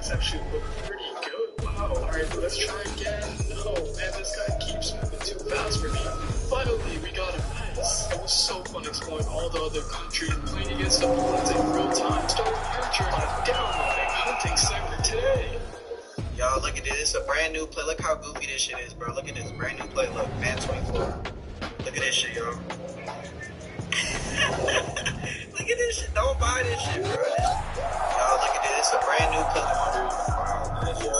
This actually looked pretty good. Wow, alright, let's try again. Oh man, this guy keeps moving too fast for me. Finally, we got a nice. It was so fun exploring all the other countries, playing against opponents in real time. Start your journey by downloading Hunting Segment today. Y'all, look at this. It's a brand new play. Look how goofy this shit is, bro. Look at this brand new play. Look, Madden 24. Look at this shit, y'all. Look at this shit. Don't buy this shit, bro. Y'all, look at this. It's a brand new play. Wow, man. You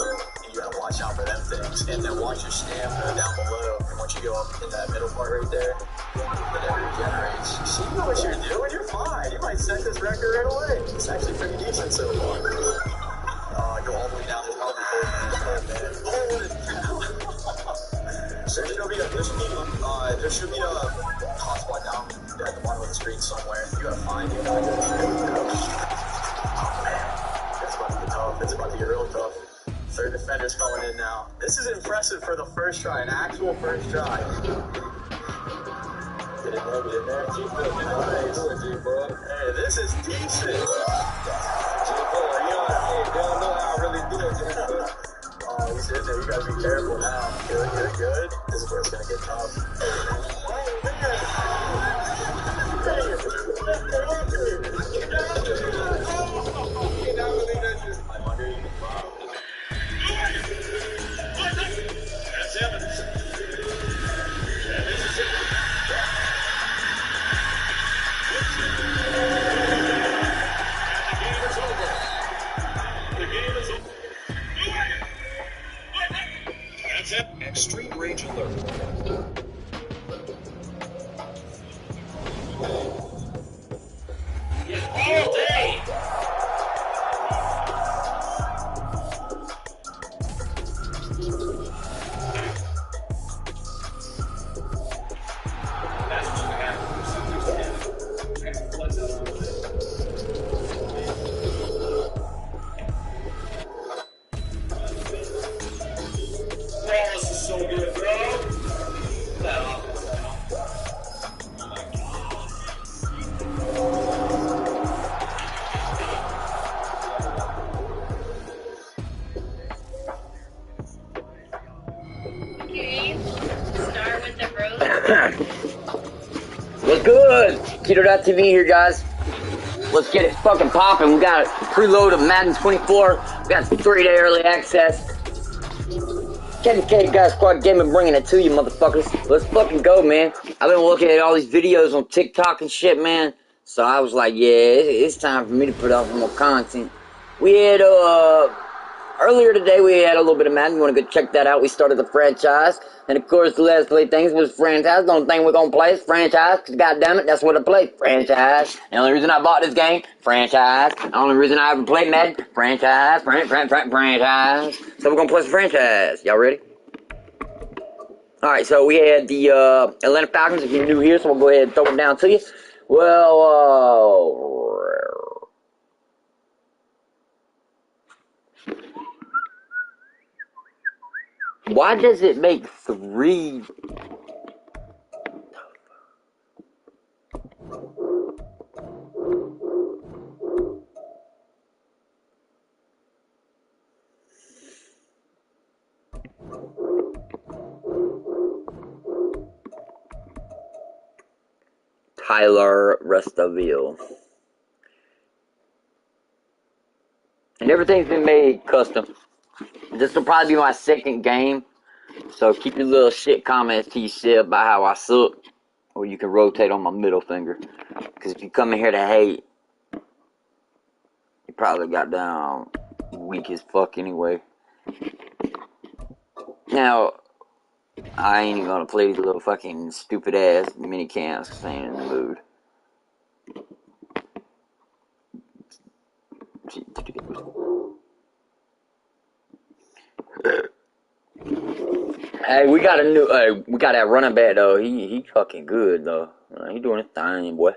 gotta watch out for them things. And then watch your stamina down below. And once you go up in that middle part right there, then it regenerates. See, you know what you're doing. You're fine. You might set this record right away. It's actually pretty decent so far. Go all the way down. There's probably 4 minutes. Oh, man. There should be a hotspot down at the bottom of the screen somewhere. You gotta find it. Oh, man. It's about to get tough. It's about to get real tough. Third defender's going in now. This is impressive for the first try, an actual first try. Get in there. Hey, this is decent. They don't know how I really do it. Oh, he's in there. You gotta be careful now. Good. This is where it's gonna get tough. I'm under you. That's evidence. Extreme range alert. All day! This is so good, bro. Start with the road. What's good? Tito.tv here, guys. Let's get it fucking popping. We got a preload of Madden 24. We got 3-day early access. KvKGsG Gaming bringing it to you, motherfuckers. Let's fucking go, man. I've been looking at all these videos on TikTok and shit, man. So I was like, yeah, it's time for me to put out more content. We had, earlier today, we had a little bit of Madden. You want to go check that out? We started the franchise. And, of course, the last play things was franchise. The only thing we're going to play is franchise. Because, goddammit, that's what I play. Franchise. The only reason I bought this game, franchise. The only reason I ever played Madden, franchise. Franchise. So we're going to play some franchise. Y'all ready? Alright, so we had the Atlanta Falcons. If you're new here, so we'll go ahead and throw them down to you. Well, why does it make 3? Tyler Restaville. And everything's been made custom. This will probably be my second game. So keep your little shit comments to yourself about how I suck. Or you can rotate on my middle finger. Because if you come in here to hate, you probably got down weak as fuck anyway. Now, I ain't even gonna play these little fucking stupid ass mini cams because I ain't in the mood. Hey, we got a new, we got that running back though. He fucking good though. He doing his thing, boy.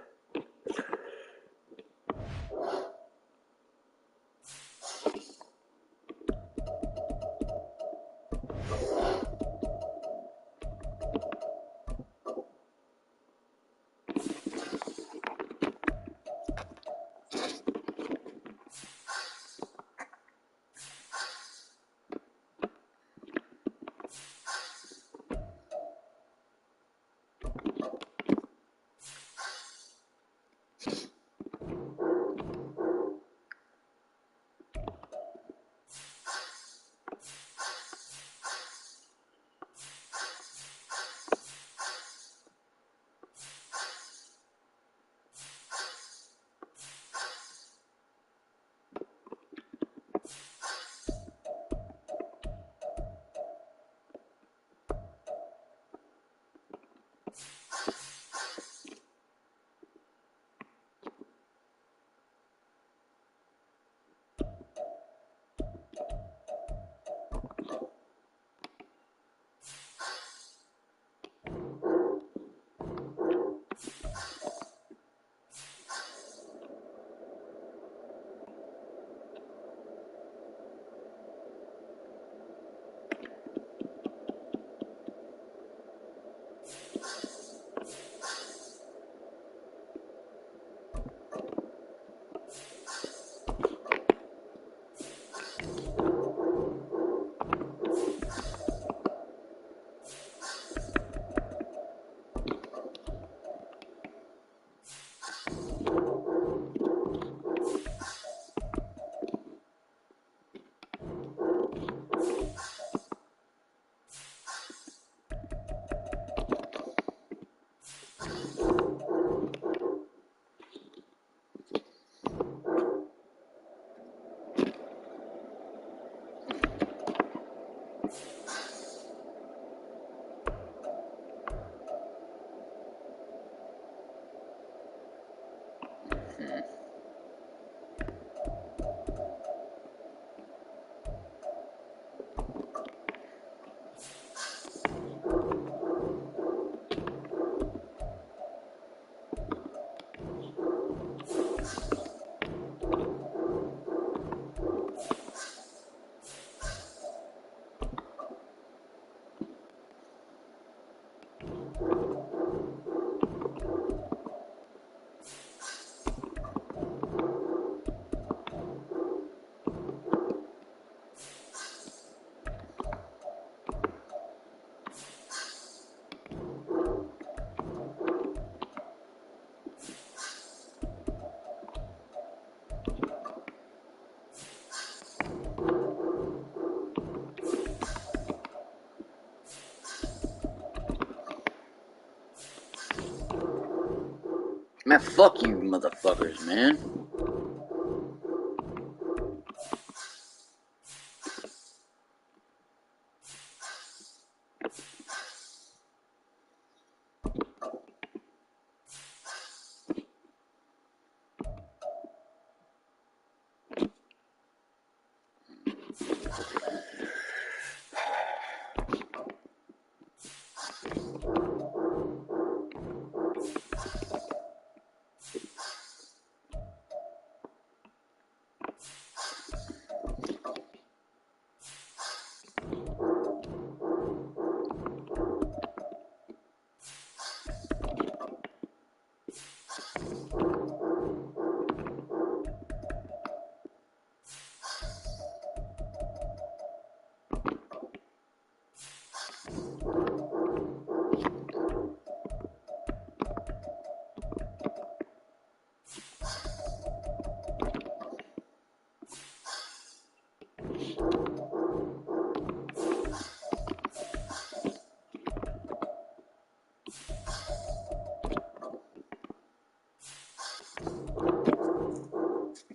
Man, fuck you, motherfuckers, man.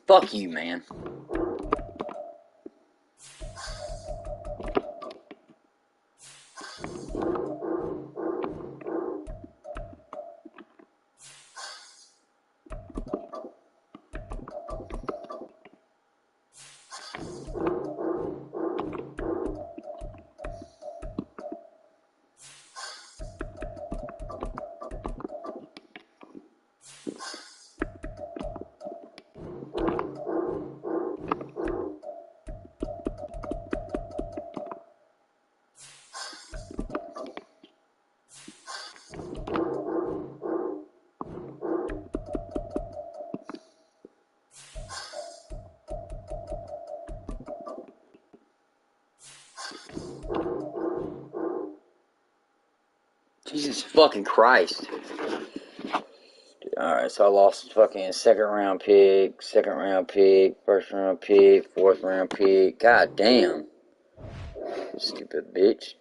Fuck you, man. Jesus fucking Christ. Alright, so I lost fucking second round pick, first round pick, fourth round pick. God damn. Stupid bitch.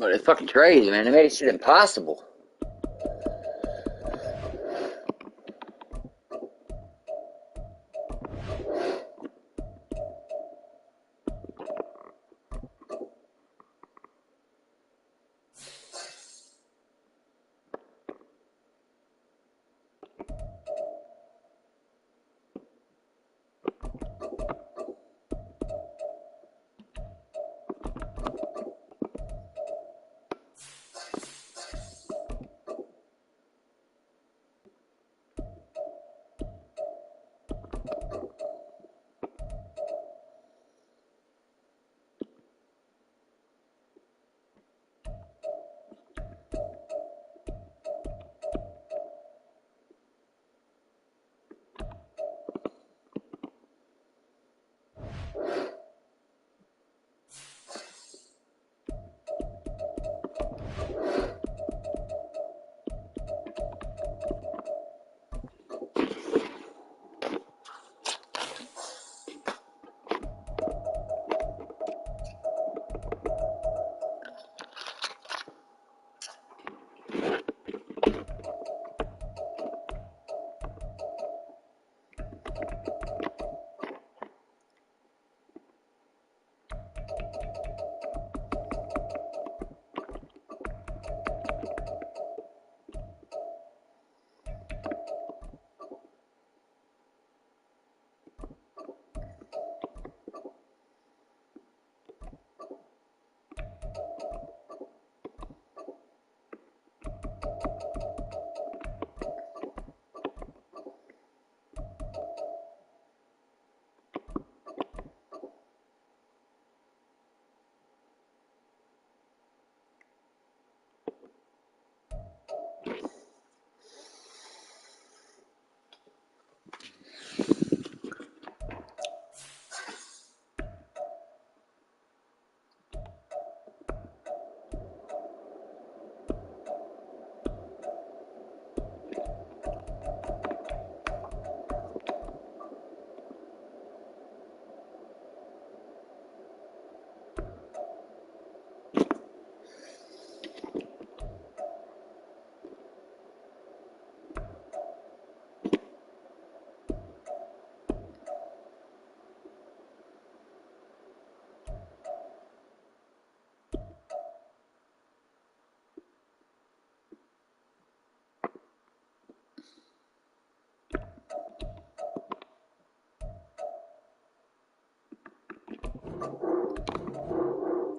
But it's fucking crazy, man. They made it shit impossible.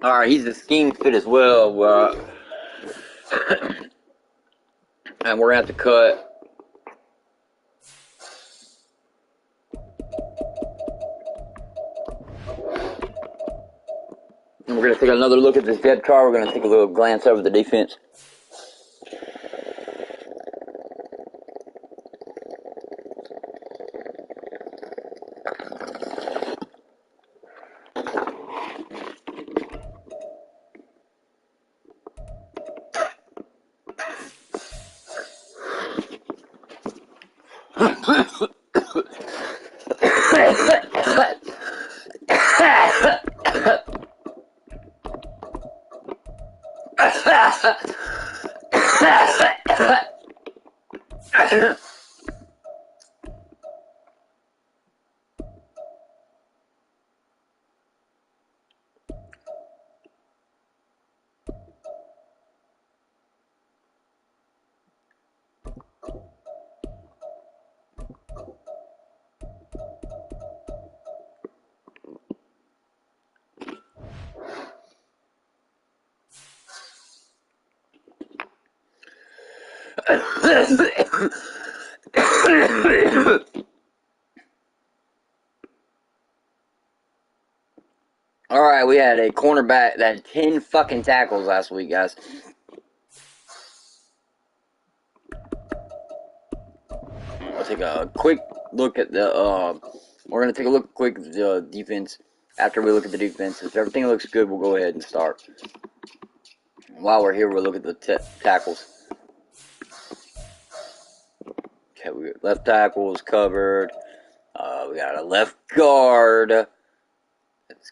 Alright, he's a scheme fit as well. And we're going to have to cut. And we're going to take another look at this depth chart. We're going to take a little glance over the defense. Alright, we had a cornerback that had 10 fucking tackles last week, guys. I'll take a quick look at the, we're going to take a look quick at the defense. After we look at the defense, if everything looks good, we'll go ahead and start. While we're here, we'll look at the tackles. Okay, we got left tackle is covered. We got a left guard. That's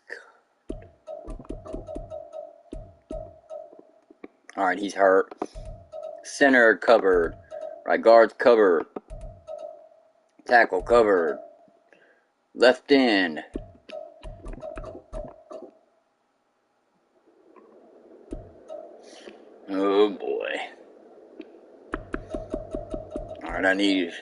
Alright, he's hurt. Center covered. Right guard's covered. Tackle covered. Left end. Oh boy. Alright, I need...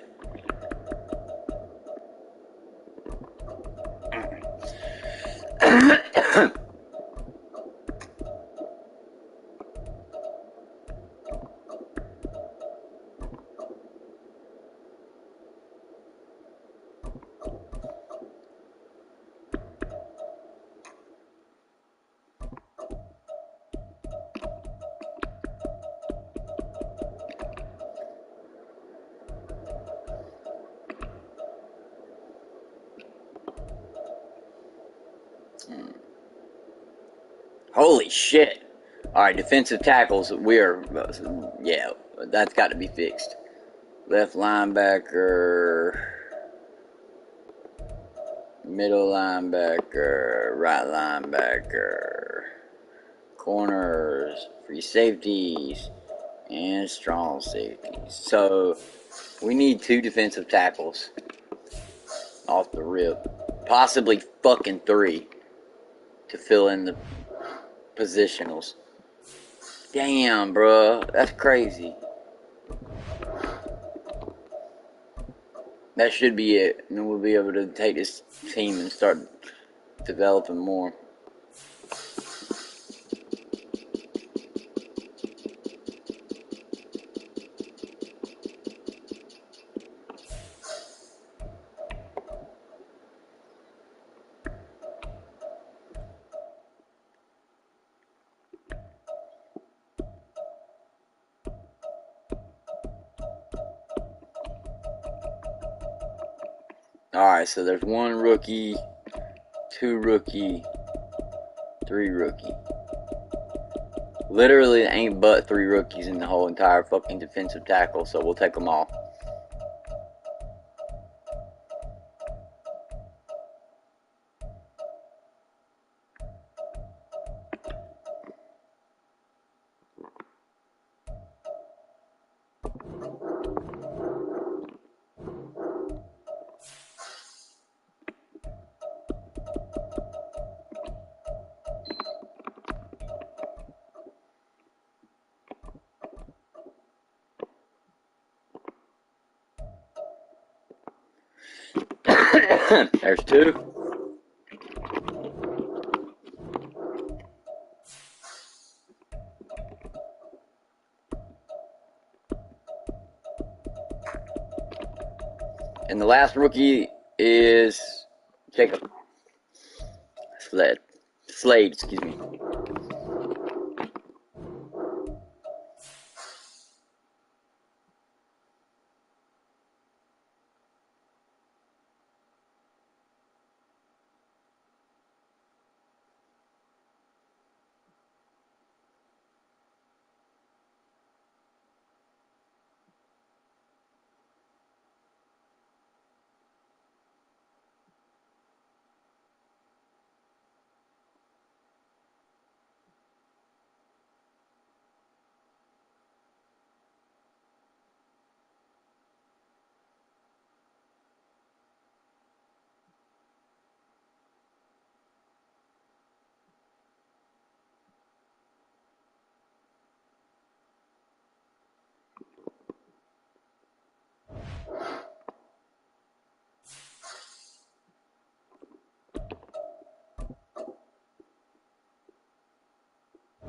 Holy shit. Alright, defensive tackles, yeah, that's got to be fixed. Left linebacker, middle linebacker, right linebacker, corners, free safeties, and strong safeties. So, we need 2 defensive tackles off the rip. Possibly fucking 3 to fill in the positionals. Damn, bruh. That's crazy. That should be it. And then we'll be able to take this team and start developing more. Alright, so there's 1 rookie, 2 rookie, 3 rookie. Literally ain't but 3 rookies in the whole entire fucking defensive tackle, so we'll take them all. There's 2. And the last rookie is Jacob. Slade, excuse me.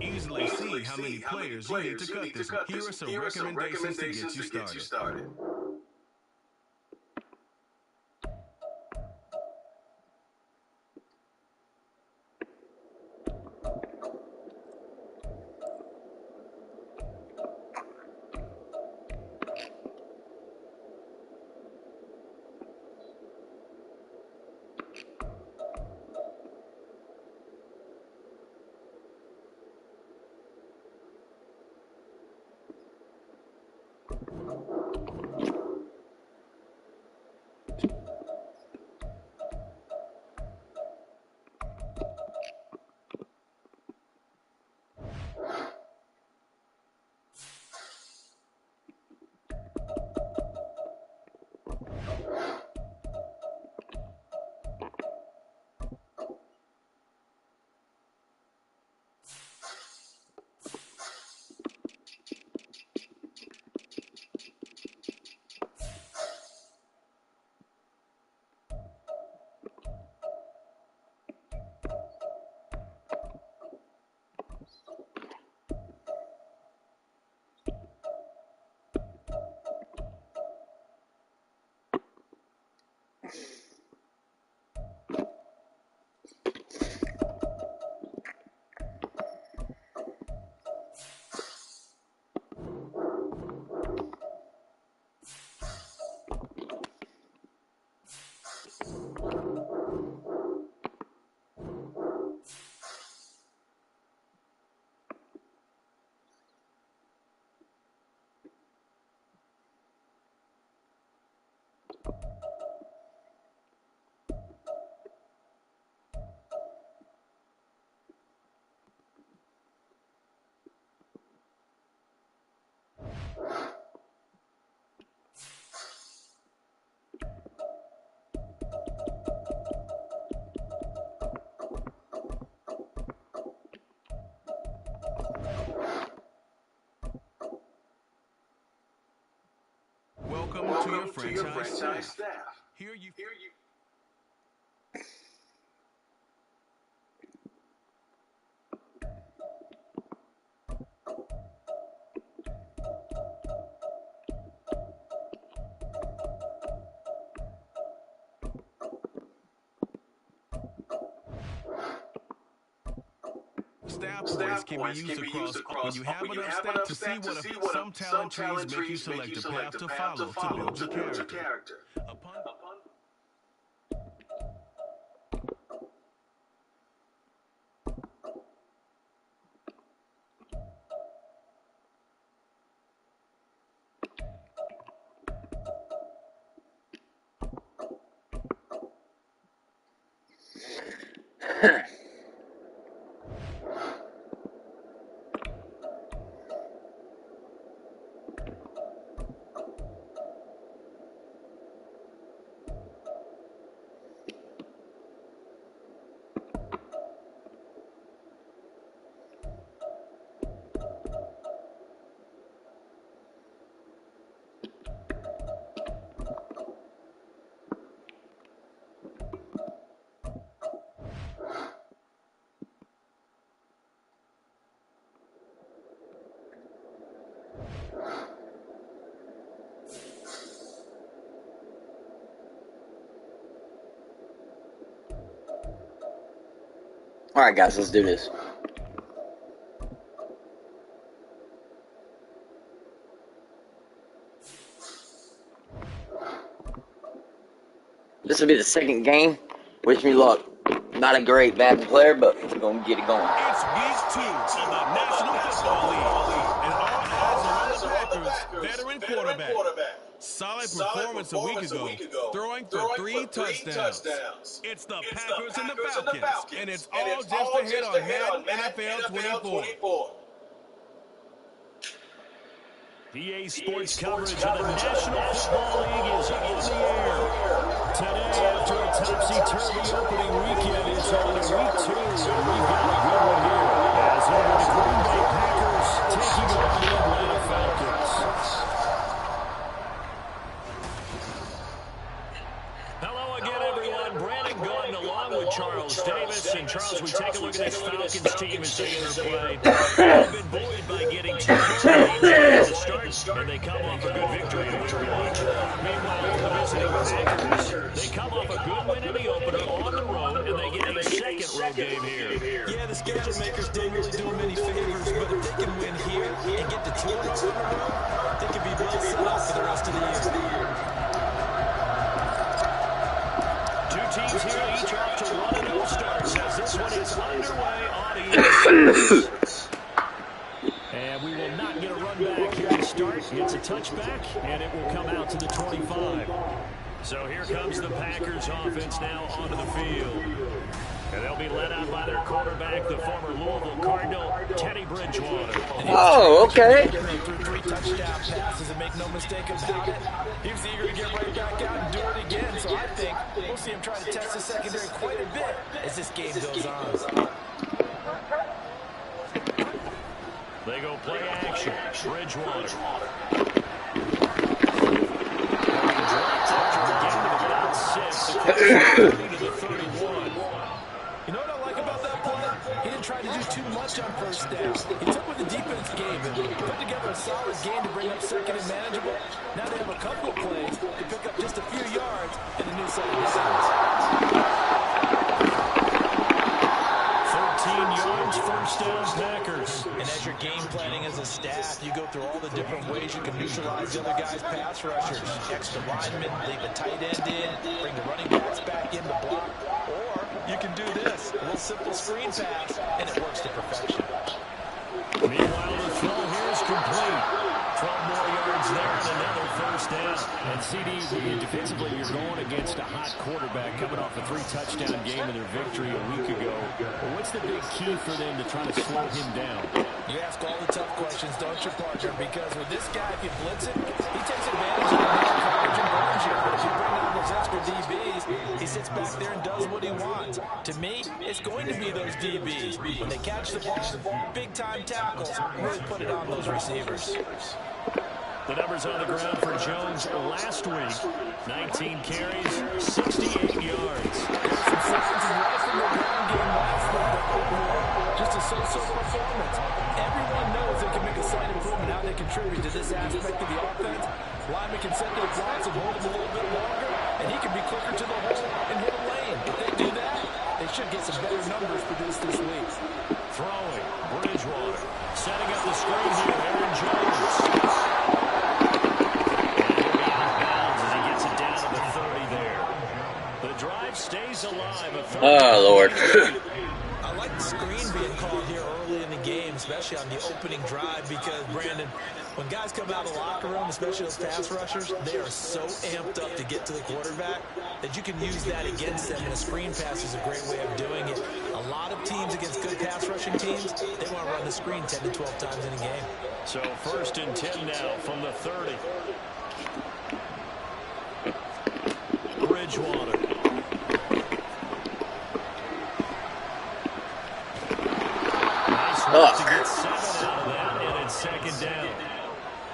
Easily see how many players you need to cut this. Here are some recommendations to get you started. Welcome to your franchise staff. Here you. Staff points can be used across when you have enough stats to see what some talent trees make you select a path to follow to build your character. Alright guys, let's do this. This will be the second game. Wish me luck. Not a great Madden player, but we're going to get it going. It's week 2 of the National Football League, and all eyes are on the Packers' veteran quarterback. Solid performance a week ago, throwing for 3 touchdowns. It's the Packers and the Falcons, and it's all just ahead on Madden NFL 24. PA Sports coverage of the National Football League is on the air. Today, after a topsy-turvy opening weekend, it's on to week 2, and we've got a good one here. As over the Green Bay Packers taking on the Atlanta Falcons. Hello again, everyone. Brandon Gordon along with Charles Davis. And Charles, we take a look at this Falcons team as they interplay. They've been buoyed by getting 2 games at the start, and they come off a good victory in week 1. Meanwhile, the visiting Packers, they come off a good win in the opener on the road, and they get a second road game here. Yeah, the schedule makers didn't really do them any favors, but if they can win here and get the 2-0 on the road, they could be well set up for the rest of the year. Two teams here, each off to 1-0 starts as this one is underway on the East Coast. And we will not get a run back here to start. It's a touchback, and it will come out to the 25. So here comes the Packers offense now onto the field. And they'll be led out by their quarterback, the former Louisville Cardinal, Teddy Bridgewater. Oh, okay. Threw 3 touchdown passes, and make no mistake about it, he was eager to get right back out and do it again. So I think we'll see him try to test the secondary quite a bit as this game goes on. They go play action. Bridgewater. You know what I like about that play? He didn't try to do too much on first down. He took what the defense gave him, put together a solid game to bring up second and manageable. Now they have a couple of plays to pick up just a few yards in the new second. as a staff, you go through all the different ways you can neutralize the other guy's pass rushers. Extra linemen, leave a tight end in, bring the running backs back in to block. Or you can do this, a little simple screen pass, and it works to perfection. Meanwhile, the throw here is complete. 12 more yards there and another first down. And CD, defensively, you're going against a hot quarterback coming off a 3-touchdown game in their victory a week ago. Well, what's the big key for them to try to slow him down? You ask all the tough questions, don't you, partner? Because with this guy, if you blitz it, he takes advantage of the man coverage and burns you. But if you bring on those extra DBs, he sits back there and does what he wants. To me, it's going to be those DBs. When they catch the ball, big-time tackles, really put it on those receivers. The numbers on the ground for Jones last week. 19 carries, 68 yards. Some signs of life in the ground game last week, but overall, just a so-so performance. Everyone knows they can make a slight improvement how they contribute to this aspect of the offense. Linemen can set their blocks and hold them a little bit longer, and he can be quicker to the hole and hit a lane. If they do that, they should get some better numbers produced this week. Throwing, Bridgewater. Setting up the screen here, Aaron Jones. Stays alive. Oh, Lord. I like the screen being called here early in the game, especially on the opening drive, because, Brandon, when guys come out of the locker room, especially those pass rushers, they are so amped up to get to the quarterback that you can use that against them, and a screen pass is a great way of doing it. A lot of teams against good pass rushing teams, they want to run the screen 10 to 12 times in a game. So 1st and 10 now from the 30. Bridgewater. To get 7 out of that, and it's 2nd down.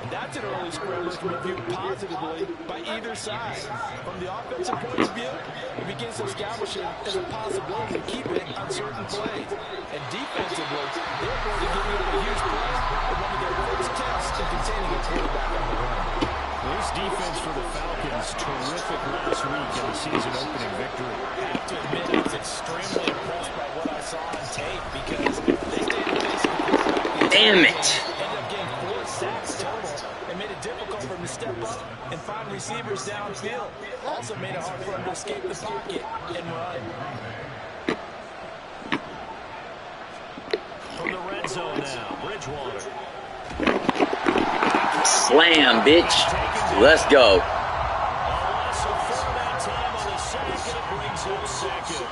And that's an early scramble that can be viewed positively by either side. From the offensive point of view, it begins to establish it as a possibility to keep it on certain plays. And defensively, they're going to give you a huge play and one of their first tests in containing a quarterback on the run. This defense for the Falcons, terrific last week in the season-opening victory. I have to admit, I was extremely impressed by what I saw on tape because they stayed in the face of the quarterback. Damn it. Ended up getting 4 sacks total and made it difficult for him to step up and find receivers downfield. Also made it hard for him to escape the pocket and run. From the red zone now, Bridgewater. Slam, bitch. Let's go. So for that time on the sack, and it brings him 2nd.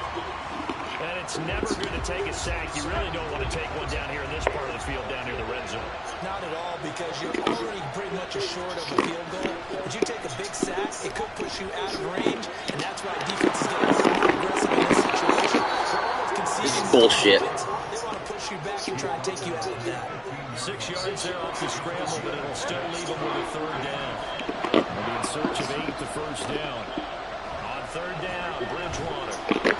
And it's never going to take a sack. You really don't want to take one down here in this part of the field, down near the red zone. Not at all, because you're already pretty much assured of a field goal. But you take a big sack, it could push you out of range, and that's why defenses get a little more aggressive in this situation. They're almost conceding. This is bullshit. They want to push you back and try and take you out of that. 6 yards there off the scramble, but it'll still leave them with a 3rd down. They'll be in search of 8 the first down. On 3rd down, Bridgewater. And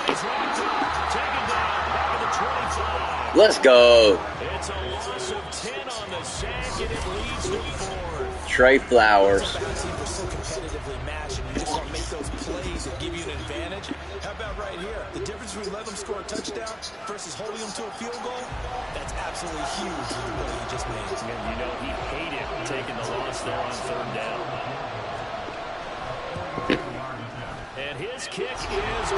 he's wrapped up, taken down, back at the 25. Let's go. It's a loss of 10 on the sack, and it leads to 4th. Trey Flowers. Teams are so competitively matched, and you just want to make those plays that give you an advantage. How about right here? The difference between letting them score a touchdown versus holding them to a field goal, that's absolutely huge with the play he just made. And you know he hated taking the loss there on 3rd down. And his kick is good. And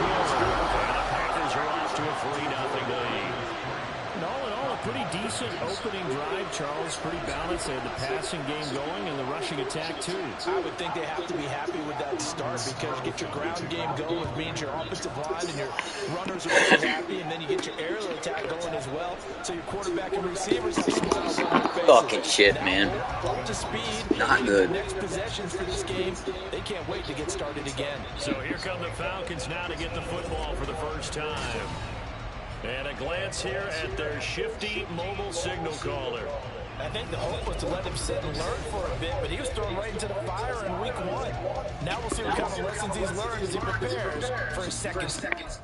the Packers are off to a 3-0 lead. And all in all, a pretty decent opening drive, Charles. Pretty balanced. They had the passing game going and the rushing attack, too. I would think they have to be happy with that start because you get your ground game going, which means your offensive line and your runners are pretty happy, and then you get your aerial attack going as well. So your quarterback and receivers have smiles on their faces. Fucking shit, man. Up to speed. Not good. The next possessions for this game, they can't wait to get started again. So here come the Falcons now to get the football for the first time. And a glance here at their shifty mobile signal caller. I think the hope was to let him sit and learn for a bit, but he was thrown right into the fire in week 1. Now we'll see what kind of lessons he's learned as he prepares for his second.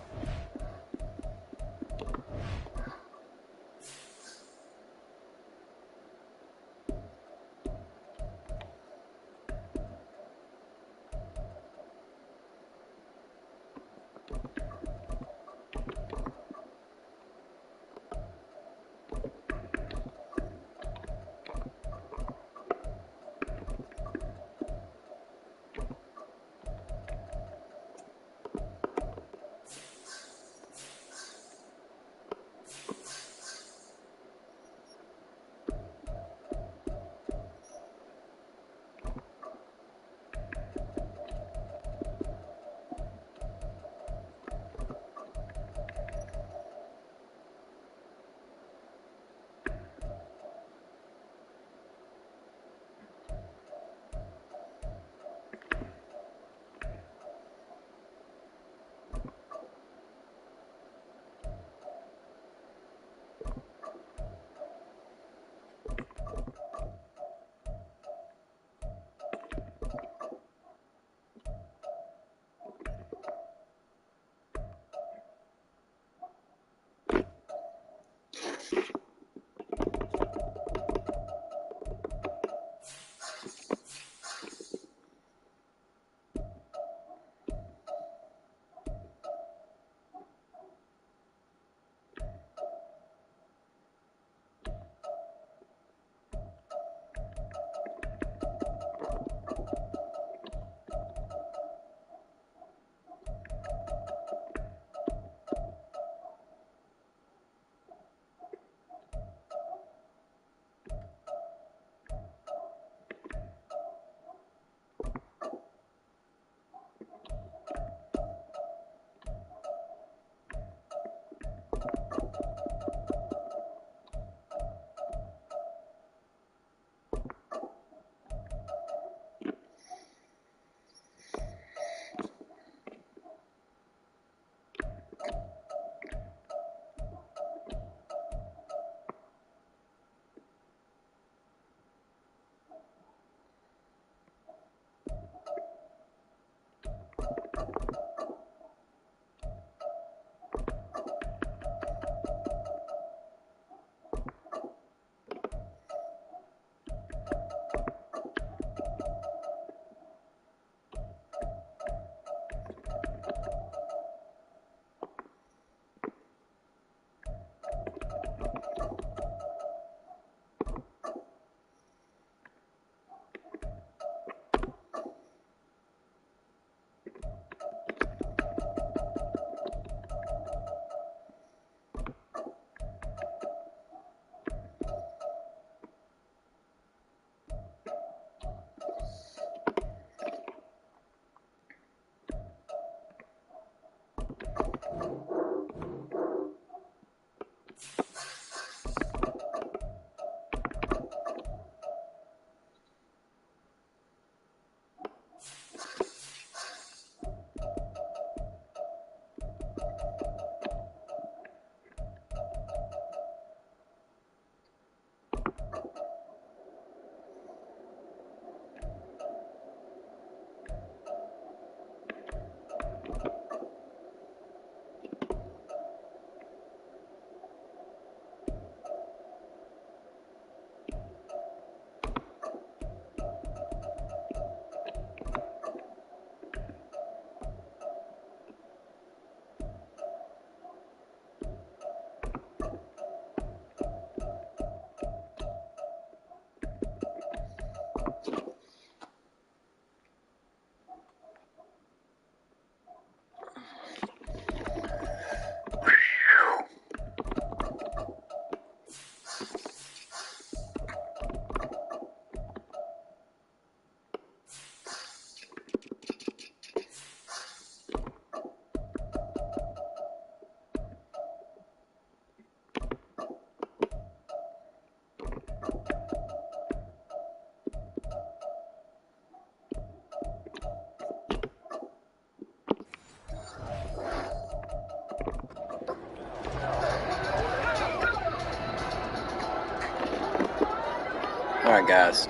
All right, guys.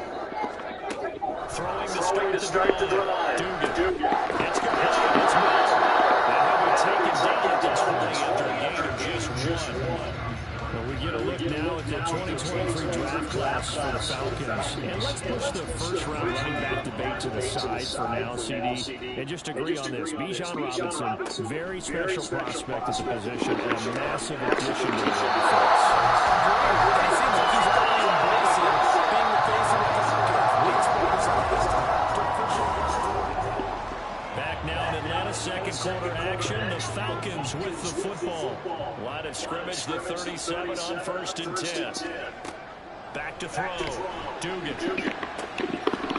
Throwing to start the drive. Dugan. It's good. It's good. And he'll be taken down at the 20 after a gain of just one. Well, we get a look now at the 2023 draft class for the Falcons. And let's push the first-round running back debate to the side for now, CD. And just agree on this. Bijan Robinson, very special prospect at the position and a massive addition to the offense. It seems like he's already embracing being the face of the Back now in Atlanta, second quarter action. The Falcons with the football. Line of scrimmage, the 37 on 1st and 10. Back to throw. Dugan.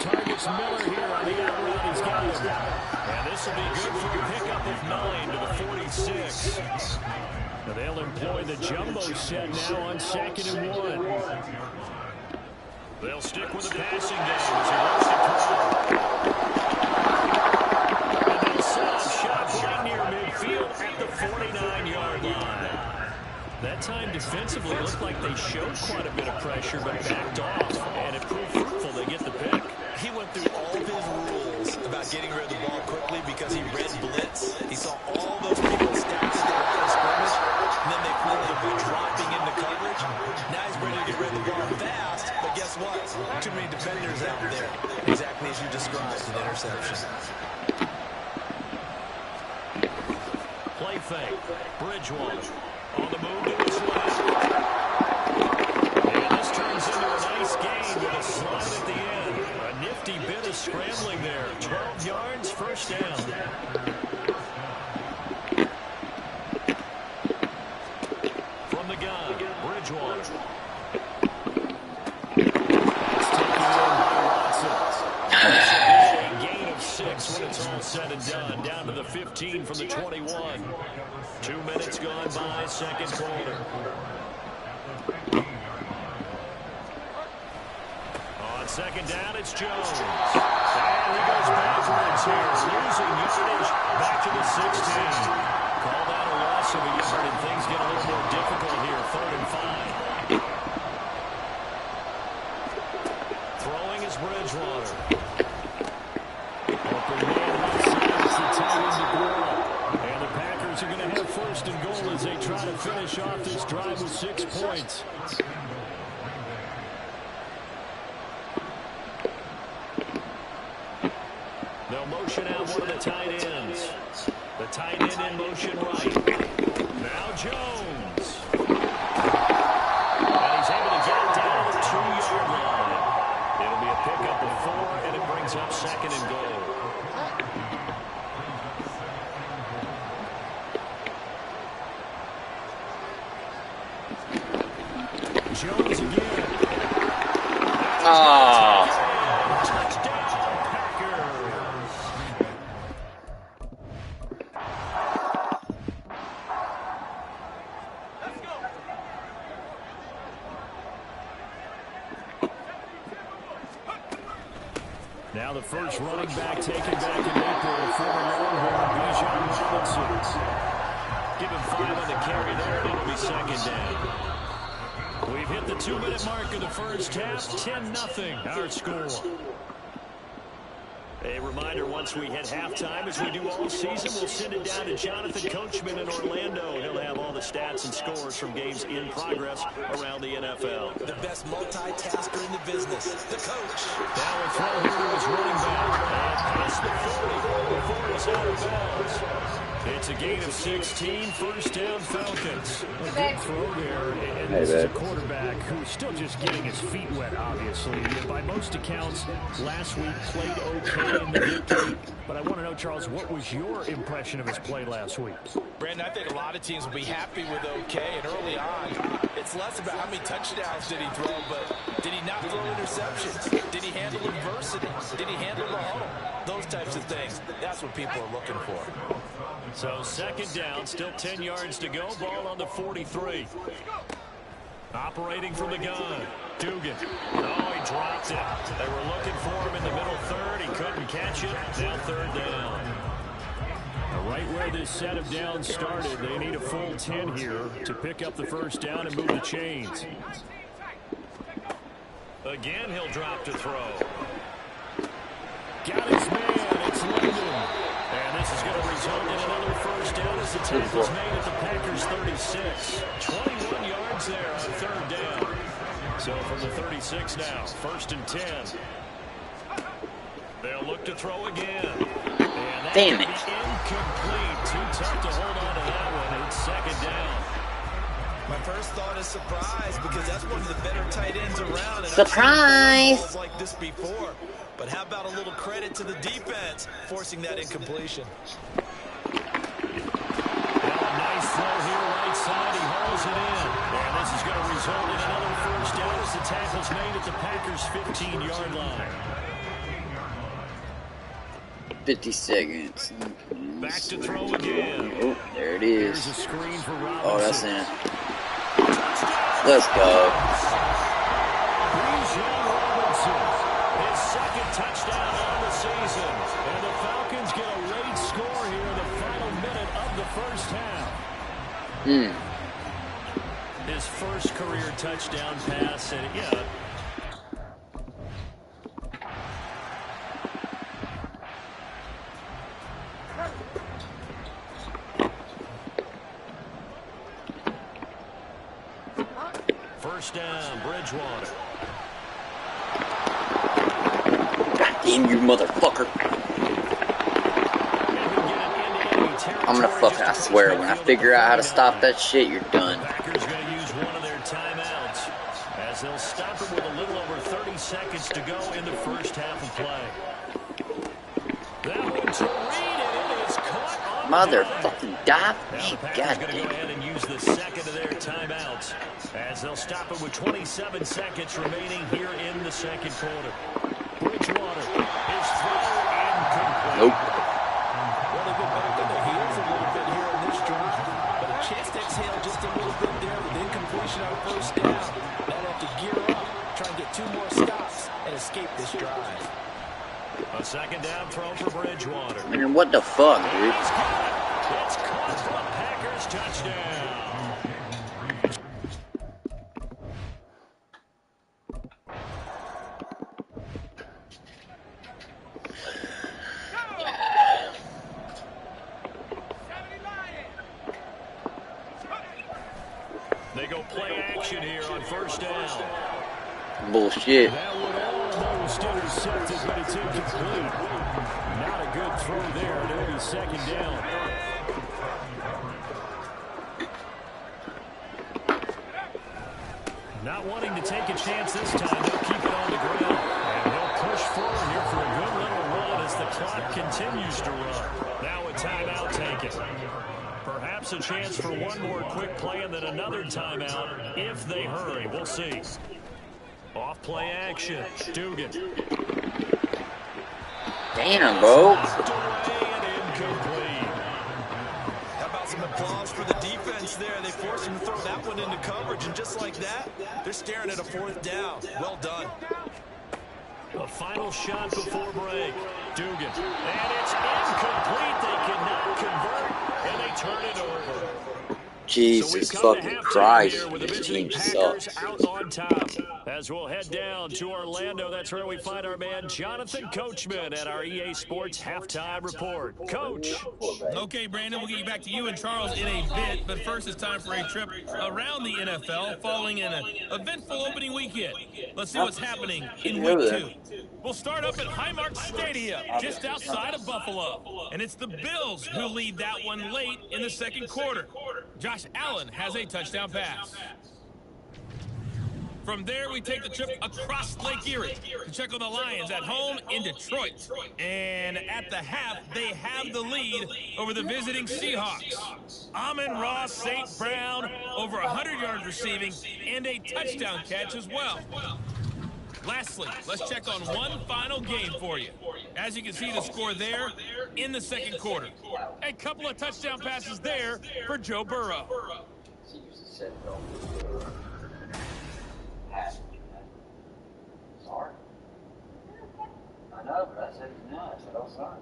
Targets Miller here on the out route. He's got him. And this will be good for a pickup of 9 to the 46. Now they'll employ the jumbo set now on 2nd and 1. They'll stick with the passing game as he looks to throw. And they'll set up shot right near midfield at the 49-yard line. That time defensively looked like they showed quite a bit of pressure but backed off, and it proved fruitful. They get the pick. He went through all of his rules about getting rid of the ball quickly because he read blitz. He saw all those people stacked at the line of scrimmage, and then they played them dropping into coverage. Now he's ready to get rid of the ball fast, but guess what? Too many defenders out there. Exactly as you described, an interception. Play fake. Bridgewater on the move to his left. And this turns into a nice gain with a slide at the end. A nifty bit of scrambling there. 12 yards, first down. From the gun, Bridgewater. It's taken in by Watson. This will be a gain of 6 when it's all said and done. Down to the 15 from the 21. 2 minutes gone by, second quarter. On second down, it's Jones. And he goes backwards here, losing yardage back to the 16. Call that a loss of a yard, and things get a little more difficult here, 3rd and 5. Throwing is Bridgewater. Open man left side, it's the tight end to Gore. And the Packers are going to have 1st and goal as they try to finish off this drive with 6 points. They'll motion out one of the tight ends. The tight end in motion right. Now Jones. And he's able to get it down to the 2-yard line. It'll be a pickup of 4, and it brings up 2nd and goal. Jones again. Touchdown, Packers. Now the first running back taken back in April, former Longhorn Bijan Robinson. Give him 5 on the carry there, and it'll be second down. We've hit the 2-minute mark of the first half. 10-0 our score. A reminder, once we hit halftime, as we do all season, we'll send it down to Jonathan Coachman in Orlando. He'll have all the stats and scores from games in progress around the NFL. The best multitasker in the business, the coach. Now a throw here to his running back. And past the 40 before it's out of bounds. It's a gain of 16, first down Falcons. A good throw there, and this is a quarterback who's still just getting his feet wet, obviously. By most accounts, last week played okay in the victory. But I want to know, Charles, what was your impression of his play last week? Brandon, I think a lot of teams will be happy with okay, and early on, it's less about how many touchdowns did he throw, but did he not throw interceptions? Did he handle adversity? Did he handle the huddle? Those types of things, that's what people are looking for. So second down, still 10 yards to go, ball on the 43. Operating from the gun, Dugan. Oh, he dropped it. They were looking for him in the middle third. He couldn't catch it. Now third down. Right where this set of downs started, they need a full 10 here to pick up the first down and move the chains. Again, he'll drop to throw. Got his man. It's London. And this is going to result in another first down as the tackle's made at the Packers' 36. 21 yards there on third down. So from the 36 now, first and 10. They'll look to throw again. And damn it. Incomplete. Too tough to hold on to that one. It's second down. My first thought is surprise, because that's one of the better tight ends around. And Surprise! I've seen like this before. But how about a little credit to the defense forcing that incompletion? Now a nice throw here right side. He hauls it in. And this is going to result in another first down as the tackle's made at the Packers' 15-yard line. 50 seconds. Back to throw again. Oh, there it is. Here's a screen for Robinson. Oh, that's in. Let's go. His second touchdown on the season. And the Falcons get a late score here in the final minute of the first half. His first career touchdown pass, and yeah. First down, Bridgewater. God damn you, motherfucker. I'm gonna fucking, I swear, when I figure out how to stop that shit, you're done. Packers gonna use one of their timeouts as they'll stop it with a little over 30 seconds to go in the first half of play. That one to Reed, and it is caught on Motherfucking dive. Now the Packers going to go ahead and use the second of their timeouts as they'll stop it with 27 seconds remaining here in the second quarter. Bridgewater, his throw incomplete. Nope. Well, they go back on their heels a little bit here on this drive, but a chance to exhale just a little bit there with incompletion on first down. Now they have to gear up, try and get 2 more stops, and escape this drive. A second down throw for Bridgewater. Man, what the fuck, dude? It's caught for a Packers touchdown. They go play action here on first down. Bullshit. That would almost intercepted, but it's incomplete. Not a good throw there, and it'll be second down. Not wanting to take a chance this time, they'll keep it on the ground. And they'll push forward here for a good little run as the clock continues to run. Now a timeout taken. Perhaps a chance for one more quick play and then another timeout if they hurry. We'll see. Off play action. Dugan. Damn, bro. How about some applause for the defense there? They forced him to throw that one into coverage, and just like that, they're staring at a fourth down. Well done. A final shot before break. Dugan. And it's incomplete. They cannot convert, and they turn it over. Jesus fucking Christ, this team Packers sucks. out on top. As we'll head down to Orlando, that's where we find our man Jonathan Coachman at our EA Sports Halftime Report. Coach. Okay, Brandon, we'll get you back to you and Charles in a bit, but first it's time for a trip around the NFL following an eventful opening weekend. Let's see what's happening in Week 2. We'll start up at Highmark Stadium, just outside of Buffalo. And it's the Bills who lead that one late in the second quarter. Josh Allen has a touchdown pass. From there, we take the trip across Lake Erie to check on the Lions at home in Detroit. And at the half, they have the lead over the visiting Seahawks. Amon-Ra St. Brown, over 100 yards receiving, and a touchdown catch as well. Lastly, let's check on one final game for you. As you can see the score there in the second quarter. A couple of touchdown passes there for Joe Burrow. Sorry. I know, but I said no. I said, oh, sorry.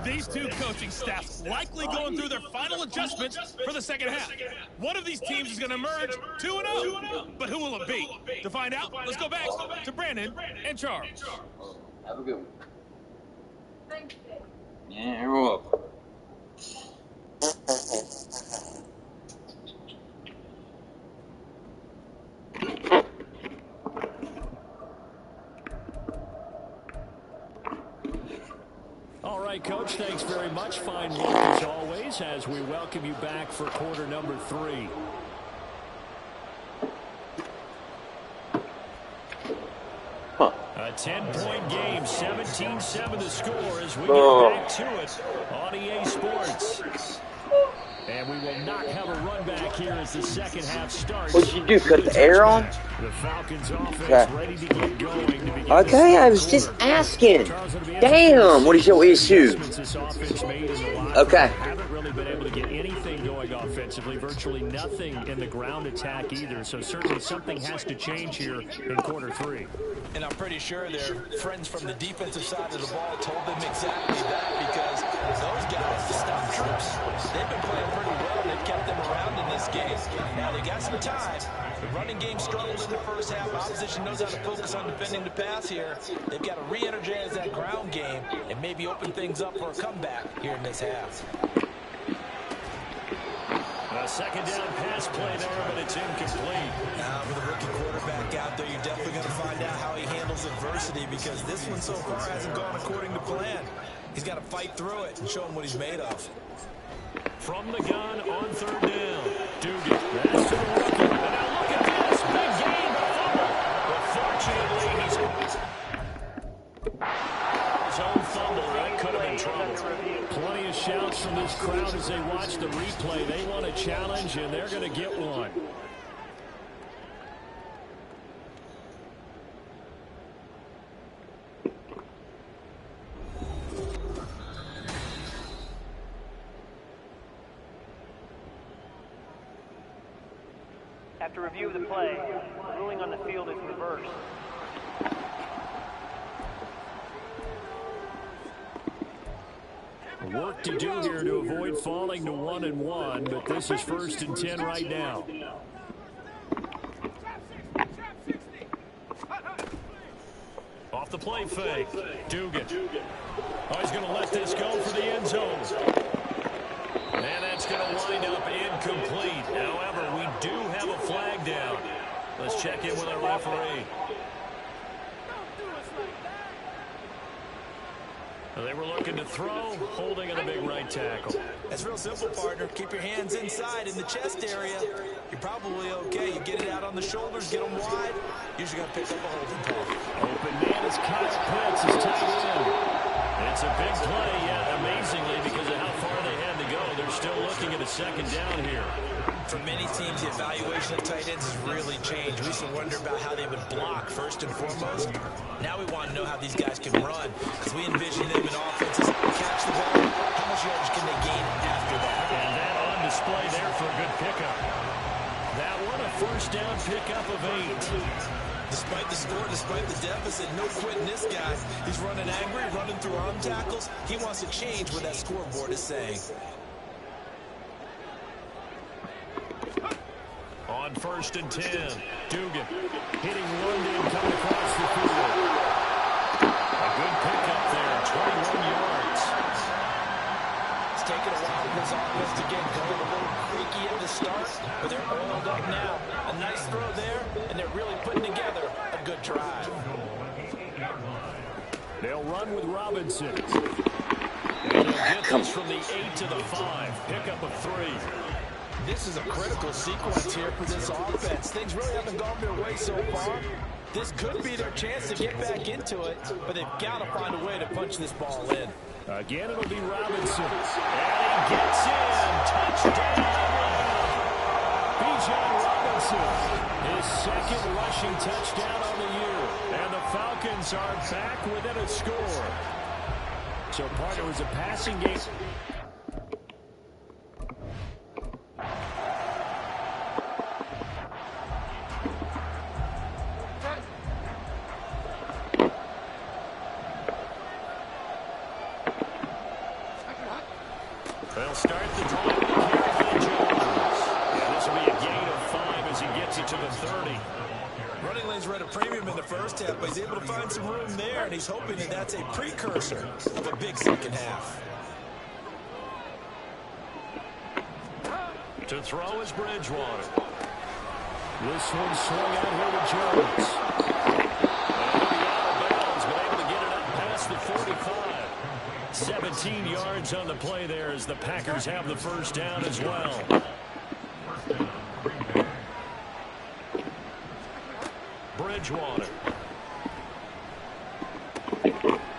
These two coaching staffs likely going through their final adjustments for the second half. One of these teams is going to emerge 2-0, but who will it be? To find out, let's go back to Brandon and Charles. Have a good one. Thank you. Yeah, you're welcome. All right, Coach, thanks very much. Fine work as always as we welcome you back for quarter number 3. A 10-point game, 17-7 the score as we get back to it on EA Sports. And we will not have a run back here as the second half starts. What'd you do, cut the air on? The Falcons offense ready to get going to begin. Okay, I was just asking. Damn, what is your issue? Okay. Haven't really been able to get anything going offensively, virtually nothing in the ground attack either. So certainly something has to change here in quarter 3. And I'm pretty sure their friends from the defensive side of the ball told them exactly that, because those guys, the stump troops, they've been playing pretty well. They've kept them around in this game. Now, they got some time. The running game struggled in the first half. Opposition knows how to focus on defending the pass here. They've got to re-energize that ground game and maybe open things up for a comeback here in this half. A second down pass play there, but it's incomplete. Now, with a rookie quarterback out there, you're definitely going to find out how he handles adversity, because this one so far hasn't gone according to plan. He's got to fight through it and show him what he's made of. From the gun on third down. Dugan. That's to the rookie. And now look at this. Big gain, the fumble. But fortunately, he's his own fumble. That could have been trouble. Plenty of shouts from this crowd as they watch the replay. They want a challenge, and they're going to get one. After review of the play, the ruling on the field is reversed. Work to do here to avoid falling to 1-1, but this is 1st and 10 right now. Off the play fake. Dugan. Oh, he's going to let this go for the end zone. And that's going to wind up incomplete. However, we do have a flag down. Let's check in with our referee. They were looking to throw, holding in a big right tackle. That's real simple, partner. Keep your hands inside in the chest area. You're probably okay. You get it out on the shoulders, get them wide. Usually going to pick up a holding call. Open man is Kyle Pitts, is tight end. It's a big play, yet amazingly, because of how far they had to go, they're still looking at a second down here. For many teams, the evaluation of tight ends has really changed. We used to wonder about how they would block first and foremost. Now we want to know how these guys can run, because we envision them in offenses catch the ball. How much yardage can they gain after that? And that on display there for a good pickup. That one, a first down pickup of 8. Despite the score despite the deficit. No quitting this guy. He's running angry, running through arm tackles. He wants to change what that scoreboard is saying. On 1st and 10, Dugan hitting London coming across the field. A good pickup there, 21 yards. It's taken a while for this offense to get going. A little creaky at the start, but they're oiled up now. A nice throw there, and they're really putting together a good drive. They'll run with Robinson. And they'll get this from the 8 to the 5. Pickup of 3. This is a critical sequence here for this offense. Things really haven't gone their way so far. This could be their chance to get back into it, but they've got to find a way to punch this ball in. Again, it'll be Robinson. And he gets in. Touchdown. Bijan Robinson. His second rushing touchdown on the year. And the Falcons are back within a score. So partner was a passing game. They'll start the drive with Kerry Jones. And this will be a gain of 5 as he gets it to the 30. Running lanes were at a premium in the first half, but he's able to find some room there, and he's hoping that that's a precursor of a big second half. To throw is Bridgewater. This one swung out here to Jones. And he'll be out of bounds, but able to get it up past the 45. 17 yards on the play there as the Packers have the first down as well. Bridgewater.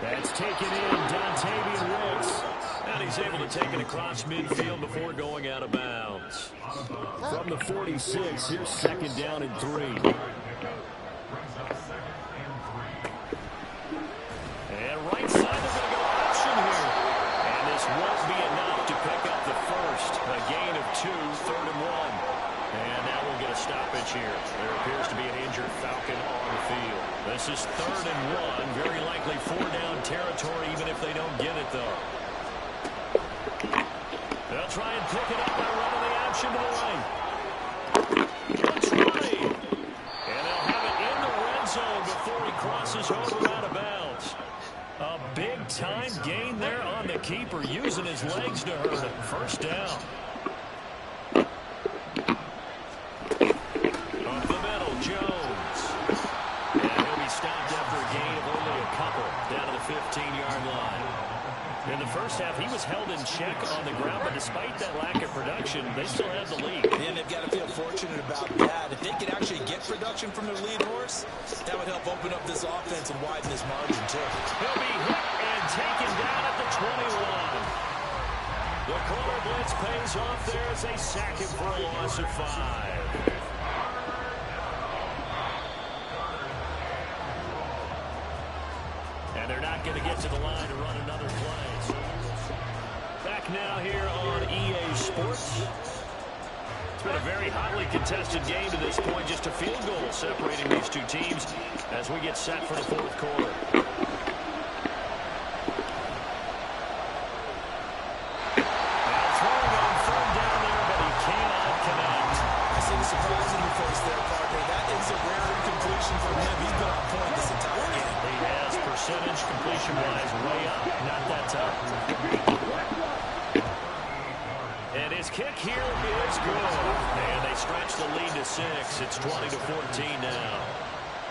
That's taken in, Dontavian Wicks. And he's able to take it across midfield before going out of bounds. From the 46, here's 2nd down and 3. And right side, they're going to go option here. And this won't be enough to pick up the first. A gain of 2, 3rd and 1. And now we'll get a stoppage here. There appears to be an injured Falcon on the field. This is 3rd and 1. Very likely 4-down territory, even if they don't get it, though. They'll try and pick it up by running the option to the right. Looks right. And they'll have it in the red zone before he crosses over out of bounds. A big-time gain there on the keeper, using his legs to hurt it. First down. Up the middle, Jones. And he'll be stopped after a gain of only a couple down to the 15-yard line. In the first half, he was held in check on the ground, but despite that lack of production, they still have the lead. And they've got to feel fortunate about that. If they could actually get production from their lead horse, that would help open up this offense and widen this margin, too. He'll be hit and taken down at the 21. The corner blitz pays off there as they sack him for a loss of 5. And they're not going to get to the line to run another play. Back now here on EA Sports. It's been a very hotly contested game to this point. Just a field goal separating these two teams as we get set for the 4th quarter. Now throwing on 3rd down there, but he cannot connect. I see the surprise in your face there, partner. That is a rare incompletion from him. He's been on point this entire game. He has percentage completion-wise way up. Not that tough. And his kick here is good. And they stretch the lead to 6. It's 20-14 now.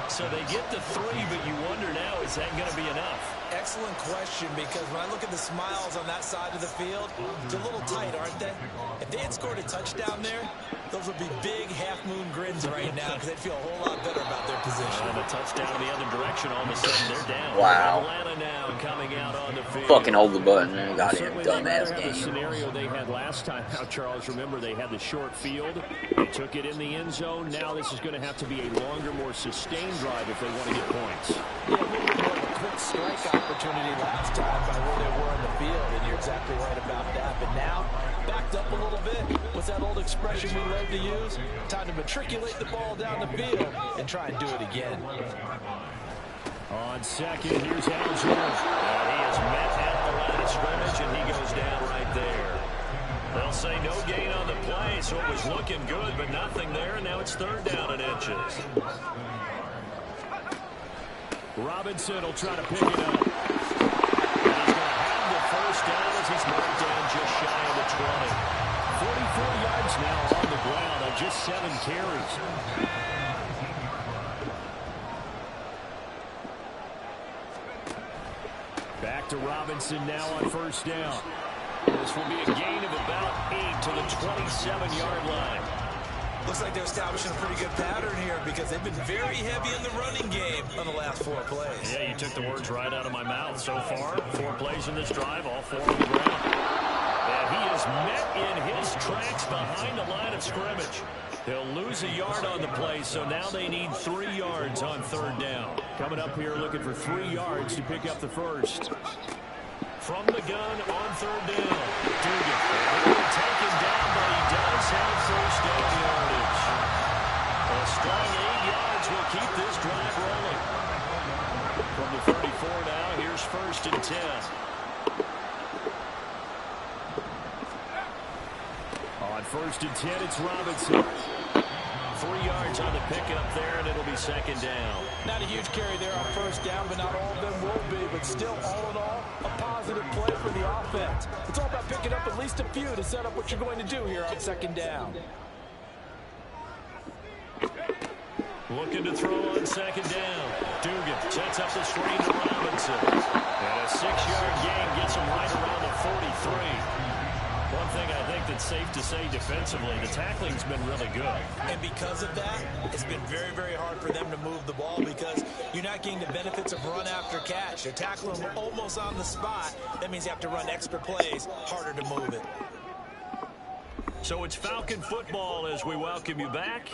So they get the 3, but you wonder now, is that going to be enough? Excellent question, because when I look at the smiles on that side of the field, they're a little tight, aren't they? If they had scored a touchdown there, those would be big half-moon grins right now because they'd feel a whole lot better about their position. And a touchdown the other direction, all of a sudden they're down. Wow. Atlanta now coming out on the field. Fucking hold the button, man. Goddamn Certainly dumbass the game. scenario they had last time. Now, Charles, remember they had the short field. They took it in the end zone. Now this is going to have to be a longer, more sustained drive if they want to get points. Yeah, a little bit more of a quick strike opportunity last time by where they were on the field, and you're exactly right about that. But now, backed up a little bit. What's that old expression we love to use? Time to matriculate the ball down the field and try and do it again. On second, here's Alger. And he is met at the line of scrimmage, and he goes down right there. They'll say no gain on the play, so it was looking good, but nothing there, and now it's third down and inches. Robinson will try to pick it up. And he's going to have the first down as he's marked down just shy of the 20. 44 yards now on the ground on just 7 carries. Back to Robinson now on first down. This will be a gain of about 8 to the 27-yard line. Looks like they're establishing a pretty good pattern here because they've been very heavy in the running game on the last 4 plays. Yeah, you took the words right out of my mouth. So far, 4 plays in this drive, all 4 on the ground. And he is met in his tracks behind the line of scrimmage. He'll lose a yard on the play, so now they need 3 yards on third down. Coming up here looking for 3 yards to pick up the first. From the gun on third down. Dugan. Taken down, but he does have first down yardage. A strong 8 yards will keep this drive rolling. From the 34 now, here's first and 10. On first and 10, it's Robinson. 3 yards on the pickup there, and it'll be second down. Not a huge carry there on first down, but not all of them will be. But still, all in all, a positive play for the offense. It's all about picking up at least a few to set up what you're going to do here on second down. Looking to throw on second down. Dugan sets up the screen to Robinson. And a 6-yard gain gets him right around the 43. One thing I think that's safe to say defensively, the tackling's been really good. And because of that, it's been very, very hard for them to move the ball because you're not getting the benefits of run after catch. They're tackling them almost on the spot. That means you have to run extra plays, harder to move it. So it's Falcon football as we welcome you back.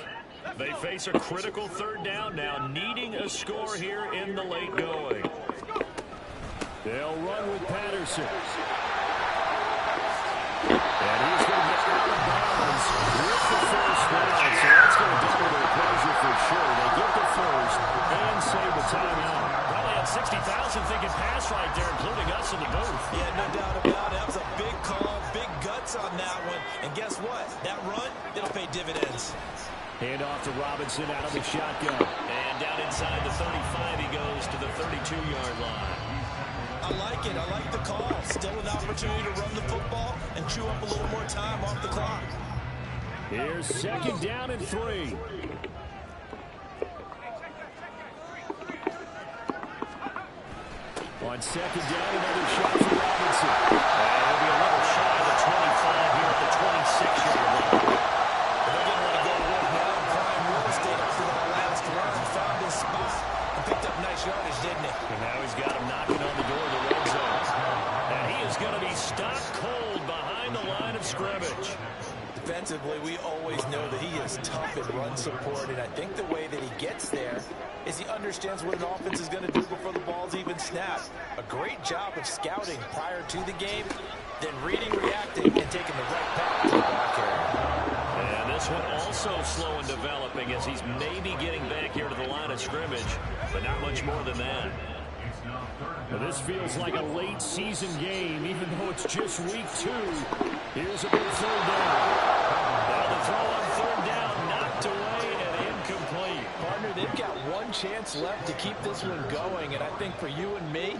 They face a critical third down now, needing a score here in the late going. They'll run with Patterson. And he's going to get out of bounds with the first down. So that's going to double their pleasure for sure. They get the first and save the timeout. Probably had 60,000 thinking pass right there, including us in the booth. Yeah, no doubt about it. That was a big call, big guts on that one. And guess what? That run, it'll pay dividends. Hand off to Robinson out of the shotgun. And down inside the 35, he goes to the 32-yard line. I like it. I like the call. Still an opportunity to run the football and chew up a little more time off the clock. Here's second down and 3. On second down, another shot for Robinson. And it'll be a little shy of the 25 here at the 26-yard line. They're going to want to go with now prime real estate after that last run. Found his spot and picked up nice yardage, didn't he? And now he's got him knocking on the door of the red zone. And he is going to be stopped cold behind the line of scrimmage. Defensively, we always know that he is tough in run support, and I think the way that he gets there is he understands what an offense is going to do before the ball's even snapped. A great job of scouting prior to the game, then reading, reacting, and taking the right path to the ball carrier. And this one also slow in developing as he's maybe getting back here to the line of scrimmage, but not much more than that. Well, this feels like a late season game, even though it's just week 2. Here's a big third down. Now the throw on third down, knocked away and incomplete. Partner, they've got one chance left to keep this one going, and I think for you and me,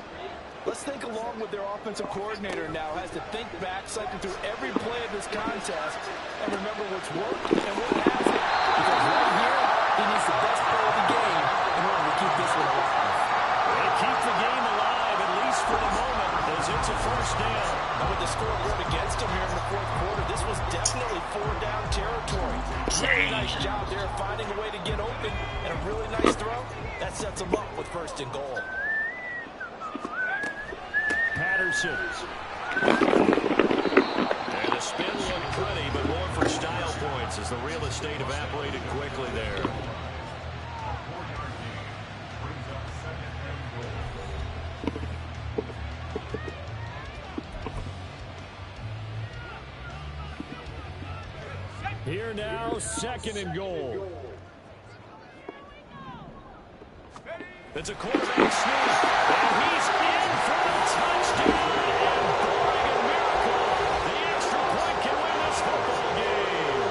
let's think along with their offensive coordinator now has to think back, cycle through every play of this contest, and remember what's worked and what hasn't. Because right here, he needs the best play of the game in order to keep this one alive. They keep the game alive, at least for the moment, as it's a first down. And with the scoreboard against him here in the fourth quarter, this was definitely 4-down territory. Really nice job there finding a way to get open, and a really nice throw. That sets him up with first and goal. Patterson. And the spin looked pretty, but more for style points as the real estate evaporated quickly there. Here now, second and goal. It's a quarterback sneak, and he's in for the touchdown. And barring a miracle, the extra point can win this football game.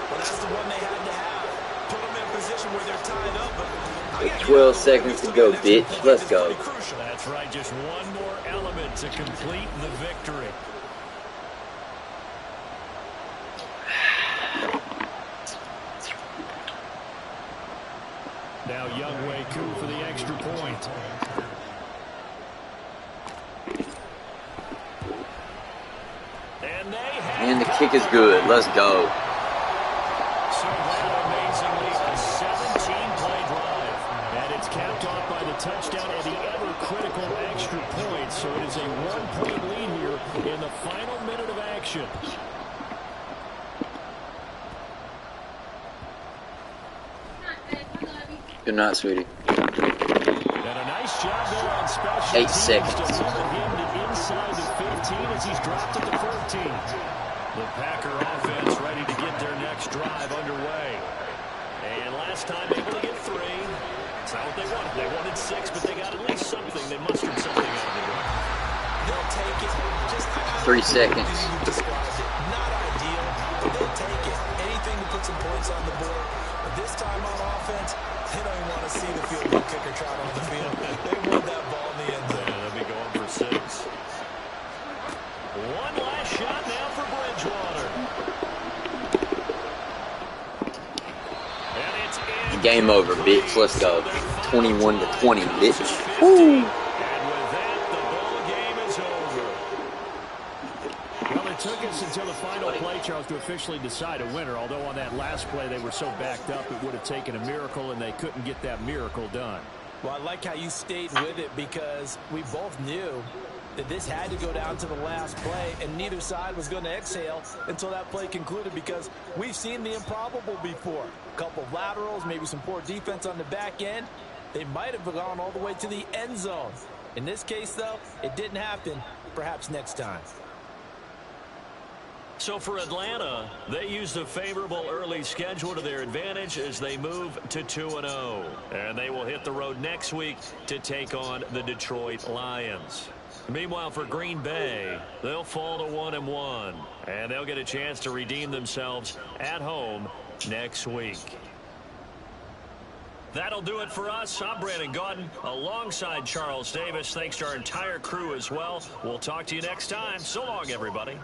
Well, that's the one they had to have. Put them in a position where they're tied up. But 12 seconds to go, bitch. Let's go. That's right. Just one more element to complete the victory. Now Younghoe Koo for the extra point. And the kick is good. Let's go. So that amazingly a 17-play drive. And it's capped off by the touchdown and the ever-critical extra point. So it is a one-point lead here in the final minute of action. Good night, sweetie. And a nice job there on special 8 seconds. to limit him to inside the 15 as he's dropped at the 14. The Packer offense ready to get their next drive underway. And last time able to get 3. That's not what they wanted. They wanted 6, but they got at least something. They mustered something out of the game. They'll take it. Just 3 seconds. not ideal. They'll take it. Anything to put some points on the board. But this time on offense, they don't even want to see the field goal kicker trot on the field. They want that ball in the end zone. Yeah, they'll be going for 6. One last shot now for Bridgewater. And it's in. Game over, bitch. Let's go. 21-20, bitch. Woo! Took us until the final play, Charles, to officially decide a winner. Although on that last play they were so backed up, it would have taken a miracle, and they couldn't get that miracle done. Well, I like how you stayed with it because we both knew that this had to go down to the last play, and neither side was going to exhale until that play concluded because we've seen the improbable before. A couple of laterals, maybe some poor defense on the back end. They might have gone all the way to the end zone. In this case, though, it didn't happen. Perhaps next time. So for Atlanta, they used a favorable early schedule to their advantage as they move to 2-0. And they will hit the road next week to take on the Detroit Lions. Meanwhile, for Green Bay, they'll fall to 1-1. And they'll get a chance to redeem themselves at home next week. That'll do it for us. I'm Brandon Gaudin alongside Charles Davis. Thanks to our entire crew as well. We'll talk to you next time. So long, everybody.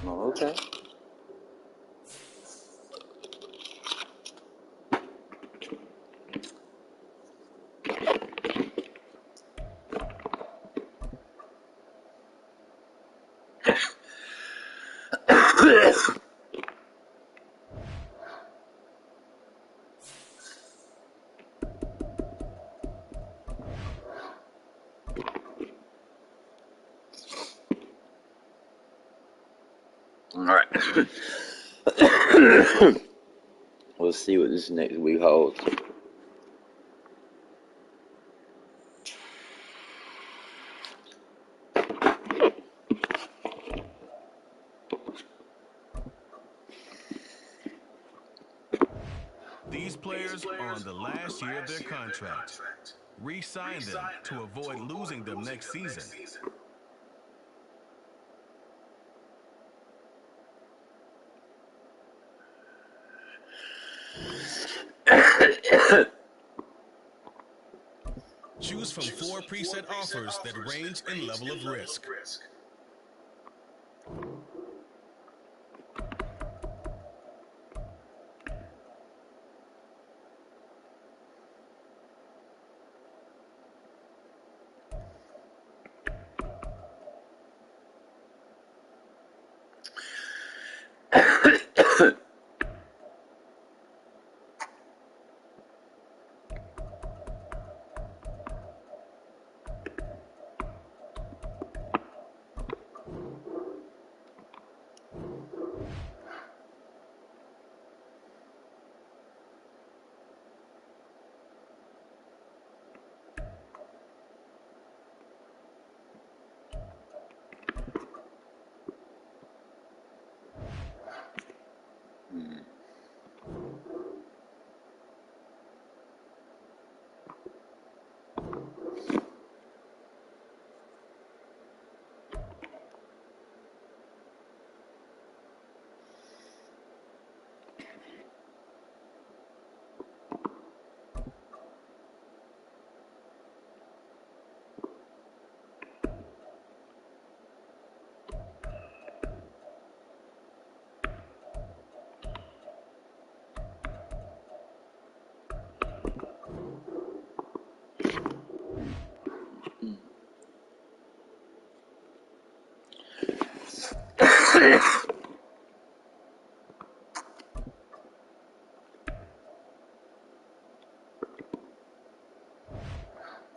Okay. All right. We'll see what this next week holds. These players are on the last year of their contract. Re-sign them to avoid losing them next season. Choose from 4 preset offers that range in level of risk.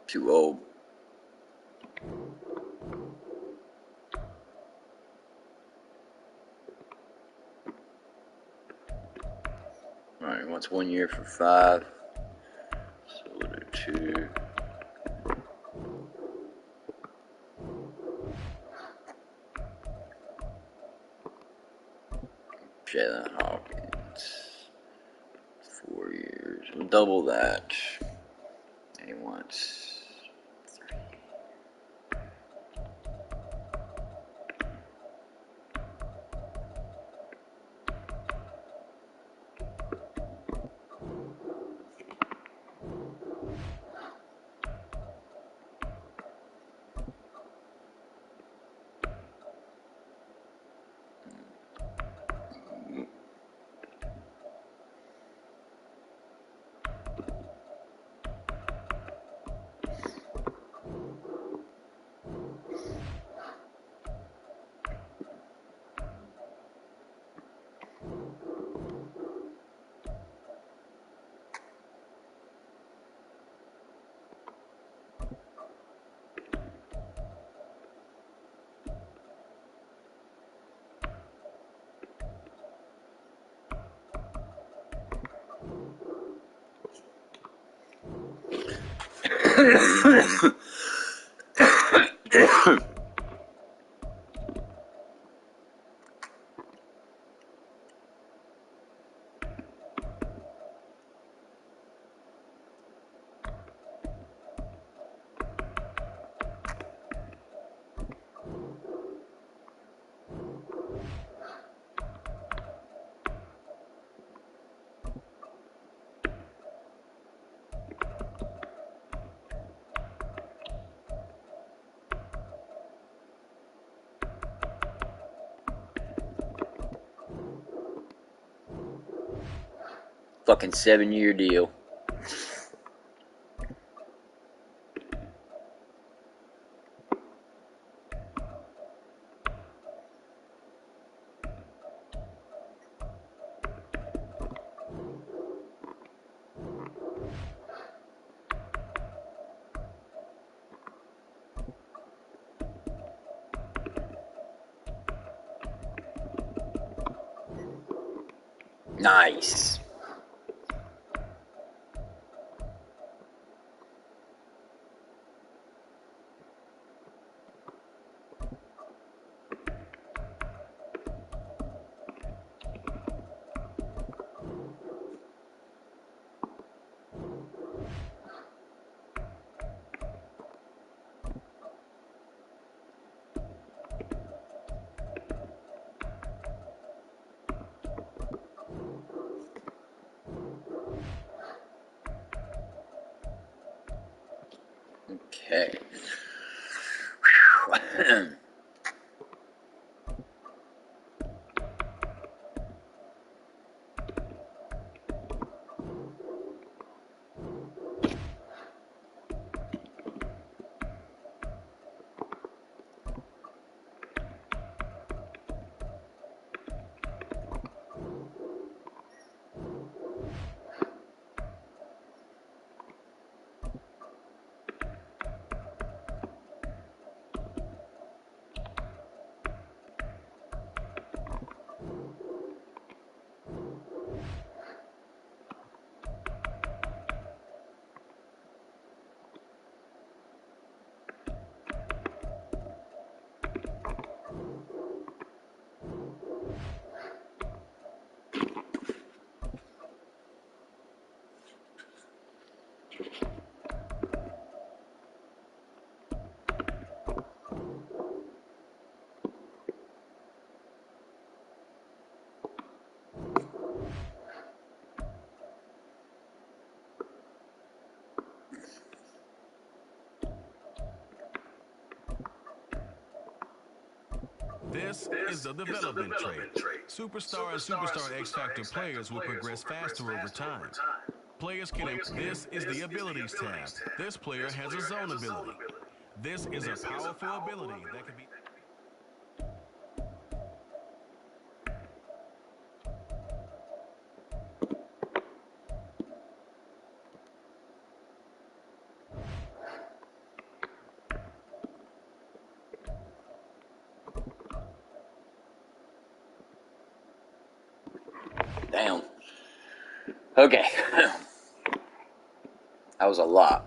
Too old. Alright, he wants 1 year for 5. So we'll do 2. Jalen Hawkins. 4 years. We'll double that. And he wants 3. Fucking 7-year deal. Nice. Okay. This is the development trait. Superstar and superstar X-Factor players will progress faster over time. Players can. This is the abilities tab. This player has a zone ability. This is a powerful ability that can be. Damn. Okay. That was a lot.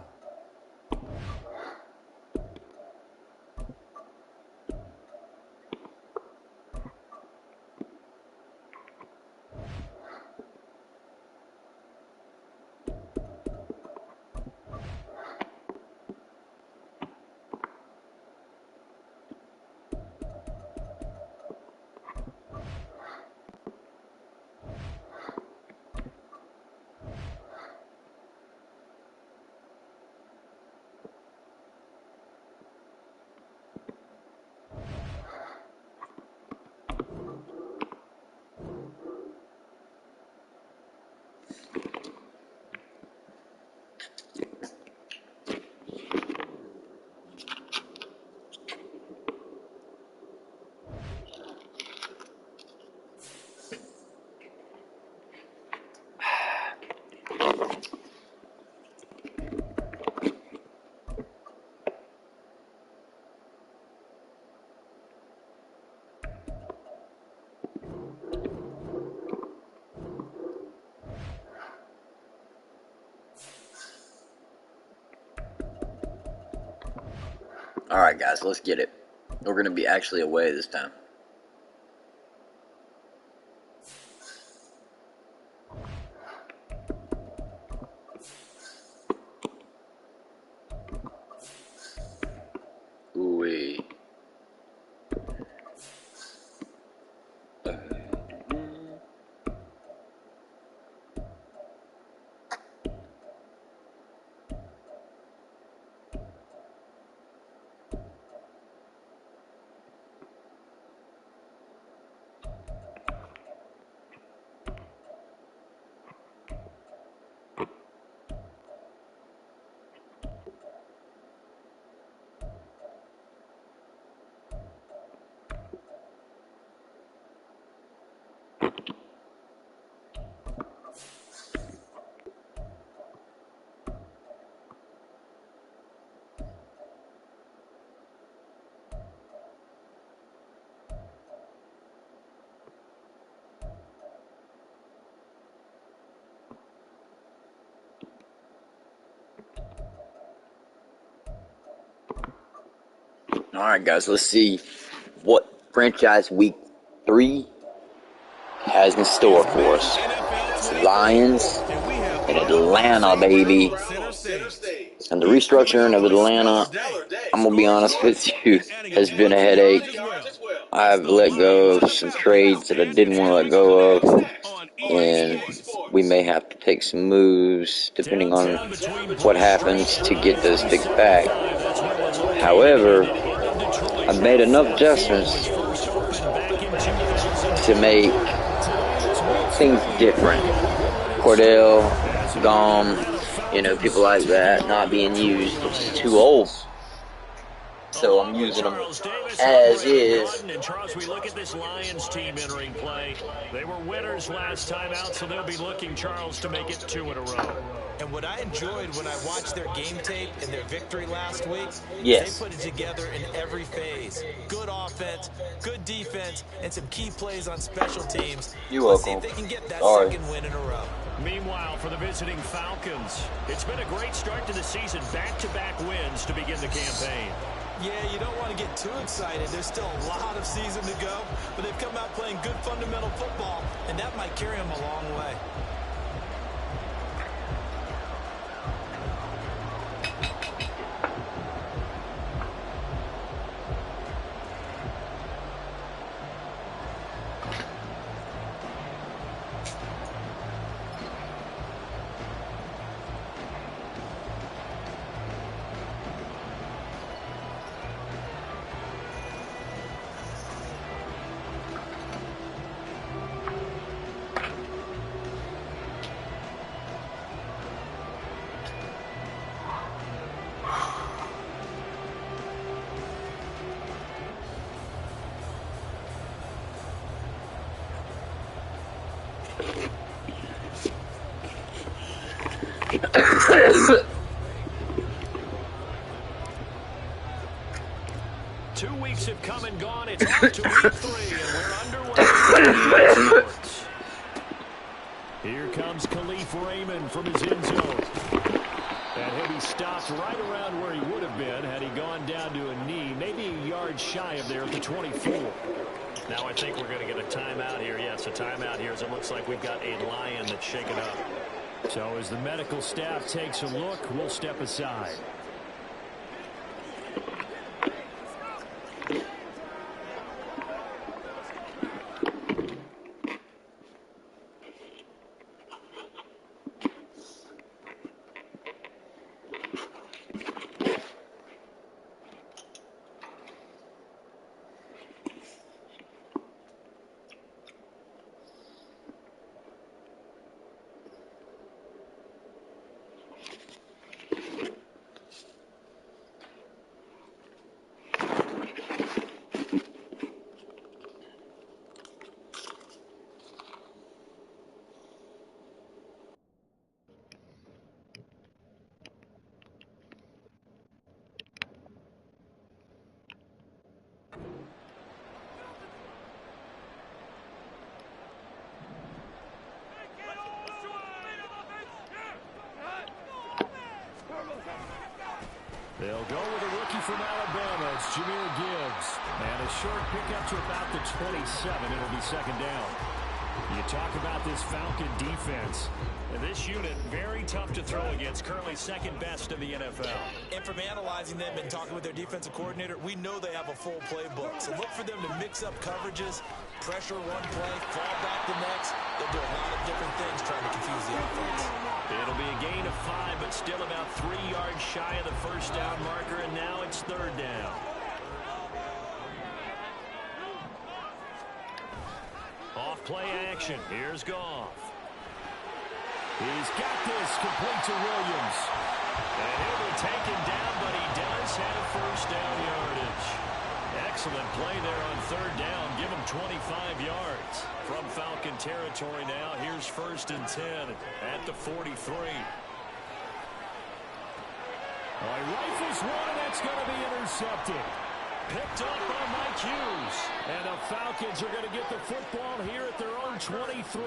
Alright guys, let's get it. We're going to be actually away this time. Ooh-wee. Alright guys, let's see what franchise week 3 has in store for us. It's Lions and Atlanta, baby. And the restructuring of Atlanta, I'm going to be honest with you, has been a headache. I've let go of some trades that I didn't want to let go of. And we may have to take some moves depending on what happens to get those fixed back. However, I've made enough adjustments to make things different. Cordell, Gom, people like that not being used. It's just too old. So I'm using them as is. And Charles, we look at this Lions team entering play. They were winners last time out, so they'll be looking, Charles, to make it 2 in a row. And what I enjoyed when I watched their game tape and their victory last week, yes, they put it together in every phase. Good offense, good defense, and some key plays on special teams. You're Let's welcome. see if they can get that Sorry. second win in a row. Meanwhile, for the visiting Falcons, it's been a great start to the season. Back-to-back wins to begin the campaign. Yeah, you don't want to get too excited. There's still a lot of season to go, but they've come out playing good fundamental football, and that might carry them a long way. 2 weeks have come and gone. It's off to week 3, and we're underway. Here comes Khalif Raymond from his end zone. And he'll be stopped right around where he would have been had he gone down to a knee, maybe a yard shy of there at the 24. Now I think we're going to get a timeout here. Yes, a timeout here as it looks like we've got a lion that's shaken up. So as the medical staff takes a look, we'll step aside. They'll go with a rookie from Alabama. It's Jahmyr Gibbs. And a short pickup to about the 27. It'll be second down. You talk about this Falcon defense. And this unit, very tough to throw against. Currently second best in the NFL. And from analyzing them and talking with their defensive coordinator, we know they have a full playbook. So look for them to mix up coverages, pressure one play, fall back the next. They'll do a lot of different things trying to confuse the offense. It'll be a gain of 5, but still about 3 yards shy of the first down marker, and now it's third down. Off play action. Here's Goff. He's got this complete to Williams. And he'll be taken down, but he does have first down yardage. Excellent play there on third down. Give him 25 yards. From Falcon territory now, here's 1st and 10 at the 43. Rifles one, and that's going to be intercepted. Picked up by Mike Hughes. And the Falcons are going to get the football here at their own 23.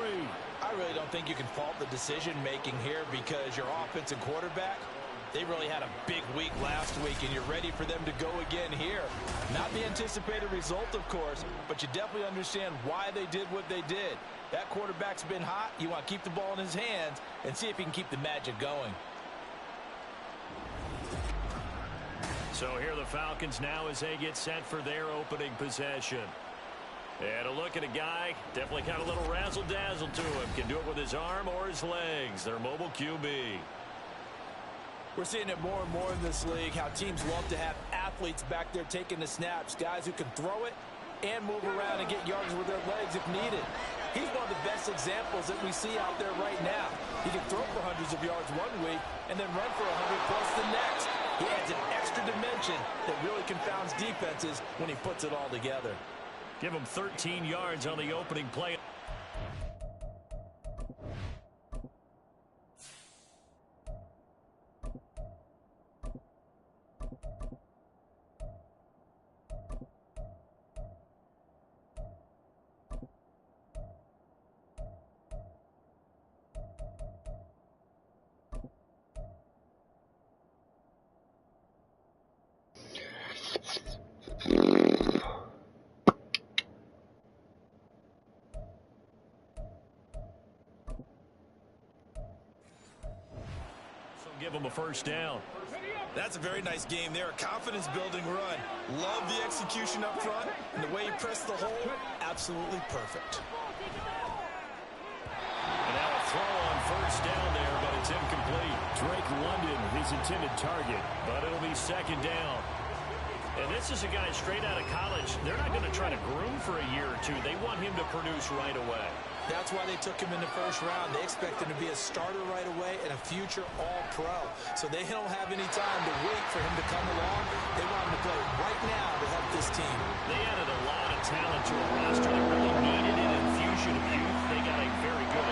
I really don't think you can fault the decision-making here because your offense and quarterback, they really had a big week last week, and you're ready for them to go again here. Not the anticipated result, of course, but you definitely understand why they did what they did. That quarterback's been hot. You want to keep the ball in his hands and see if he can keep the magic going. So here are the Falcons now as they get set for their opening possession. And a look at a guy, definitely got a little razzle-dazzle to him. Can do it with his arm or his legs. Their mobile QB. We're seeing it more and more in this league, how teams love to have athletes back there taking the snaps, guys who can throw it and move around and get yards with their legs if needed. He's one of the best examples that we see out there right now. He can throw for hundreds of yards one week and then run for 100+ the next. He adds an extra dimension that really confounds defenses when he puts it all together. Give him 13 yards on the opening play. Give them a first down. That's a very nice game there. A confidence-building run. Love the execution up front. And the way he pressed the hole, absolutely perfect. And now a throw on first down there, but it's incomplete. Drake London, his intended target, but it'll be second down. And this is a guy straight out of college. They're not going to try to groom for a year or two. They want him to produce right away. That's why they took him in the first round. They expect him to be a starter right away and a future All-Pro. So they don't have any time to wait for him to come along. They want him to play right now to help this team. They added a lot of talent to a roster that really needed an infusion of youth. They got a very good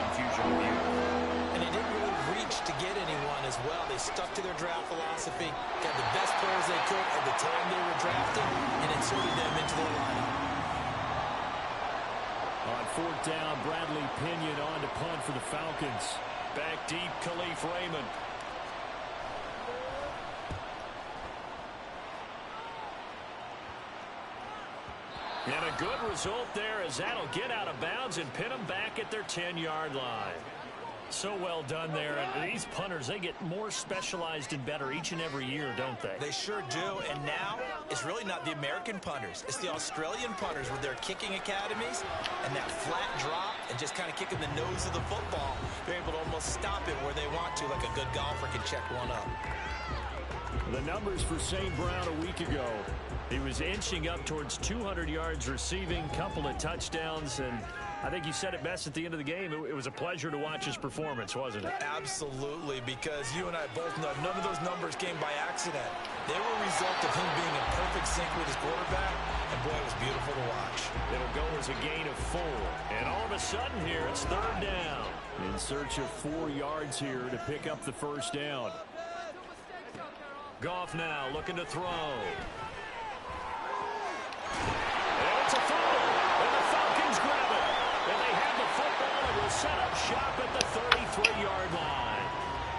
the time they were drafted and inserted them into their lineup. On fourth down, Bradley Pinion on to punt for the Falcons. Back deep, Khalif Raymond. And a good result there as that'll get out of bounds and pin them back at their 10-yard line. So well done there. And these punters, they get more specialized and better each and every year, don't they? They sure do. And now it's really not the American punters. It's the Australian punters with their kicking academies and that flat drop and just kind of kicking the nose of the football. They're able to almost stop it where they want to, like a good golfer can check one up. The numbers for St. Brown a week ago. He was inching up towards 200 yards receiving, couple of touchdowns, and I think you said it best at the end of the game. It was a pleasure to watch his performance, wasn't it? Absolutely, because you and I both know none of those numbers came by accident. They were a result of him being in perfect sync with his quarterback, and boy, it was beautiful to watch. It'll go as a gain of 4, and all of a sudden here, it's third down. In search of 4 yards here to pick up the first down. Goff now looking to throw. And it's a fumble, and the Falcons grab it. And they have the football and will set up shop at the 33-yard line.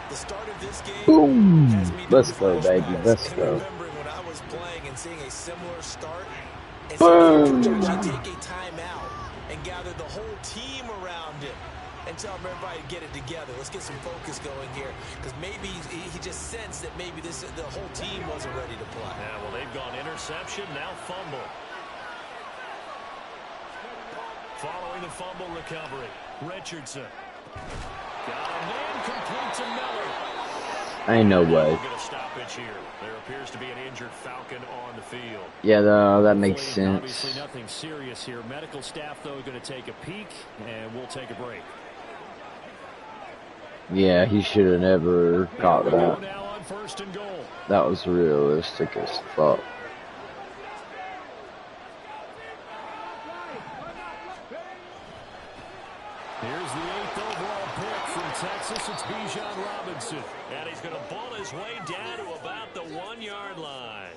The start of this game Boom. has me Let's go, baby. Let's go. Remembering when I was playing and seeing a similar start, and Boom. seeing the coach actually take a timeout and gather the whole team around him and tell everybody to get it together. Let's get some focus going here, because maybe he just sensed that maybe the whole team wasn't ready to play. Yeah, well, they've gone interception, now fumble. Following the fumble recovery, Richardson. Got a man complete to Miller. Ain't no way. Get a stoppage here. There appears to be an injured Falcon on the field. Yeah, that makes sense. Obviously nothing serious here. Medical staff, though, going to take a peek, and we'll take a break. Yeah, he should have never caught that. Now on first and goal. That was realistic as fuck. Here's the 8th overall pick from Texas. It's Bijan Robinson. And he's going to ball his way down to about the 1-yard line.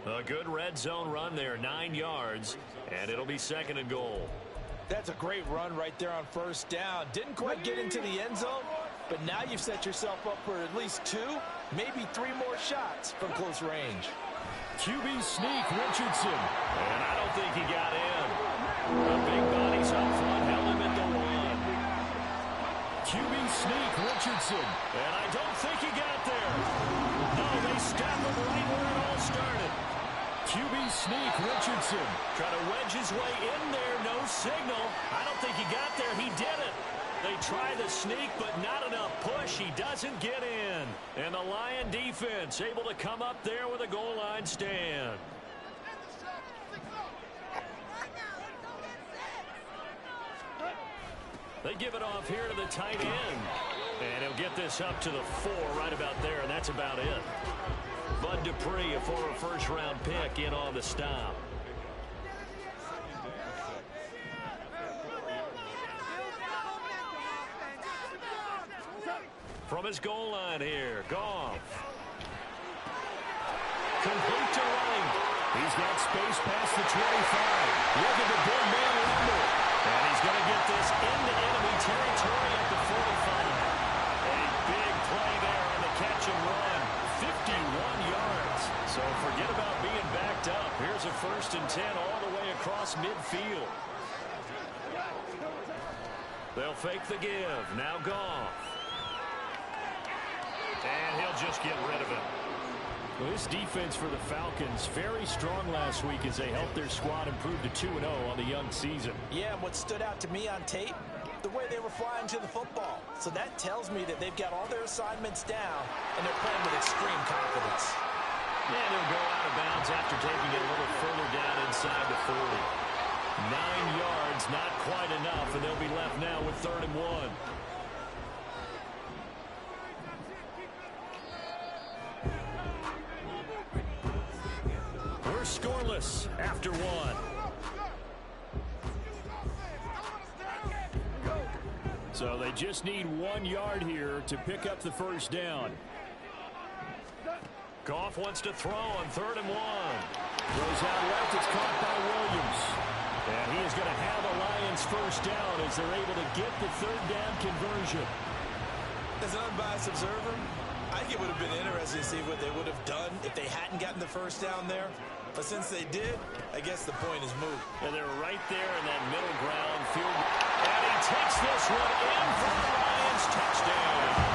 A good red zone run there, 9 yards. And it'll be second and goal. That's a great run right there on first down. Didn't quite get into the end zone, but now you've set yourself up for at least 2, maybe 3 more shots from close range. QB sneak, Richardson. And I don't think he got in. The big bodies up front held him at the 1. QB sneak, Richardson. And I don't think he got there. No, they stopped him right where it all started. QB sneak, Richardson. Trying to wedge his way in there, no signal. I don't think he got there. He did it. They try the sneak, but not enough push. He doesn't get in. And the Lion defense able to come up there with a goal line stand. They give it off here to the tight end. And he'll get this up to the 4 right about there, and that's about it. Bud Dupree, a former first-round pick, in on the stop. From his goal line here, Goff. Complete to Running. He's got space past the 25. Looking to big man Lumber. And he's going to get this into enemy territory at the 45. A big play there on the catch and run. 51 yards. So forget about being backed up. Here's a 1st and 10 all the way across midfield. They'll fake the give. Now Goff. And he'll just get rid of it. Well, this defense for the Falcons, very strong last week as they helped their squad improve to 2-0 on the young season. Yeah, and what stood out to me on tape, the way they were flying to the football. So that tells me that they've got all their assignments down, and they're playing with extreme confidence. And he'll go out of bounds after taking it a little further down inside the 40. 9 yards, not quite enough, and they'll be left now with 3rd and 1. We're scoreless after 1. So they just need 1 yard here to pick up the first down. Goff wants to throw on 3rd and 1. Throws out left. It's caught by Williams. And he is going to have a Lions first down as they're able to get the 3rd down conversion. As an unbiased observer, I think it would have been interesting to see what they would have done if they hadn't gotten the first down there. But since they did, I guess the point is moot. And they're right there in that middle ground field. And he takes this one in for the Lions. Touchdown.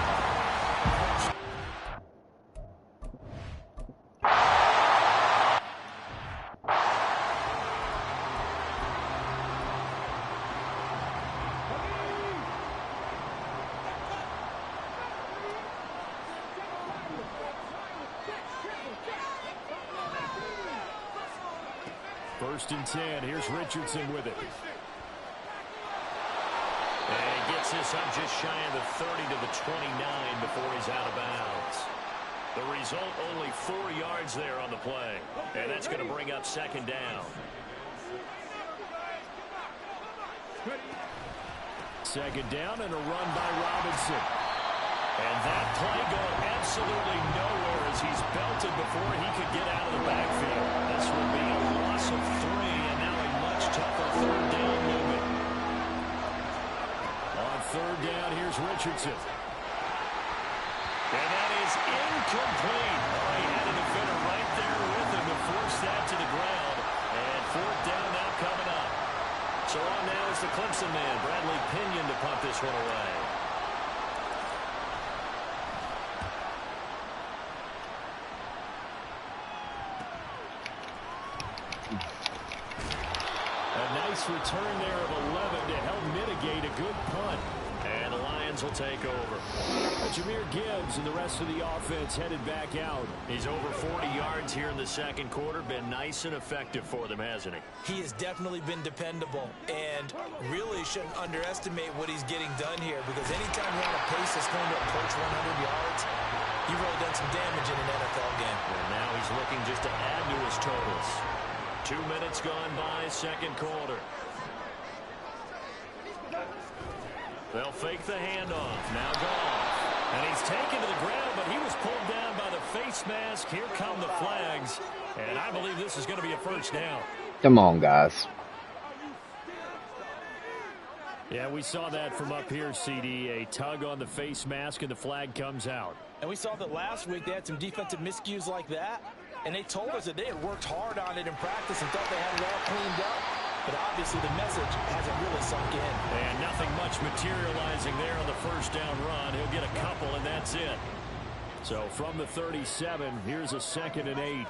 First and 10. Here's Richardson with it. And he gets this up just shy of the 30 to the 29 before he's out of bounds. The result, only 4 yards there on the play. And that's going to bring up 2nd down. 2nd down and a run by Robinson. And that play going absolutely nowhere as he's belted before he could get out of the backfield. This will be a loss of 3 and now a much tougher 3rd down movement. On 3rd down, here's Richardson. And that is incomplete. Oh, he had a defender right there with him to force that to the ground. And 4th down now coming up. So on now is the Clemson man, Bradley Pinion, to punt this one away. Return there of 11 to help mitigate a good punt. And the Lions will take over. Jahmyr Gibbs and the rest of the offense headed back out. He's over 40 yards here in the 2nd quarter. Been nice and effective for them, hasn't he? He has definitely been dependable and really shouldn't underestimate what he's getting done here, because anytime you're on a pace that's going to approach 100 yards, you've really done some damage in an NFL game. And now he's looking just to add to his totals. 2 minutes gone by, 2nd quarter. They'll fake the handoff. Now Goff. And he's taken to the ground, but he was pulled down by the face mask. Here come the flags. And I believe this is going to be a first down. Come on, guys. Yeah, we saw that from up here, CD. A tug on the face mask, and the flag comes out. And we saw that last week they had some defensive miscues like that. And they told us that they had worked hard on it in practice and thought they had it all cleaned up. But obviously the message hasn't really sunk in. And nothing much materializing there on the first down run. He'll get a couple, and that's it. So from the 37, here's a 2nd and 8.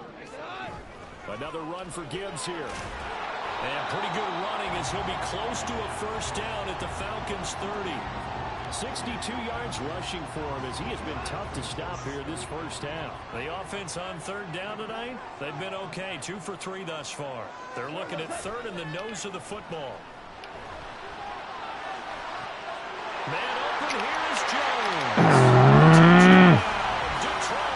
Another run for Gibbs here. And pretty good running as he'll be close to a first down at the Falcons' 30. 62 yards rushing for him as he has been tough to stop here this first half. The offense on 3rd down tonight, they've been okay. 2 for 3 thus far. They're looking at 3rd in the nose of the football. Man open, here is Jones. Touchdown, Detroit.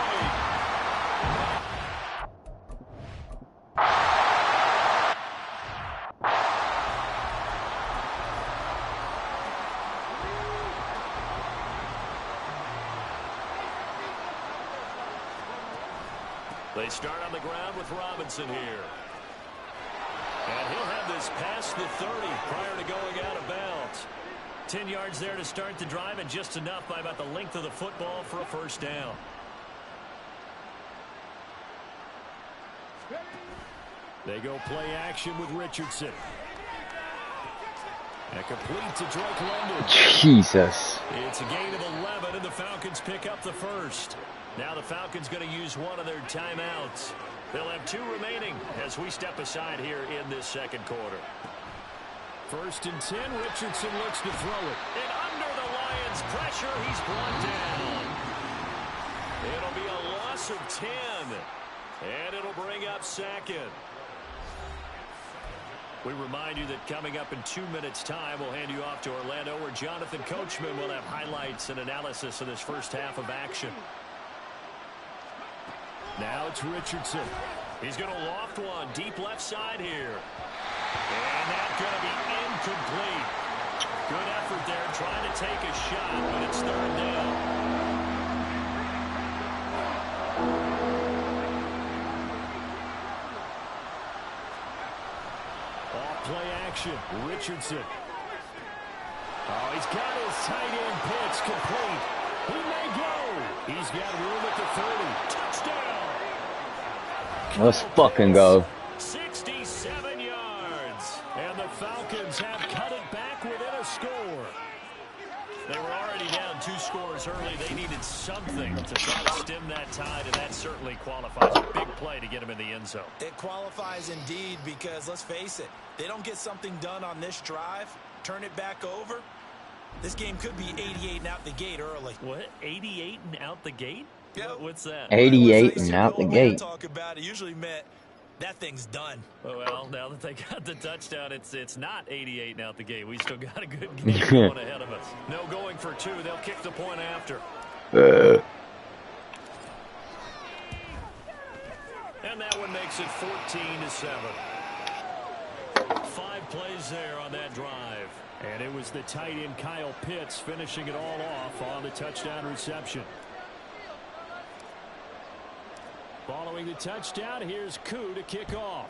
They start on the ground with Robinson here. And he'll have this past the 30 prior to going out of bounds. 10 yards there to start the drive, and just enough by about the length of the football for a first down. They go play action with Richardson. And complete to Drake London. Jesus. It's a gain of 11, and the Falcons pick up the first. Now the Falcons going to use one of their timeouts. They'll have 2 remaining as we step aside here in this 2nd quarter. 1st and 10, Richardson looks to throw it. And under the Lions' pressure, he's brought down. It'll be a loss of 10. And it'll bring up 2nd. We remind you that coming up in 2 minutes' time, we'll hand you off to Orlando, where Jonathan Coachman will have highlights and analysis of this first half of action. Now it's Richardson. He's going to loft one deep left side here. And that's going to be incomplete. Good effort there trying to take a shot, but it's 3rd down. reception. Richardson. Oh, he's got his tight end pitch complete. He may go. He's got room at the 30. Touchdown. Let's fucking go. 67 yards. And the Falcons have cut it back within a score. They were already down 2 scores early. They needed something to try to stem that tide, and that certainly qualifies. A big play to get them in the end zone. It qualifies indeed because, let's face it, they don't get something done on this drive, turn it back over, this game could be 88 and out the gate early. What? 88 and out the gate? Yep. What's that? 88 and out the gate. Talk about it usually meant that thing's done. Well, now that they got the touchdown, it's not 88 and out the gate. We still got a good game going ahead of us. No going for 2. They'll kick the point after. And that one makes it 14-7. 5 plays there on that drive. And it was the tight end Kyle Pitts finishing it all off on the touchdown reception. Following the touchdown, here's Koo to kick off.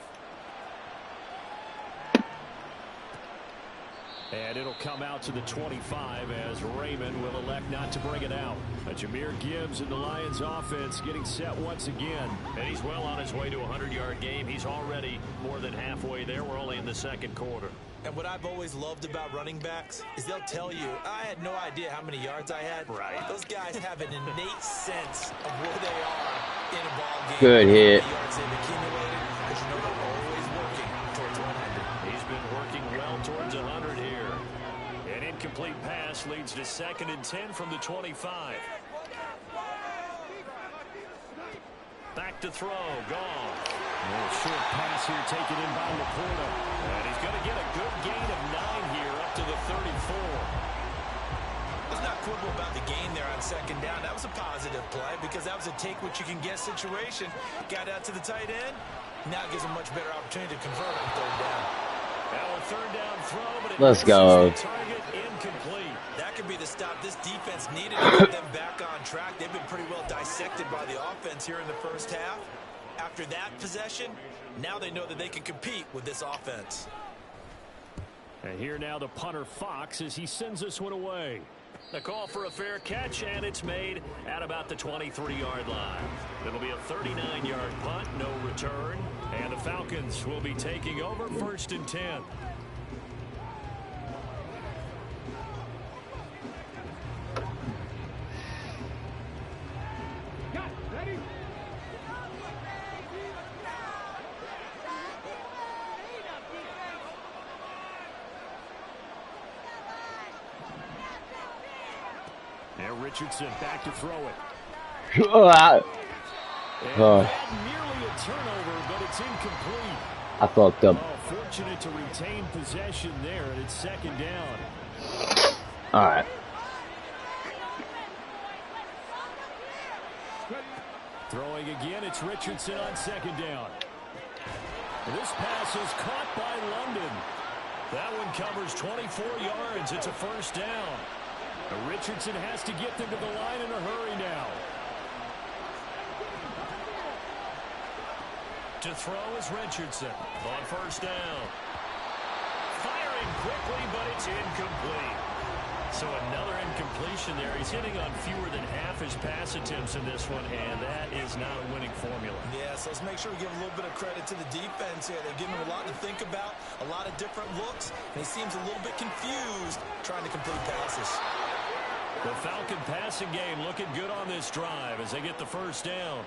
And it'll come out to the 25 as Raymond will elect not to bring it out. Jahmyr Gibbs and the Lions offense getting set once again. And he's well on his way to a 100-yard game. He's already more than halfway there. We're only in the second quarter. And what I've always loved about running backs is they'll tell you, I had no idea how many yards I had. Right. Those guys have an innate sense of where they are in a ball game. Good hit. The yards they've accumulated, because you know they're always working towards 100. He's been working well towards 100 here. An incomplete pass leads to 2nd and 10 from the 25. Back to throw. Gone. A short pass here taken in by Laporta. And he's going to get a good gain of 9 here up to the 34. Let's not quibble about the gain there on 2nd down. That was a positive play because that was a take-what-you-can-get situation. Got out to the tight end. Now it gives a much better opportunity to convert on 3rd down. Now a 3rd down throw, but it Let's go. Target incomplete. That could be the stop this defense needed to get them back on track. They've been pretty well dissected by the offense here in the first half. After that possession, now they know that they can compete with this offense. And here now the punter Fox as he sends this one away. The call for a fair catch, and it's made at about the 23-yard line. It'll be a 39-yard punt, no return, and the Falcons will be taking over 1st and 10. And Richardson back to throw it. And nearly a turnover, but it's incomplete. I fucked up. Oh, fortunate to retain possession there, and it's 2nd down. All right. Throwing again, it's Richardson on 2nd down. This pass is caught by London. That one covers 24 yards. It's a 1st down. Richardson has to get them to the line in a hurry now. To throw is Richardson on 1st down. Firing quickly, but it's incomplete. So another incompletion there. He's hitting on fewer than half his pass attempts in this one, and that is not a winning formula. Yeah, so let's make sure we give a little bit of credit to the defense here. They're giving him a lot to think about, a lot of different looks, and he seems a little bit confused trying to complete passes. The Falcon passing game looking good on this drive as they get the 1st down.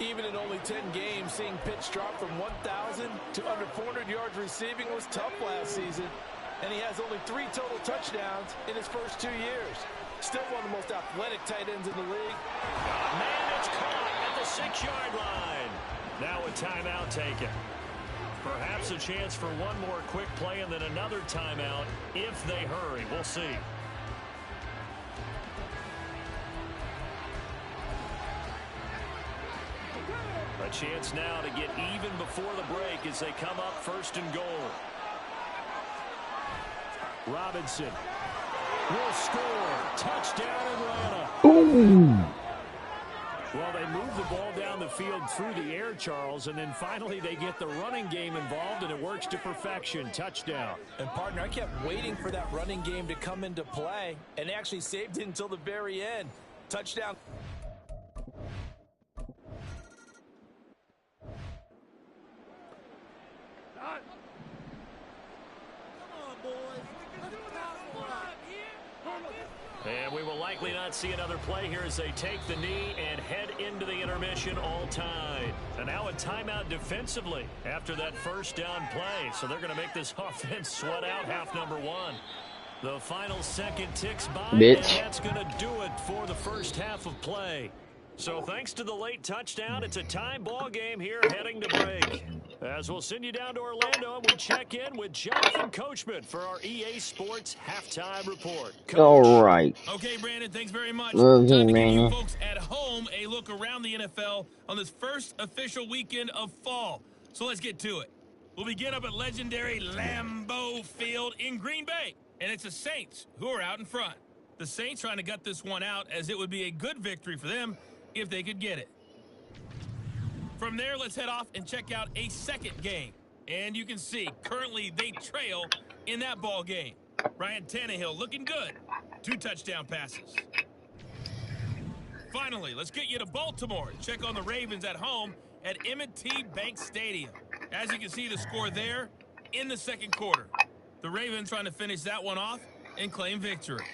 Even in only 10 games, seeing Pitts drop from 1,000 to under 400 yards receiving was tough last season. And he has only 3 total touchdowns in his first 2 years. Still one of the most athletic tight ends in the league. Man, it's caught at the 6-yard line. Now a timeout taken. Perhaps a chance for one more quick play and then another timeout if they hurry. We'll see. A chance now to get even before the break as they come up 1st and goal. Robinson will score. Touchdown, Atlanta. Boom. Well, they move the ball down the field through the air, Charles, and then finally they get the running game involved, and it works to perfection. Touchdown. And, partner, I kept waiting for that running game to come into play, and actually saved it until the very end. Touchdown. And we will likely not see another play here as they take the knee and head into the intermission all tied. And now a timeout defensively after that first down play. So they're going to make this offense sweat out half number one. The final second ticks by, and that's going to do it for the first half of play. So thanks to the late touchdown, it's a tie ball game here heading to break. As we'll send you down to Orlando, and we check in with Jonathan Coachman for our EA Sports Halftime Report. Coach. All right. Okay, Brandon, thanks very much. Love Time you, to give you man. folks at home a look around the NFL on this first official weekend of fall. So let's get to it. We'll begin up at legendary Lambeau Field in Green Bay. And it's the Saints who are out in front. The Saints trying to gut this one out, as it would be a good victory for them if they could get it. From there, let's head off and check out a second game. And you can see, currently they trail in that ball game. Ryan Tannehill looking good. 2 touchdown passes. Finally, let's get you to Baltimore. Check on the Ravens at home at M&T Bank Stadium. As you can see, the score there in the second quarter. The Ravens trying to finish that one off and claim victory.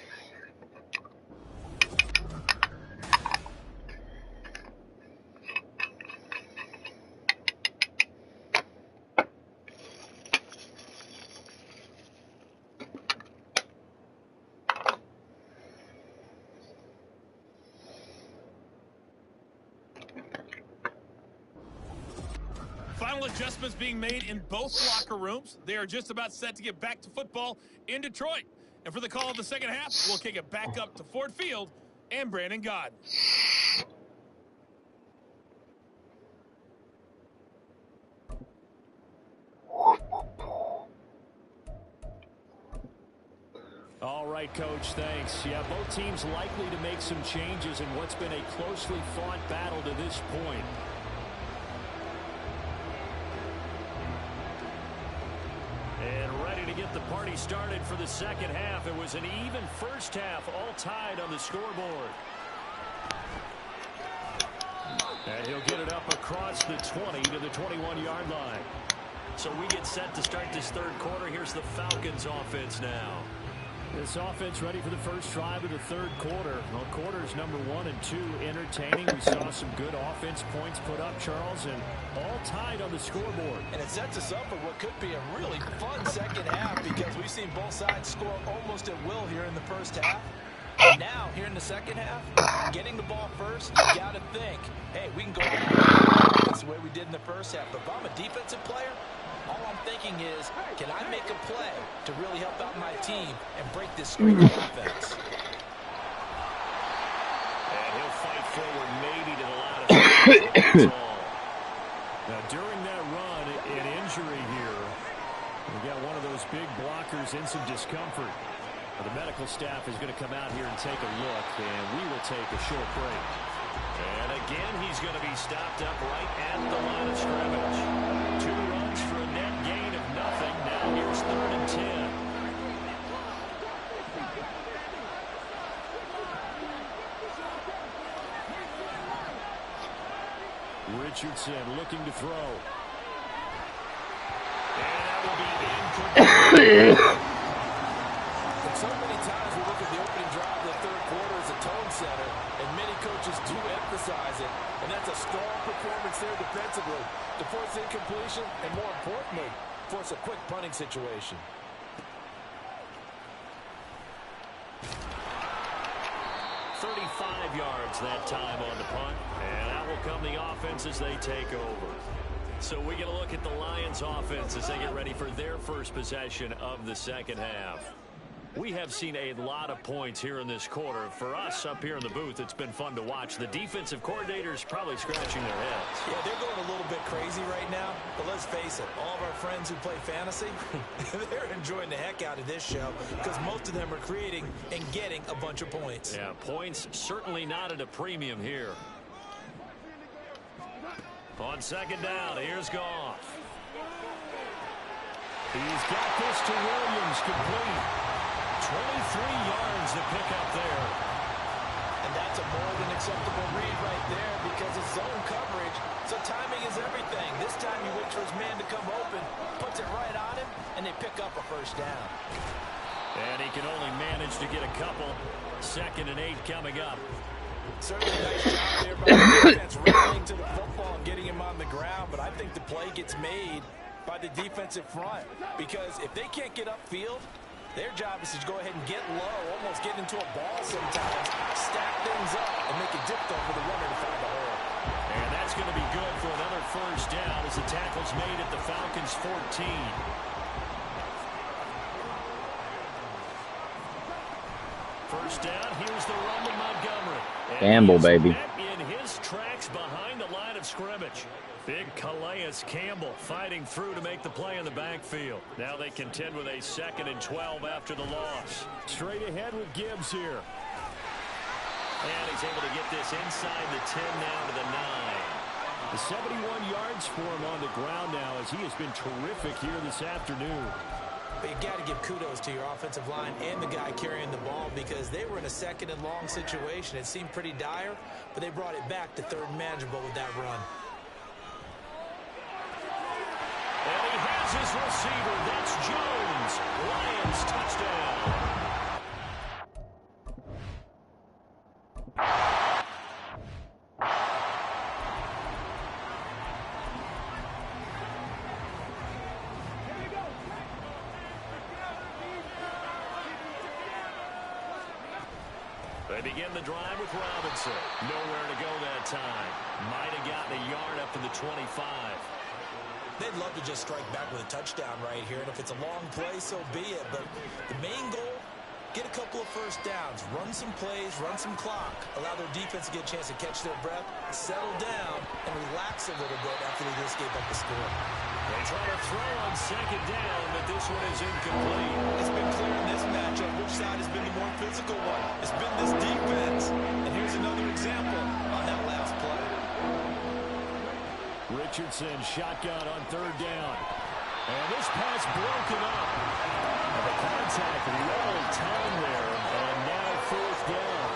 Final adjustments being made in both locker rooms. They are just about set to get back to football in Detroit. And for the call of the second half, we'll kick it back up to Ford Field and Brandon Godden. All right, Coach, thanks. Yeah, both teams likely to make some changes in what's been a closely fought battle to this point. And ready to get the party started for the second half. It was an even first half, all tied on the scoreboard. And he'll get it up across the 20 to the 21-yard line. So we get set to start this third quarter. Here's the Falcons offense now. This offense ready for the first drive of the third quarter. Well, quarters number 1 and 2 entertaining. We saw some good offense points put up, Charles, and all tied on the scoreboard. And it sets us up for what could be a really fun second half, because we've seen both sides score almost at will here in the first half. And now, here in the second half, getting the ball first, you got to think, hey, we can go out and the way we did in the first half. But if I'm a defensive player, all I'm thinking is, can I make a play to really help out my team and break this streak of offense? And he'll fight forward maybe to the line of scrimmage. Now, during that run, an injury here. We got one of those big blockers in some discomfort. The medical staff is going to come out here and take a look, and we will take a short break. And again, he's going to be stopped up right at the line of scrimmage. 2 runs for a net gain of nothing. Now here's 3rd and 10. Richardson looking to throw. And that will be incomplete. So many times we look at the opening drive of the third quarter as a tone setter, and many coaches do emphasize it, and that's a strong performance there defensively to force incompletion and, more importantly, force a quick punting situation. .35 yards that time on the punt, and out will come the offense as they take over. So we get a look at the Lions offense as they get ready for their first possession of the second half. We have seen a lot of points here in this quarter. For us up here in the booth, it's been fun to watch. The defensive coordinators probably scratching their heads. Yeah, they're going a little bit crazy right now, but let's face it, all of our friends who play fantasy, they're enjoying the heck out of this show because most of them are creating and getting a bunch of points. Yeah, points certainly not at a premium here. On second down, here's Goff. He's got this to Williams, complete. 23 yards to pick up there. And that's a more than acceptable read right there because it's zone coverage, so timing is everything. This time he waits for his man to come open, puts it right on him, and they pick up a first down. And he can only manage to get a couple. 2nd and 8 coming up. Certainly a nice job there by the defense running to the football and getting him on the ground, but I think the play gets made by the defensive front because if they can't get upfield, their job is to go ahead and get low, almost get into a ball sometimes, stack things up, and make it difficult for the runner to find the hole. And that's going to be good for another first down as the tackle's made at the Falcons' 14. First down, here's the run to Montgomery. Campbell, baby. In his tracks behind the line of scrimmage. Big Calais Campbell fighting through to make the play in the backfield. Now they contend with a 2nd and 12 after the loss. Straight ahead with Gibbs here. And he's able to get this inside the 10 now to the 9. The 71 yards for him on the ground now as he has been terrific here this afternoon. But you got to give kudos to your offensive line and the guy carrying the ball because they were in a 2nd and long situation. It seemed pretty dire, but they brought it back to 3rd and manageable with that run. And he has his receiver. That's Jones. Lions touchdown. They begin the drive with Robinson. Nowhere to go that time. Might have gotten a yard up to the 25. They'd love to just strike back with a touchdown right here, and if it's a long play, so be it. But the main goal, get a couple of first downs, run some plays, run some clock, allow their defense to get a chance to catch their breath, settle down, and relax a little bit after they just gave up the score. They try to throw on 2nd down, but this one is incomplete. It's been clear in this matchup which side has been the more physical one. It's been this defense. And here's another example on that last play. Richardson shotgun on 3rd down. And this pass broken up. And the contact well timed there. And now 4th down.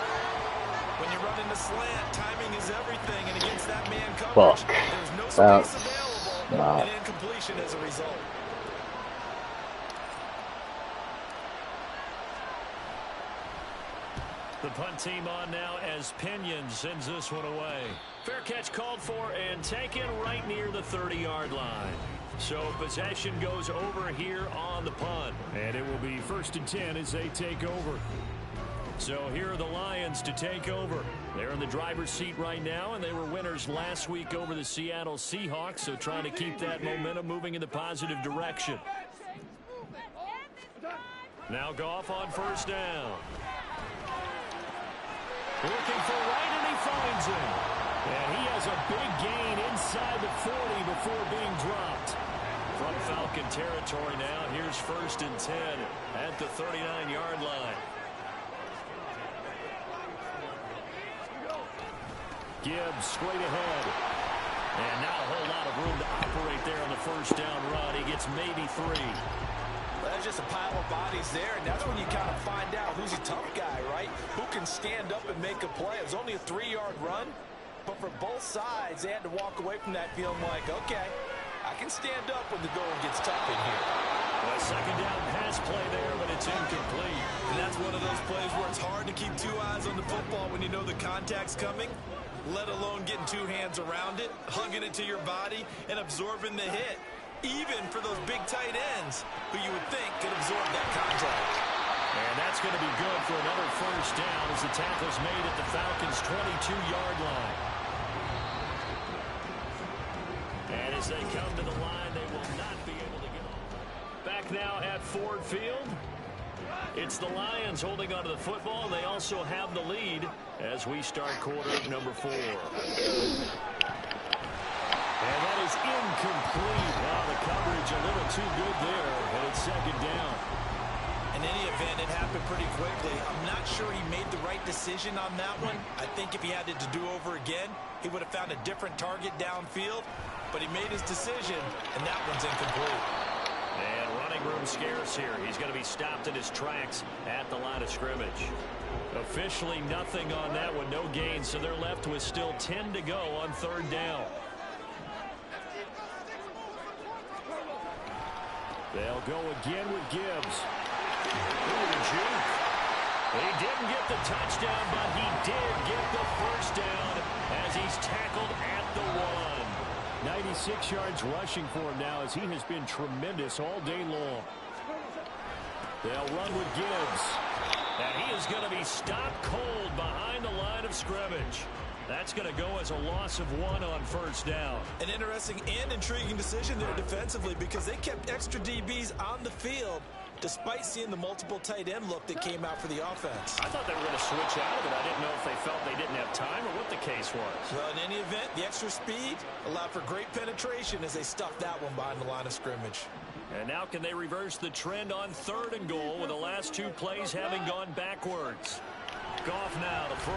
When you're running the slant, timing is everything. And against that man coverage, there's no space available. And incompletion as a result. The punt team on now as Pinion sends this one away. Fair catch called for and taken right near the 30-yard line. So possession goes over here on the punt. And it will be 1st and 10 as they take over. So here are the Lions to take over. They're in the driver's seat right now, and they were winners last week over the Seattle Seahawks, so trying to keep that momentum moving in the positive direction. Now Goff on 1st down. Looking for right, and he finds him. And he has a big gain inside the 40 before being dropped. From Falcon territory now, here's 1st and 10 at the 39-yard line. Gibbs straight ahead. And not a whole lot of room to operate there on the 1st down run. He gets maybe 3. There's just a pile of bodies there, and that's when you kind of find out who's a tough guy, right? Who can stand up and make a play. It was only a 3-yard run, but for both sides, they had to walk away from that feeling like, okay, I can stand up when the going gets tough in here. A 2nd down pass play there, but it's incomplete. And that's one of those plays where it's hard to keep 2 eyes on the football when you know the contact's coming, let alone getting 2 hands around it, hugging it to your body, and absorbing the hit. Even for those big tight ends who you would think could absorb that contact. And that's going to be good for another 1st down as the tackle's made at the Falcons' 22-yard line. And as they come to the line, they will not be able to get on. Back now at Ford Field. It's the Lions holding onto the football. They also have the lead as we start quarter number 4. And that is incomplete. Wow, the coverage a little too good there, and it's 2nd down. In any event, it happened pretty quickly. I'm not sure he made the right decision on that one. I think if he had it to do over again, he would have found a different target downfield. But he made his decision, and that one's incomplete. And running room scarce here. He's going to be stopped in his tracks at the line of scrimmage. Officially nothing on that one, no gain, so they're left with still 10 to go on third down. They'll go again with Gibbs. Ooh, the juke. He didn't get the touchdown, but he did get the first down as he's tackled at the 1. 96 yards rushing for him now as he has been tremendous all day long. They'll run with Gibbs. And he is going to be stopped cold behind the line of scrimmage. That's going to go as a loss of 1 on first down. An interesting and intriguing decision there defensively because they kept extra DBs on the field despite seeing the multiple tight end look that came out for the offense. I thought they were going to switch out of it. I didn't know if they felt they didn't have time or what the case was. Well, in any event, the extra speed allowed for great penetration as they stuffed that one behind the line of scrimmage. And now can they reverse the trend on third and goal with the last 2 plays having gone backwards? Goff now to throw.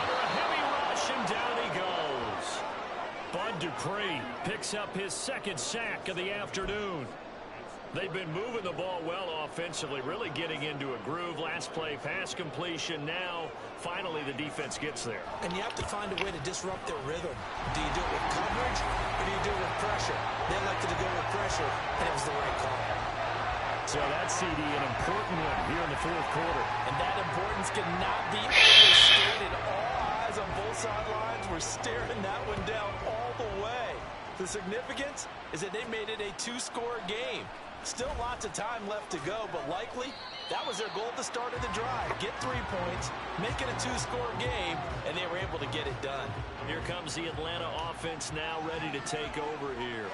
Under a heavy rush, and down he goes. Bud Dupree picks up his 2nd sack of the afternoon. They've been moving the ball well offensively, really getting into a groove. Last play, pass completion. Now, finally, the defense gets there. And you have to find a way to disrupt their rhythm. Do you do it with coverage, or do you do it with pressure? They elected to go with pressure, and it was the right call. So that's, CD, an important one here in the 4th quarter. And that importance cannot be overstated. All eyes on both sidelines were staring that one down all the way. The significance is that they made it a 2-score game. Still lots of time left to go, but likely that was their goal at the start of the drive. Get 3 points, make it a 2-score game, and they were able to get it done. Here comes the Atlanta offense now ready to take over here.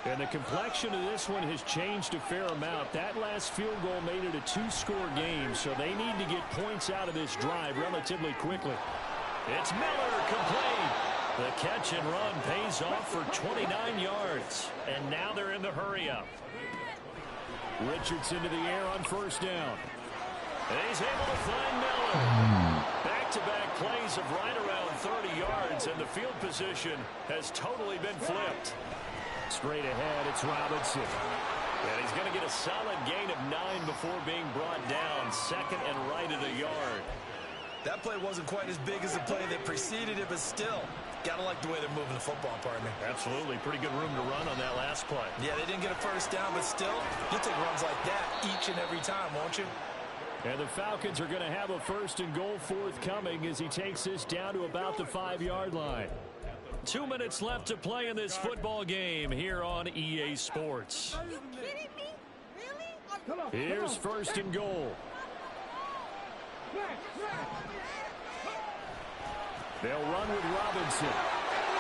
And the complexion of this one has changed a fair amount. That last field goal made it a 2-score game, so they need to get points out of this drive relatively quickly. It's Miller complete. The catch and run pays off for 29 yards. And now they're in the hurry-up. Richardson to the air on first down. And he's able to find Miller. Back-to-back plays of right around 30 yards, and the field position has totally been flipped. Straight ahead, it's Robinson. And he's going to get a solid gain of 9 before being brought down. 2nd and right at a yard. That play wasn't quite as big as the play that preceded it, but still, gotta like the way they're moving the football, partner. Absolutely. Pretty good room to run on that last play. Yeah, they didn't get a first down, but still, you'll take runs like that each and every time, won't you? And the Falcons are going to have a 1st and goal forthcoming as he takes this down to about the 5-yard line. 2 minutes left to play in this football game here on EA Sports. Are you kidding me? Really? Here's 1st and goal. They'll run with Robinson.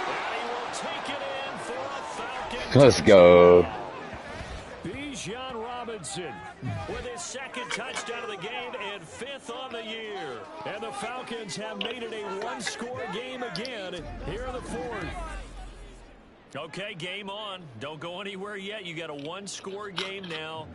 And he will take it in for a Falcon. Let's go. Bijan Robinson with his 2nd touchdown of the game and 5th on the year. And the Falcons have made it a 1-score game again here in the 4th. Okay, game on. Don't go anywhere yet. You got a 1-score game now.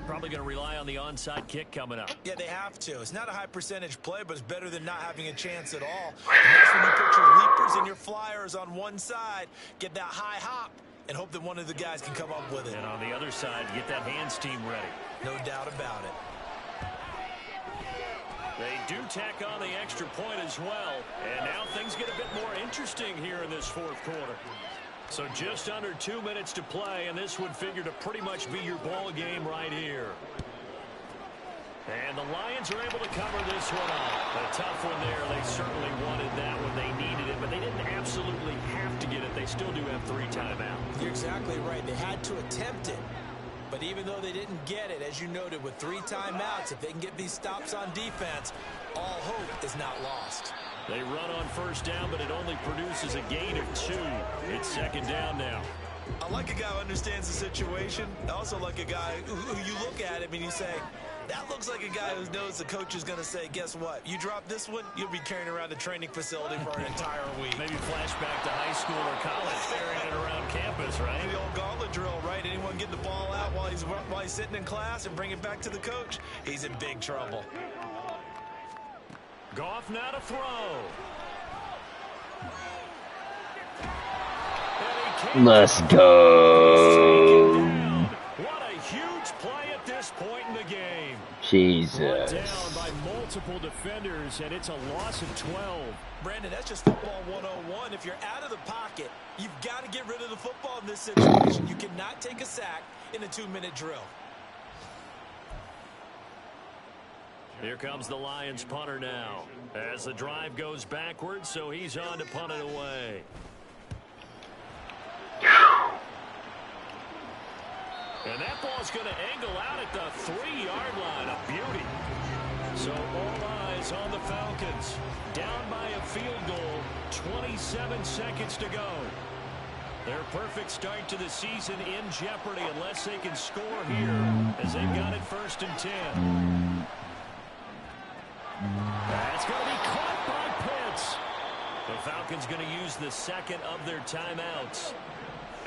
Probably going to rely on the onside kick coming up. Yeah, they have to. It's not a high percentage play, but it's better than not having a chance at all. And that's when you put your leapers and your flyers on one side, get that high hop, and hope that one of the guys can come up with it. And on the other side, get that hands team ready. No doubt about it. They do tack on the extra point as well. And now things get a bit more interesting here in this 4th quarter. So just under 2 minutes to play, and this would figure to pretty much be your ball game right here. And the Lions are able to cover this one up. A tough one there. They certainly wanted that one. They needed it, but they didn't absolutely have to get it. They still do have 3 timeouts. You're exactly right. They had to attempt it. But even though they didn't get it, as you noted, with 3 timeouts, if they can get these stops on defense, all hope is not lost. They run on first down, but it only produces a gain of 2. It's 2nd down now. I like a guy who understands the situation. I also like a guy who you look at him and you say, that looks like a guy who knows the coach is going to say, guess what? You drop this one, you'll be carrying around the training facility for an entire week. Maybe flashback to high school or college, carrying it around campus, right? The old gauntlet drill, right? Anyone get the ball out while he's sitting in class and bring it back to the coach, he's in big trouble. Goff now to throw. Let's go. What a huge play at this point in the game. Jesus. Brought down by multiple defenders, and it's a loss of 12. Brandon, that's just football 101. If you're out of the pocket, you've got to get rid of the football in this situation. You cannot take a sack in a 2-minute drill. Here comes the Lions punter now. As the drive goes backwards, so he's on to punt it away. And that ball's going to angle out at the 3-yard line. A beauty. So all eyes on the Falcons. Down by a field goal. 27 seconds to go. Their perfect start to the season in jeopardy unless they can score here, as they've got it 1st and 10. That's going to be caught by Pitts. The Falcons going to use the second of their timeouts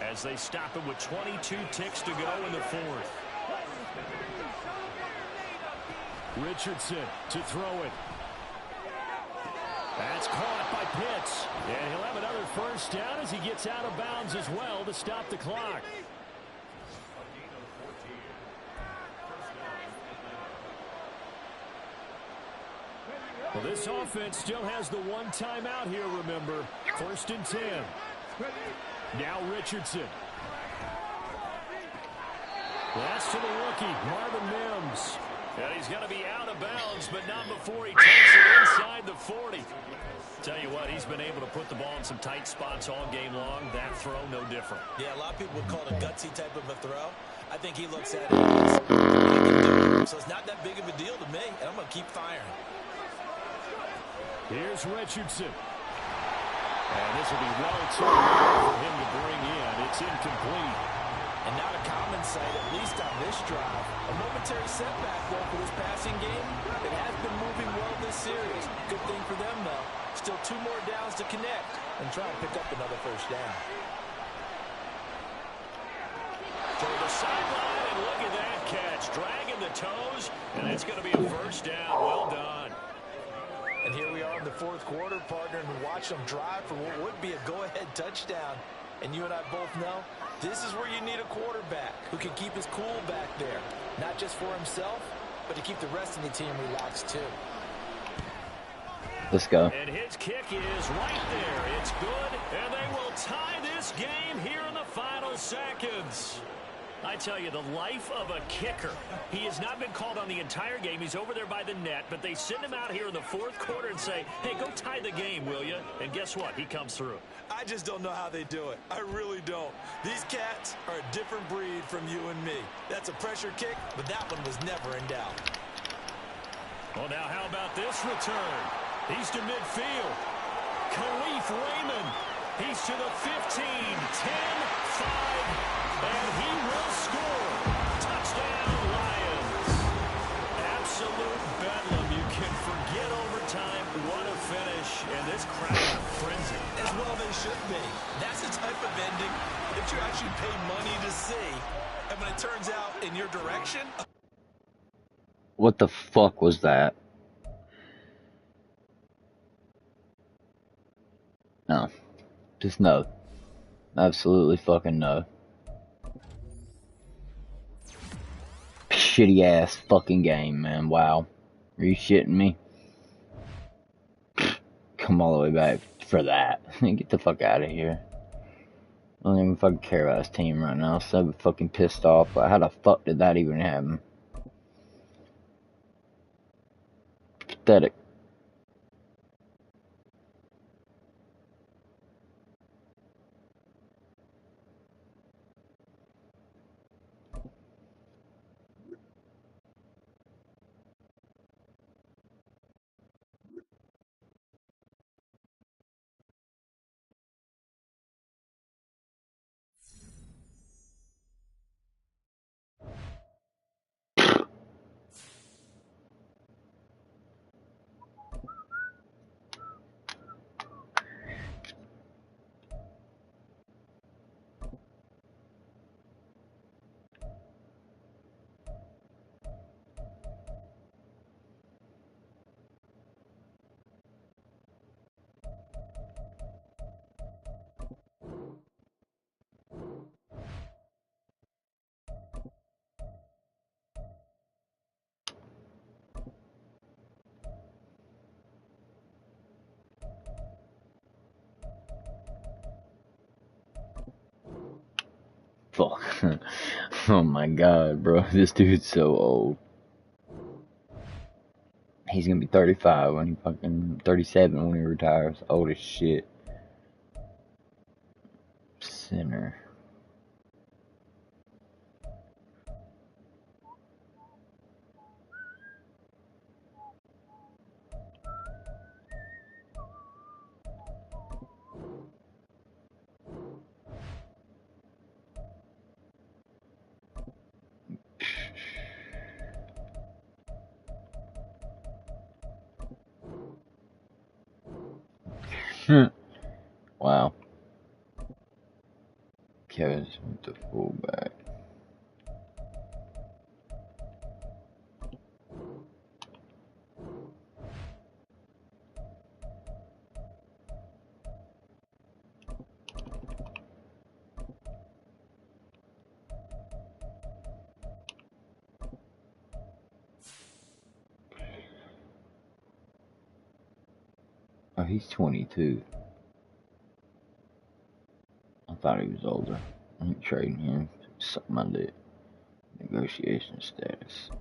as they stop it with 22 ticks to go in the 4th. Richardson to throw it. That's caught by Pitts. And he'll have another first down as he gets out of bounds as well to stop the clock. Well, this offense still has the one timeout here, remember. 1st and 10. Now Richardson. That's to the rookie, Marvin Mims. And he's going to be out of bounds, but not before he takes it inside the 40. Tell you what, he's been able to put the ball in some tight spots all game long. That throw, no different. Yeah, a lot of people would call it a gutsy type of a throw. I think he looks at it as, so it's not that big of a deal to me, and I'm going to keep firing. Here's Richardson. And this will be well too low for him to bring in. It's incomplete. And not a common sight, at least on this drive. A momentary setback, though, for this passing game. It has been moving well this series. Good thing for them, though. Still 2 more downs to connect and try and pick up another first down. Toward the sideline, and look at that catch. Dragging the toes, and it's going to be a first down. Well done. And here we are in the 4th quarter, partner, and watch them drive for what would be a go-ahead touchdown. And you and I both know this is where you need a quarterback who can keep his cool back there. Not just for himself, but to keep the rest of the team relaxed too. Let's go. And his kick is right there. It's good, and they will tie this game here in the final seconds. I tell you, the life of a kicker. He has not been called on the entire game. He's over there by the net, but they send him out here in the 4th quarter and say, hey, go tie the game, will you? And guess what? He comes through. I just don't know how they do it. I really don't. These cats are a different breed from you and me. That's a pressure kick, but that one was never in doubt. Well, now how about this return? He's to midfield. Khalif Raymond. He's to the 15, 10, 5. And he will score. Touchdown, Lions. Absolute bedlam. You can forget overtime. What a finish. And this crowd in a frenzy. As well they should be. That's the type of ending that you actually pay money to see. And when it turns out in your direction. What the fuck was that? No. Just no. Absolutely fucking no. Shitty ass fucking game, man. Wow. Are you shitting me? Come all the way back for that. Get the fuck out of here. I don't even fucking care about his team right now. So fucking pissed off. How the fuck did that even happen? Pathetic. fuck. Oh my god, bro. This dude's so old. He's gonna be 35 when he fucking 37 when he retires. Old as shit. Center. Wow. Kevin's with the fullback. Oh, he's 22. I thought he was older. I ain't trading him. Suck my dick. Negotiation status.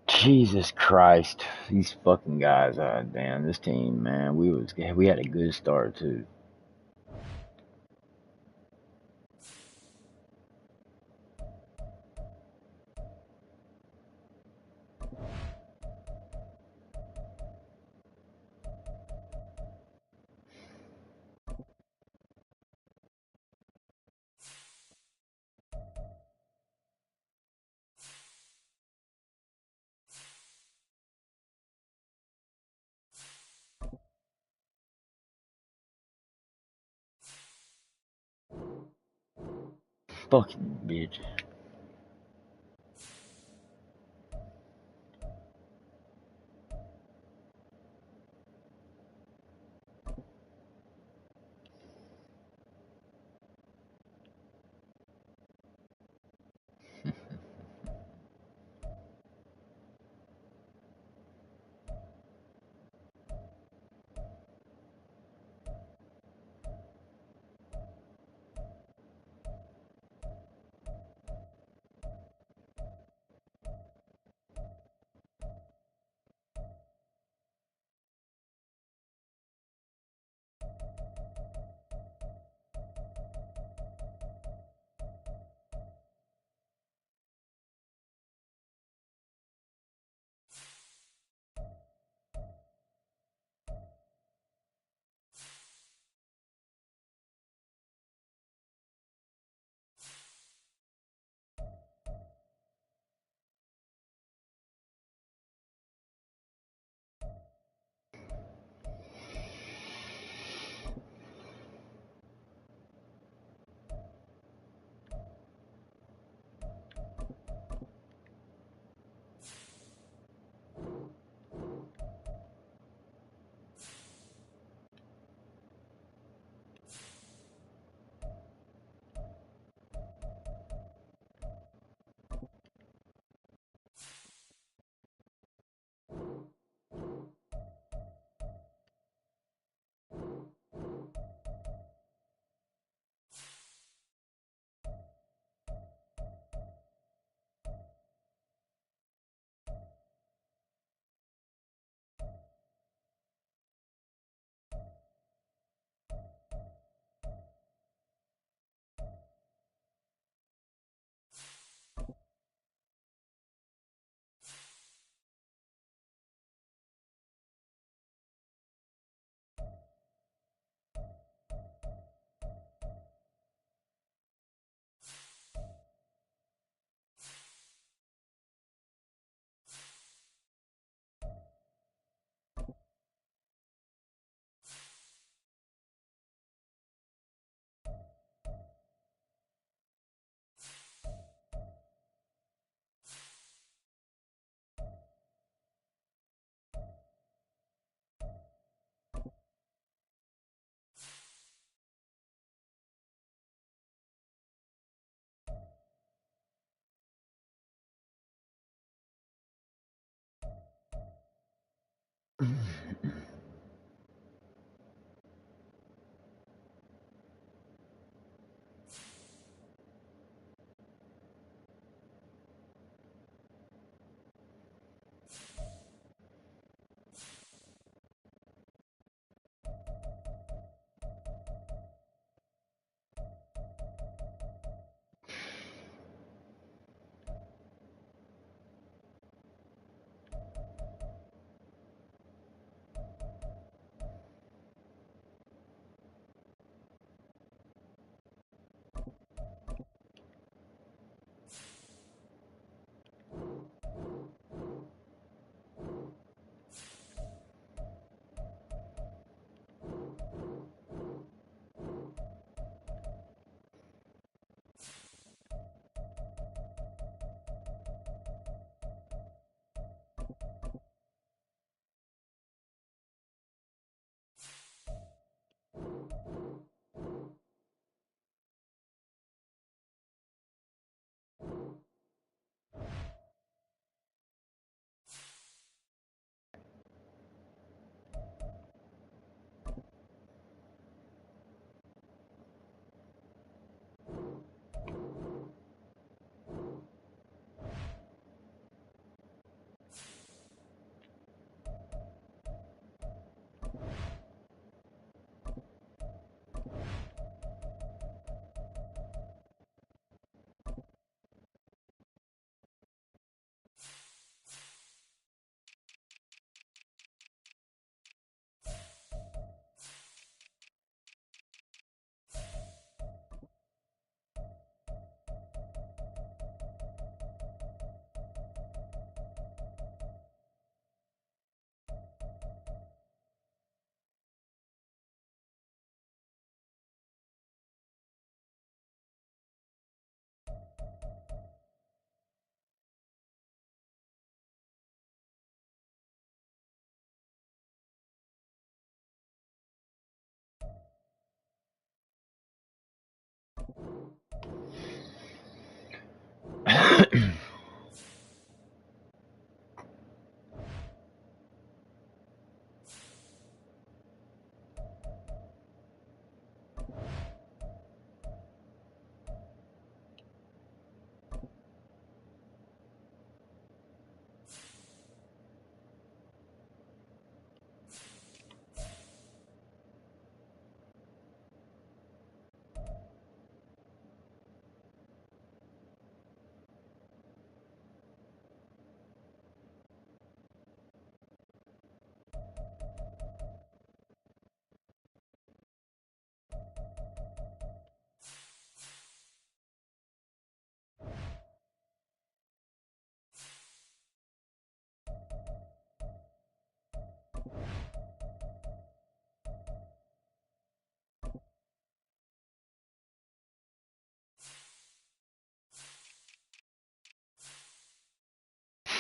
Jesus Christ, these fucking guys! Damn, this team, man. We had a good start too. Fucking bitch.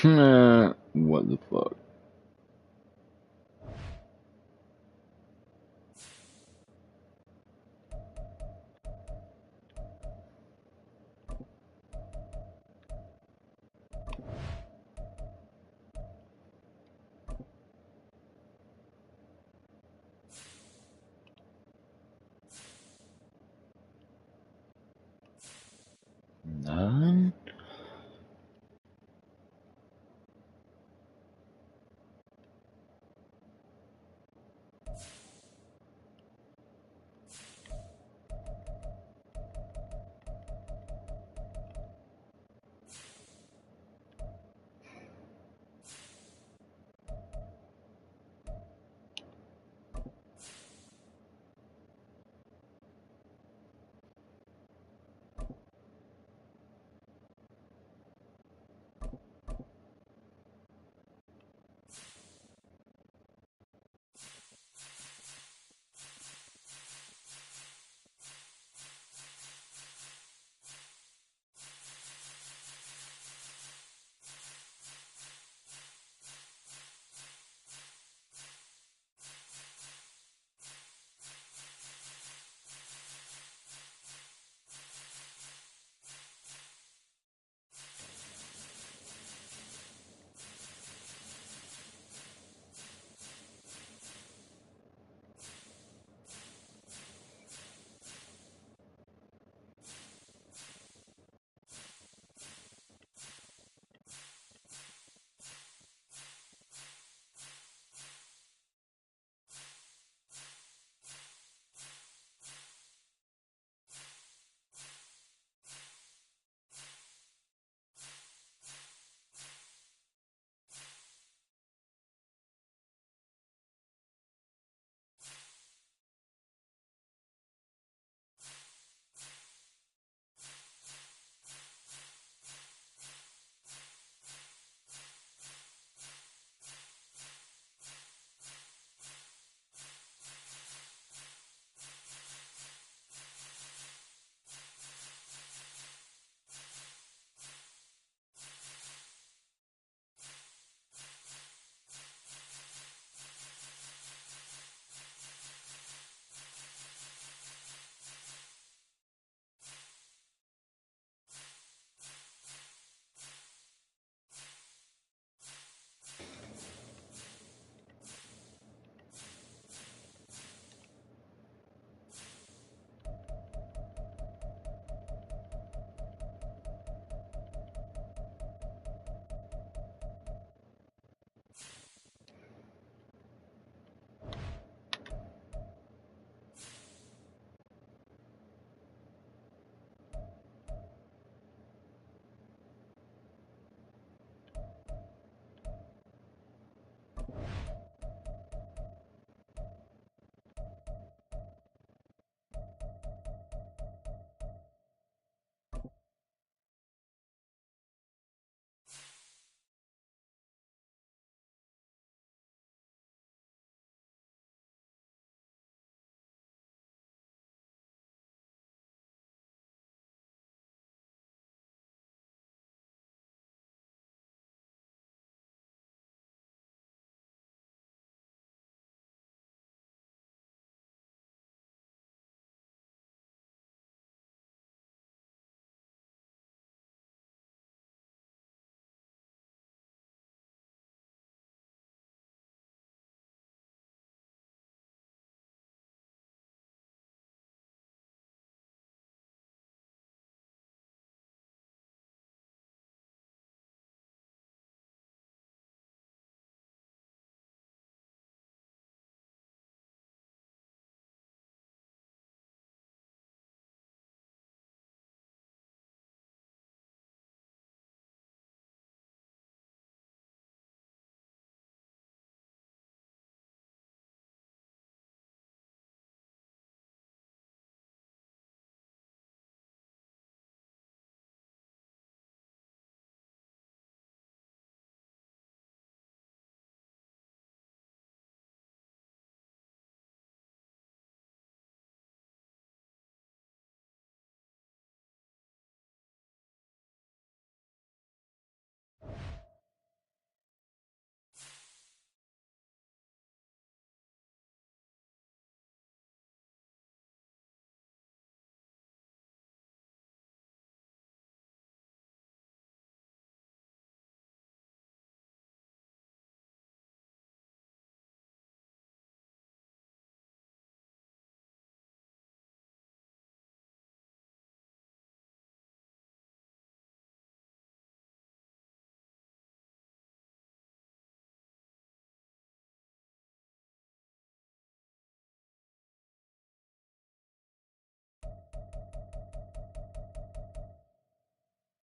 What the fuck? None?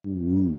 Ooh.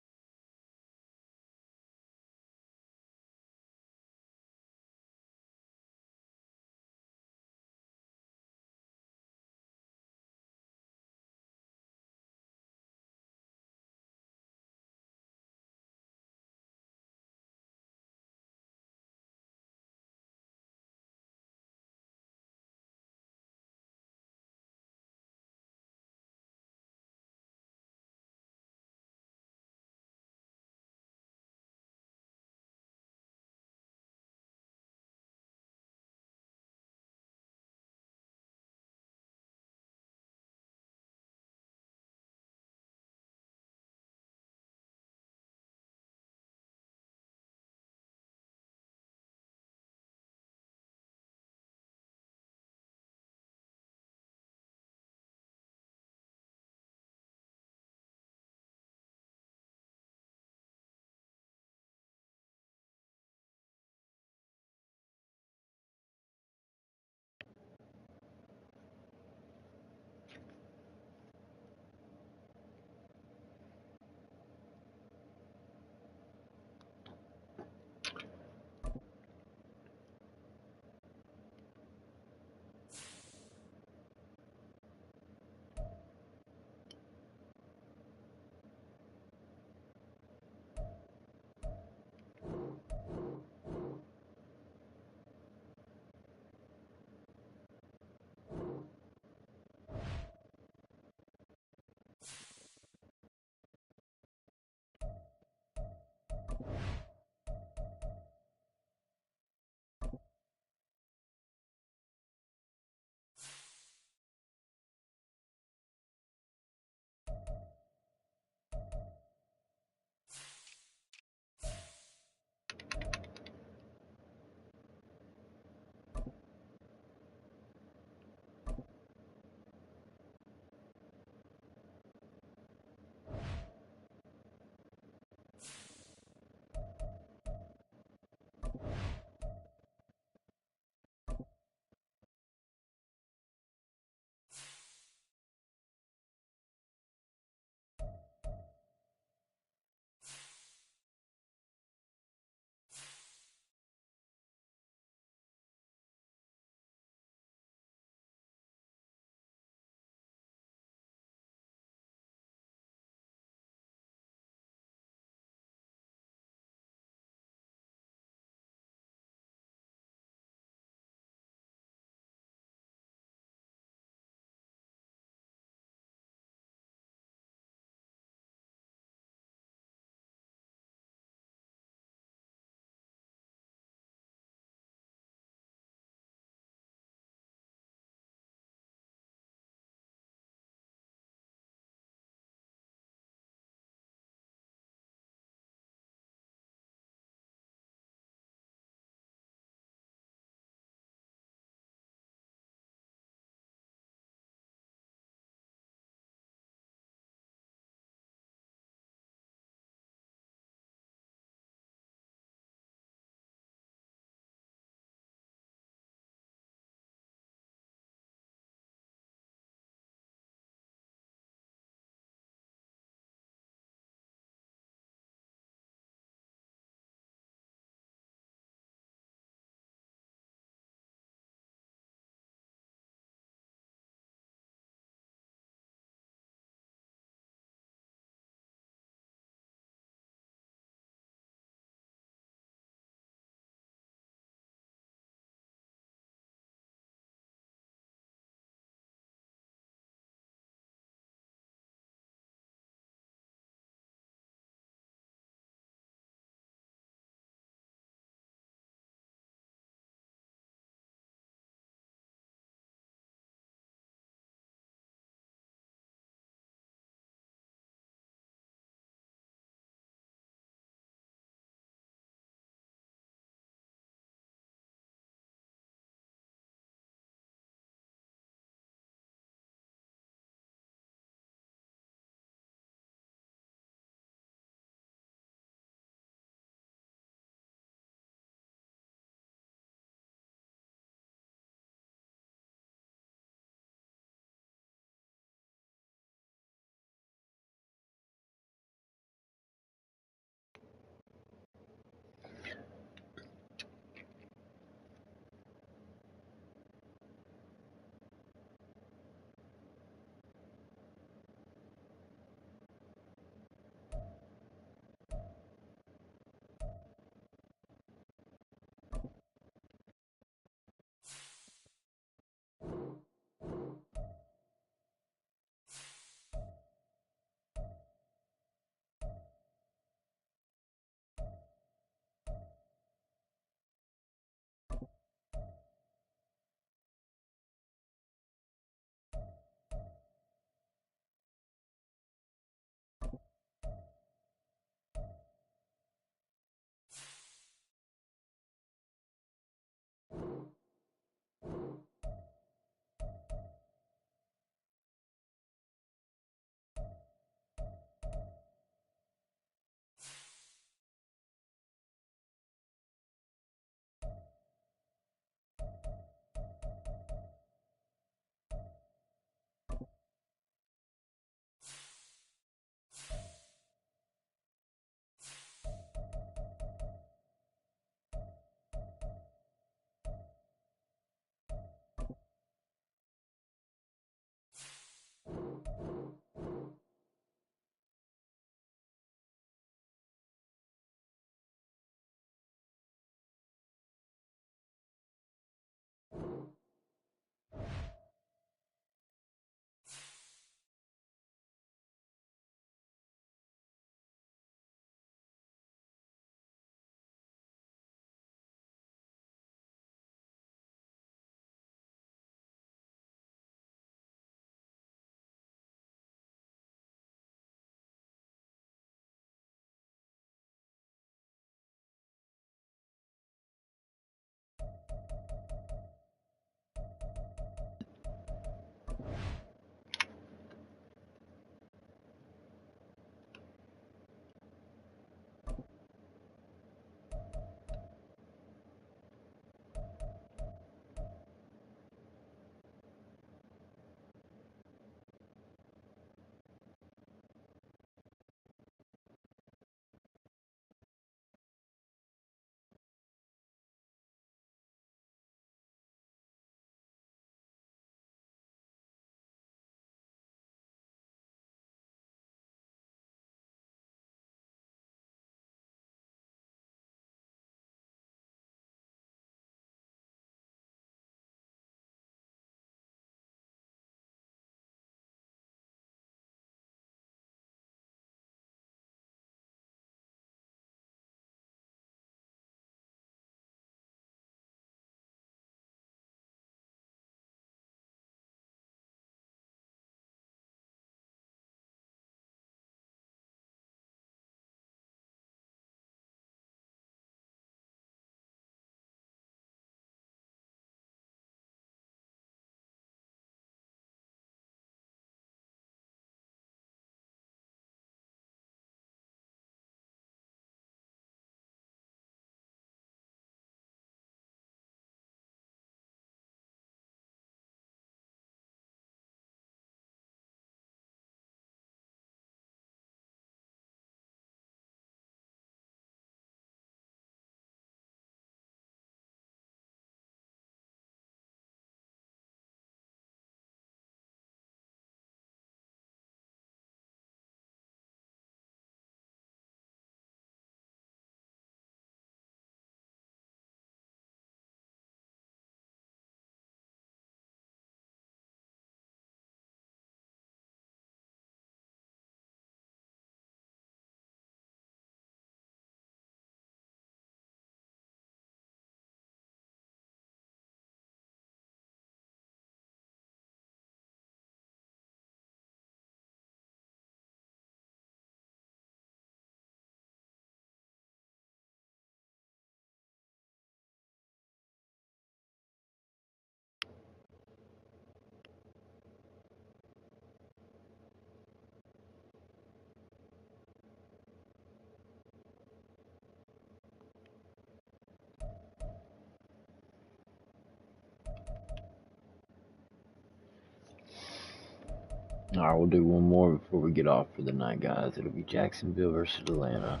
Alright, we'll do one more before we get off for the night, guys. It'll be Jacksonville versus Atlanta.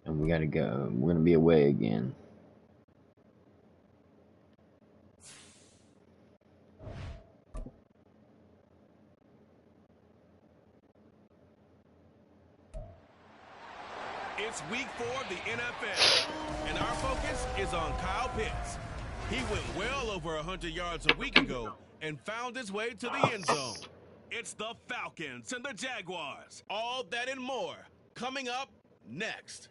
And we gotta go. We're gonna be away again. It's week 4 of the NFL, and our focus is on Kyle Pitts. He went well over 100 yards a week ago and found his way to the end zone. It's the Falcons and the Jaguars. All that and more coming up next.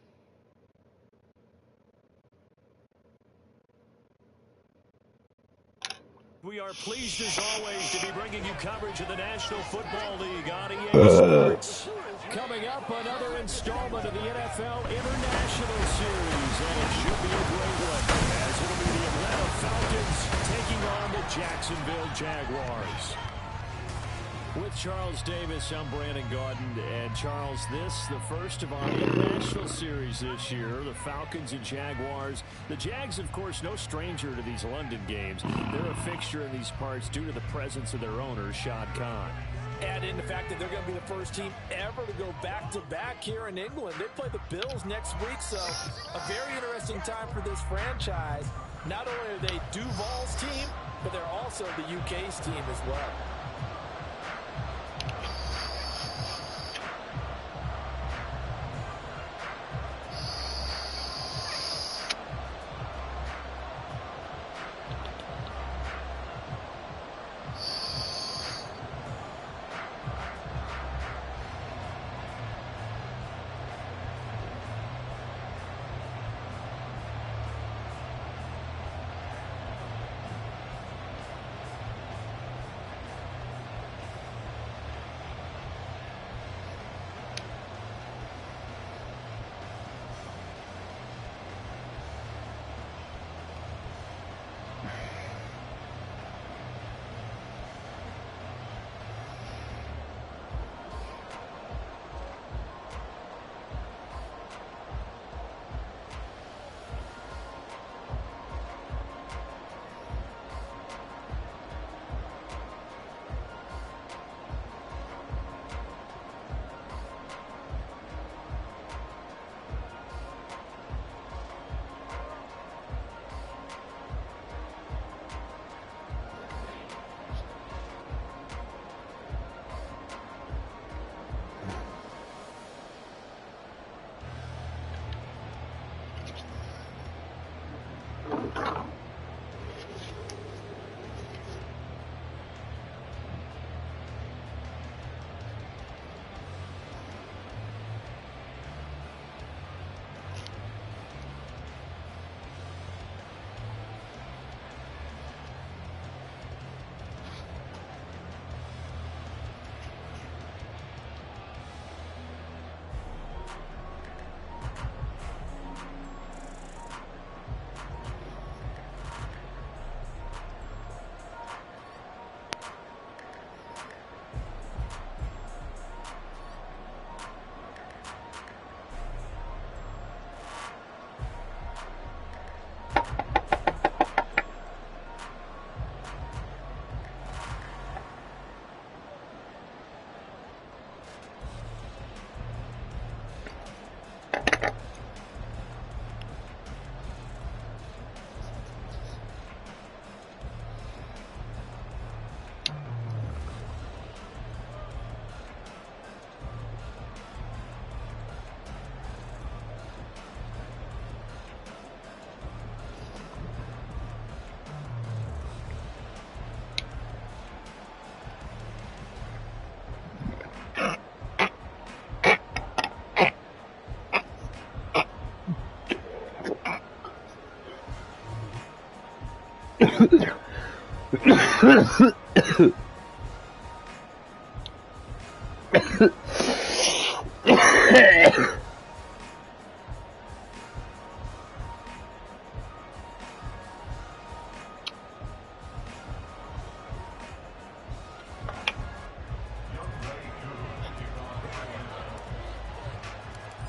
We are pleased, as always, to be bringing you coverage of the National Football League on EA Sports. Coming up, another installment of the NFL International Series, and it should be a great one, as it'll be the Atlanta Falcons taking on the Jacksonville Jaguars. With Charles Davis, I'm Brandon Gaudin, and Charles, this the first of our international series this year, the Falcons and Jaguars. The Jags, of course, no stranger to these London games. They're a fixture in these parts due to the presence of their owner, Shad Khan. Add in the fact that they're going to be the first team ever to go back-to-back here in England. They play the Bills next week, so a very interesting time for this franchise. Not only are they Duval's team, but they're also the UK's team as well.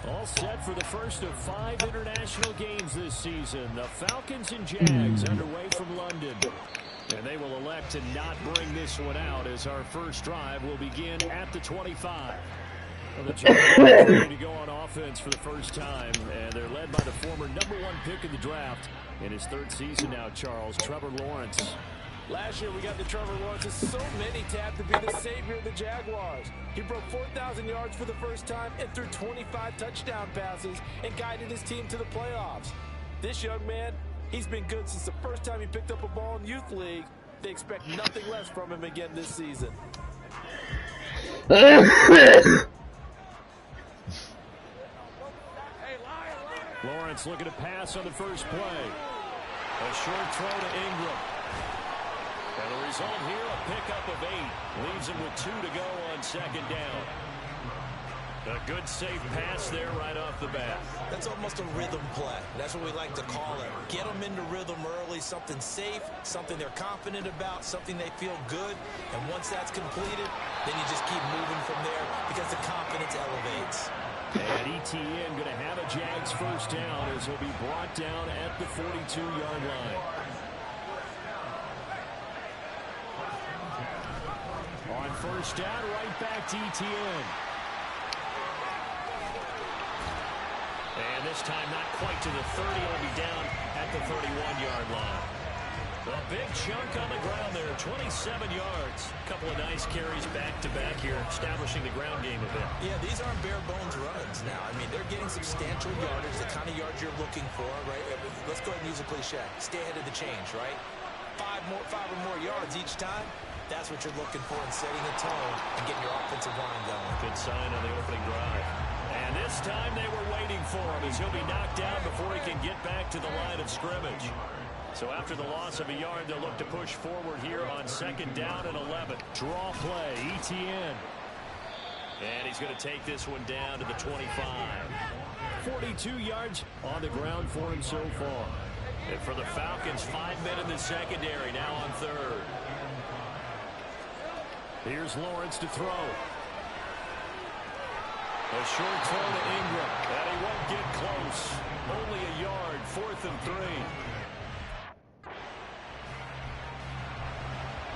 All set for the first of 5 international games this season. The Falcons and Jags underway from London. And they will elect to not bring this one out as our first drive will begin at the 25. Well, the Giants are ready to go on offense for the first time, and they're led by the former #1 pick in the draft in his 3rd season now, Charles, Trevor Lawrence. Last year we got the Trevor Lawrence. So many tapped to be the savior of the Jaguars. He broke 4,000 yards for the first time and threw 25 touchdown passes and guided his team to the playoffs. This young man, he's been good since the first time he picked up a ball in Youth League. They expect nothing less from him again this season. Lawrence looking to pass on the first play. A short throw to Ingram. And the result here, a pickup of 8. Leaves him with 2 to go on 2nd down. A good safe pass there right off the bat. That's almost a rhythm play. That's what we like to call it. Get them into rhythm early, something safe, something they're confident about, something they feel good. And once that's completed, then you just keep moving from there because the confidence elevates. And ETN going to have a Jags first down as he'll be brought down at the 42-yard line. On first down, right back to ETN. And this time not quite to the 30. It'll be down at the 31-yard line. A big chunk on the ground there, 27 yards. A couple of nice carries back-to-back here, establishing the ground game a bit. Yeah, these aren't bare-bones runs now. I mean, they're getting substantial yardage, the kind of yards you're looking for, right? Let's go ahead and use a cliche. Stay ahead of the change, right? 5 or more yards each time. That's what you're looking for in setting a tone and getting your offensive line going. Good sign on the opening drive. And this time they were waiting for him as he'll be knocked down before he can get back to the line of scrimmage. So after the loss of a yard, they'll look to push forward here on 2nd down and 11. Draw play, ETN. And he's going to take this one down to the 25. 42 yards on the ground for him so far. And for the Falcons, 5 men in the secondary, now on 3rd. Here's Lawrence to throw. A short throw to Ingram. And he won't get close. Only a yard, 4th and 3.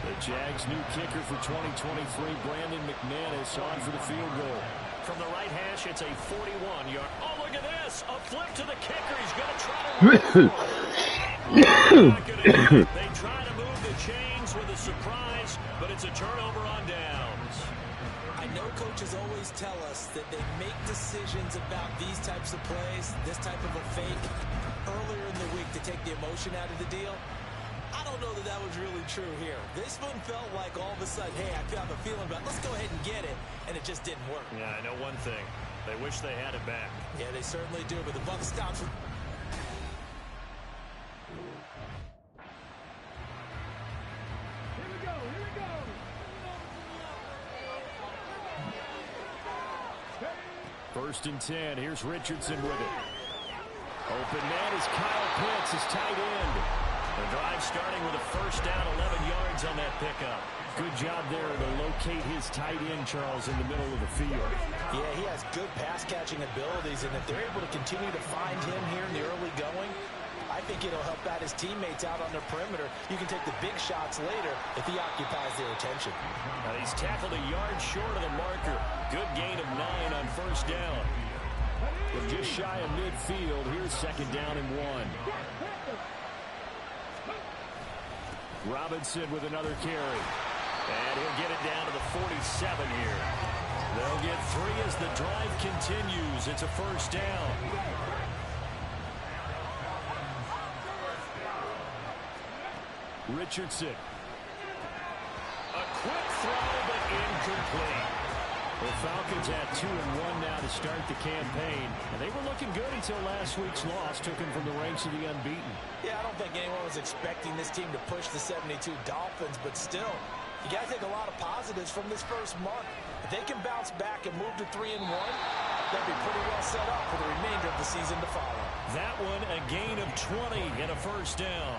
The Jags' new kicker for 2023, Brandon McManus, on for the field goal. From the right hash, it's a 41-yard. Oh, look at this! A flip to the kicker. He's going to try to move it. They try to move the chains with a surprise, but it's a turnover on downs. I know coaches always tell us that they make decisions about these types of plays, this type of a fake, earlier in the week to take the emotion out of the deal. I don't know that that was really true here. This one felt like all of a sudden, hey, I have a feeling about let's go ahead and get it, and it just didn't work. Yeah, I know one thing. They wish they had it back. Yeah, they certainly do, but the buck stops. Here we go, here we go. 1st and 10. Here's Richardson with it. Open man is Kyle Pitts, his tight end. The drive starting with a first down, 11 yards on that pickup. Good job there to locate his tight end, Charles, in the middle of the field. Yeah, he has good pass-catching abilities, and if they're able to continue to find him here in the early going, I think it'll help out his teammates out on the perimeter. You can take the big shots later if he occupies their attention. Now he's tackled a yard short of the marker. Good gain of 9 on first down. From just shy of midfield, here's 2nd down and 1. Robinson with another carry. And he'll get it down to the 47 here. They'll get 3 as the drive continues. It's a first down. Richardson. A quick throw, but incomplete. The Falcons at 2-1 now to start the campaign. And they were looking good until last week's loss took them from the ranks of the unbeaten. Yeah, I don't think anyone was expecting this team to push the 72 Dolphins, but still, you got to take a lot of positives from this first month. If they can bounce back and move to 3-1, they'll be pretty well set up for the remainder of the season to follow. That one, a gain of 20 and a first down.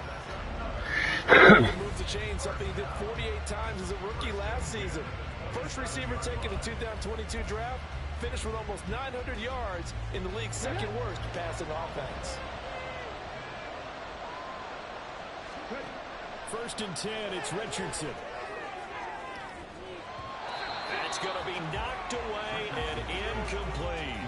He moved the chain, something he did 48 times as a rookie last season. First receiver taken in 2022 draft, finished with almost 900 yards in the league's 2nd worst passing offense. first and 10, it's Richardson. That's going to be knocked away and incomplete.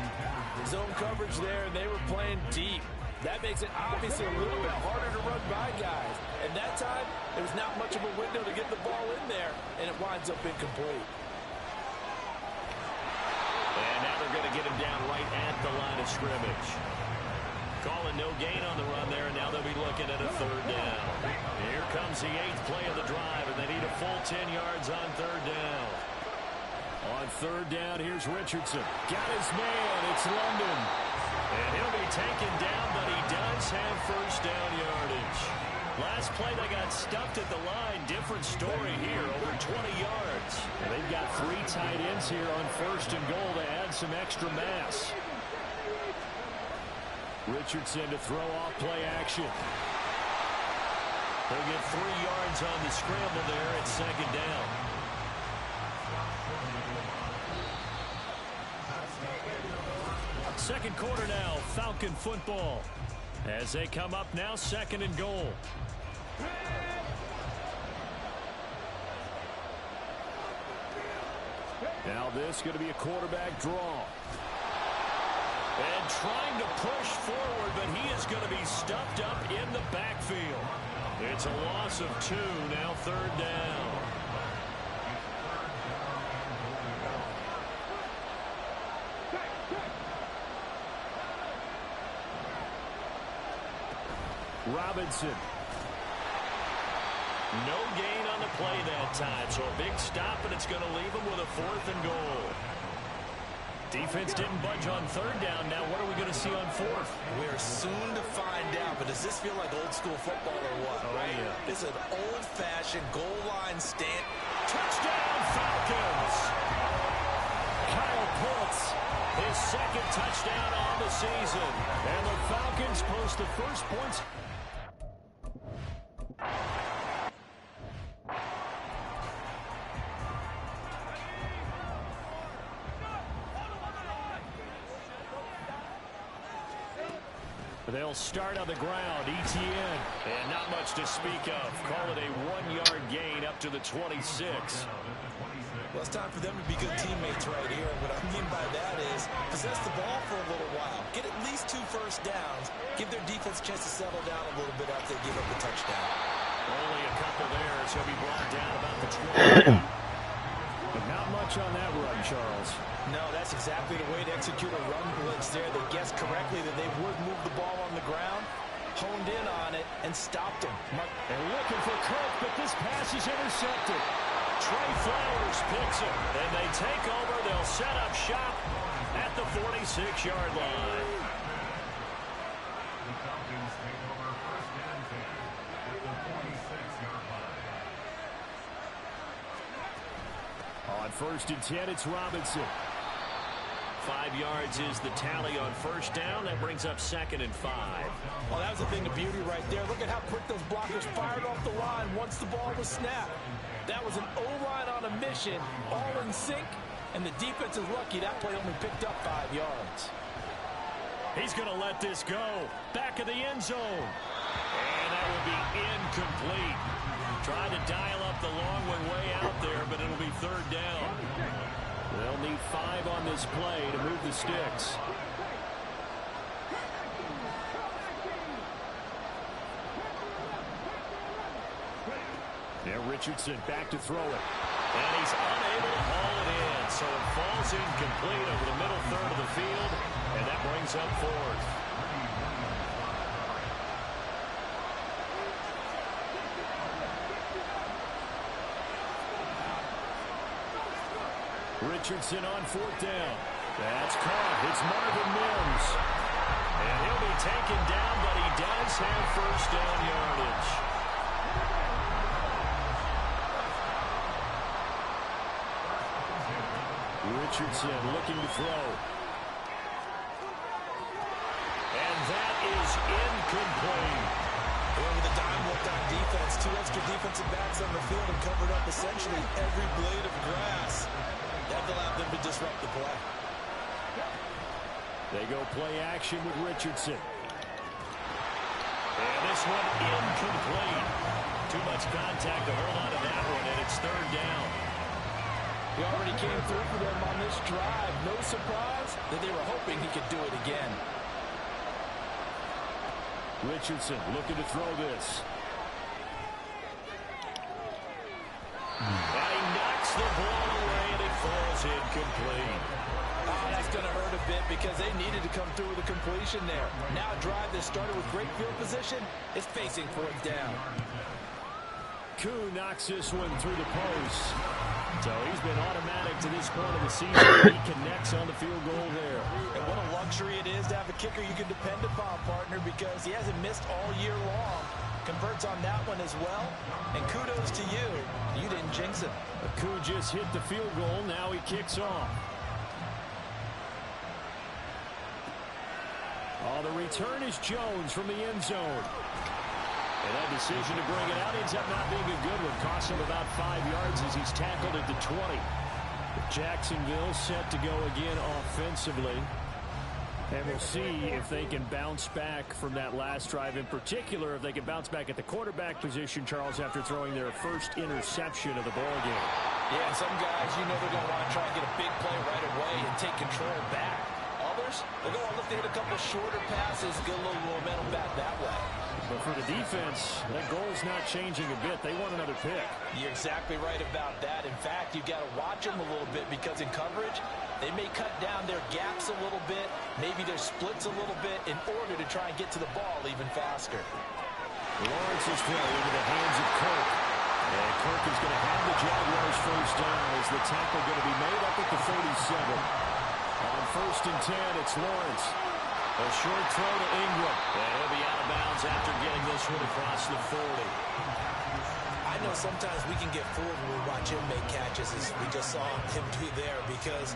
Zone coverage there, and they were playing deep. That makes it obviously a little bit harder to run by guys. And that time, there was not much of a window to get the ball in there, and it winds up incomplete. And now they're going to get him down right at the line of scrimmage. Calling no gain on the run there, and now they'll be looking at a third down. Here comes the 8th play of the drive, and they need a full 10 yards on third down. On third down, here's Richardson. Got his man. It's London. And he'll be taken down, but he does have first down yardage. Last play, they got stuffed at the line. Different story here, over 20 yards. And they've got 3 tight ends here on first and goal to add some extra mass. Richardson to throw off play action. They'll get 3 yards on the scramble there at second down. Second quarter now, Falcon football. As they come up now, second and goal. Now this is going to be a quarterback draw. And trying to push forward, but he is going to be stuffed up in the backfield. It's a loss of 2, now third down. Robinson. No gain on the play that time, so a big stop, and it's going to leave him with a 4th and goal. Defense didn't budge on third down. Now what are we going to see on 4th? We're soon to find out, but does this feel like old school football or what? Oh, right? Yeah. This is an old-fashioned goal line stand. Touchdown, Falcons! Kyle Pitts, his 2nd touchdown on the season. And the Falcons post the first points. They'll start on the ground. ETN. And not much to speak of. Call it a 1-yard gain up to the 26. Well, it's time for them to be good teammates right here. And what I mean by that is possess the ball for a little while. Get at least 2 first downs. Give their defense a chance to settle down a little bit after they give up the touchdown. Only a couple there, so he'll be brought down about the 20. But not much on that run, Charles. No, that's exactly the way to execute a run blitz there. They guessed correctly that they would move the ball on the ground, honed in on it, and stopped him. They're looking for Cook, but this pass is intercepted. Trey Flowers picks him, and they take over. They'll set up shop at the 46-yard line. On first and 10, it's Robinson. 5 yards is the tally on first down. That brings up 2nd and 5. Well, that was a thing of beauty right there. Look at how quick those blockers fired off the line once the ball was snapped. That was an O-line on a mission, all in sync, and the defense is lucky that play only picked up 5 yards. He's going to let this go. Back of the end zone. And that will be incomplete. Trying to dial up the long one way out there, but it'll be third down. They'll need 5 on this play to move the sticks. Now Richardson back to throw it. And he's unable to haul it in, so it falls incomplete over the middle third of the field, and that brings up 4th. Richardson on 4th down. That's caught. It's Marvin Mims. And he'll be taken down, but he does have first down yardage. Richardson looking to throw. And that is incomplete. With the dime looked on defense, 2 extra defensive backs on the field and covered up essentially every blade of grass. That allowed them to disrupt the play. They go play action with Richardson. And this one incomplete to Too much contact to hold on to that one, and it's third down. He already came through for them on this drive. No surprise that they were hoping he could do it again. Richardson looking to throw this. And he knocks the ball away, and it falls incomplete. Oh, that's going to hurt a bit because they needed to come through with a completion there. Now a drive that started with great field position is facing fourth down. Koo knocks this one through the post. So he's been automatic to this point of the season. He connects on the field goal there. And what a luxury it is to have a kicker you can depend upon, partner, because he hasn't missed all year long. Converts on that one as well. And kudos to you. You didn't jinx it. Koo just hit the field goal. Now he kicks off. Oh, the return is Jones from the end zone. And that decision to bring it out ends up not being a good one. Costs him about 5 yards as he's tackled at the 20. Jacksonville set to go again offensively. And we'll see if they can bounce back from that last drive. In particular, if they can bounce back at the quarterback position, Charles, after throwing their first interception of the ballgame. Yeah, and some guys, you know they're going to want to try and get a big play right away and take control back. Others, they're going to look to hit a couple shorter passes, get a little momentum back that way. But for the defense, that goal's not changing a bit. They want another pick. You're exactly right about that. In fact, you've got to watch them a little bit because in coverage, they may cut down their gaps a little bit, maybe their splits a little bit in order to try and get to the ball even faster. Lawrence's throw into the hands of Kirk. And Kirk is going to have the Jaguars first down as the tackle going to be made up at the 37. On 1st and 10, it's Lawrence. A short throw to Ingram. And he'll be out of bounds after getting this one across the 40. I know sometimes we can get fooled when we watch him make catches, as we just saw him do there, because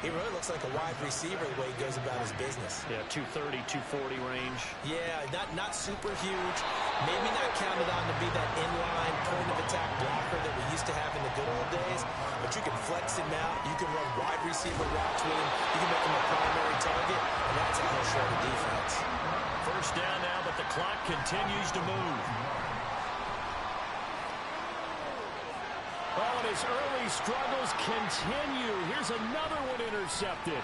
he really looks like a wide receiver the way he goes about his business. Yeah, 230, 240 range. Yeah, not super huge. Maybe not counted on to be that inline point-of-attack blocker that we used to have in the good old days, but you can flex him out. You can run wide receiver routes with him. You can make him a primary target, and that's how he'll show the defense. First down now, but the clock continues to move. Oh, and his early struggles continue. Here's another one intercepted.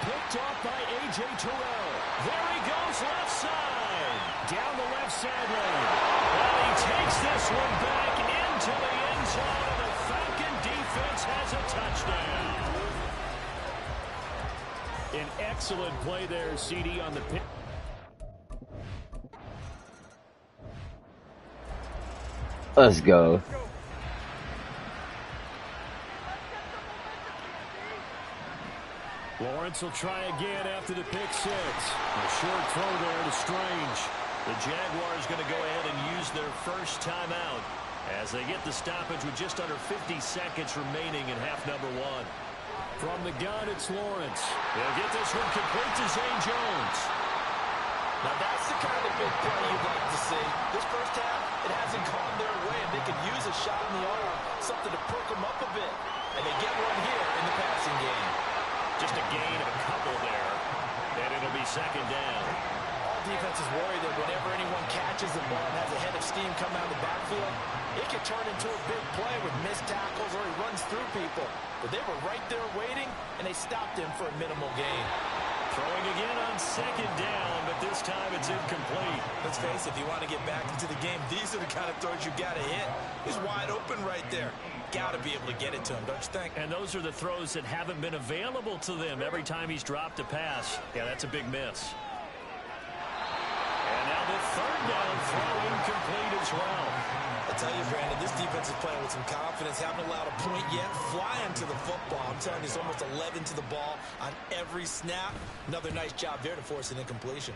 Picked off by A.J. Terrell. There he goes, left side. Down the left sideline. Well, he takes this one back into the end zone, and the Falcon defense has a touchdown. An excellent play there, CD, on the pick. Let's go. Lawrence will try again after the pick six. A short throw there to Strange. The Jaguars going to go ahead and use their first timeout as they get the stoppage with just under 50 seconds remaining in half number one. From the gun, it's Lawrence. They'll get this one complete to Zane Jones. Now that's the kind of big play you'd like to see. This first half, it hasn't gone their way, and they could use a shot in the arm, something to perk them up a bit. And they get one here in the passing game. Just a gain of a couple there, and it'll be second down. All defenses worry that whenever anyone catches the ball and has a head of steam come out of the backfield, it can turn into a big play with missed tackles or he runs through people. But they were right there waiting, and they stopped him for a minimal gain. Throwing again on second down, but this time it's incomplete. Let's face it, if you want to get back into the game, these are the kind of throws you got to hit. He's wide open right there. Got to be able to get it to him, don't you think? And those are the throws that haven't been available to them every time he's dropped a pass. Yeah, that's a big miss. And now the third down throw incomplete as well. I tell you, Brandon, this defense is playing with some confidence. Haven't allowed a point yet. Flying to the football. I'm telling you, it's almost 11 to the ball on every snap. Another nice job there to force an incompletion.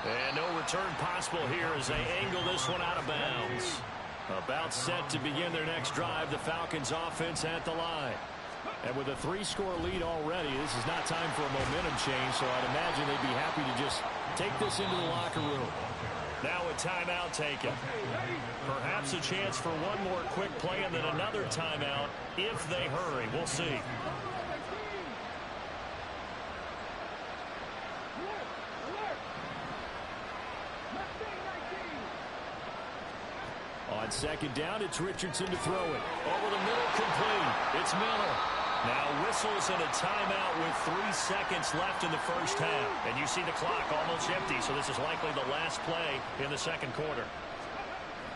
And no return possible here as they angle this one out of bounds. About set to begin their next drive, the Falcons offense at the line. And with a 3-score lead already, this is not time for a momentum change, so I'd imagine they'd be happy to just take this into the locker room. Now a timeout taken. Perhaps a chance for one more quick play and then another timeout if they hurry. We'll see. On second down, it's Richardson to throw it. Over the middle, complete. It's Miller. Now whistles and a timeout with 3 seconds left in the first half. And you see the clock almost empty, so this is likely the last play in the second quarter.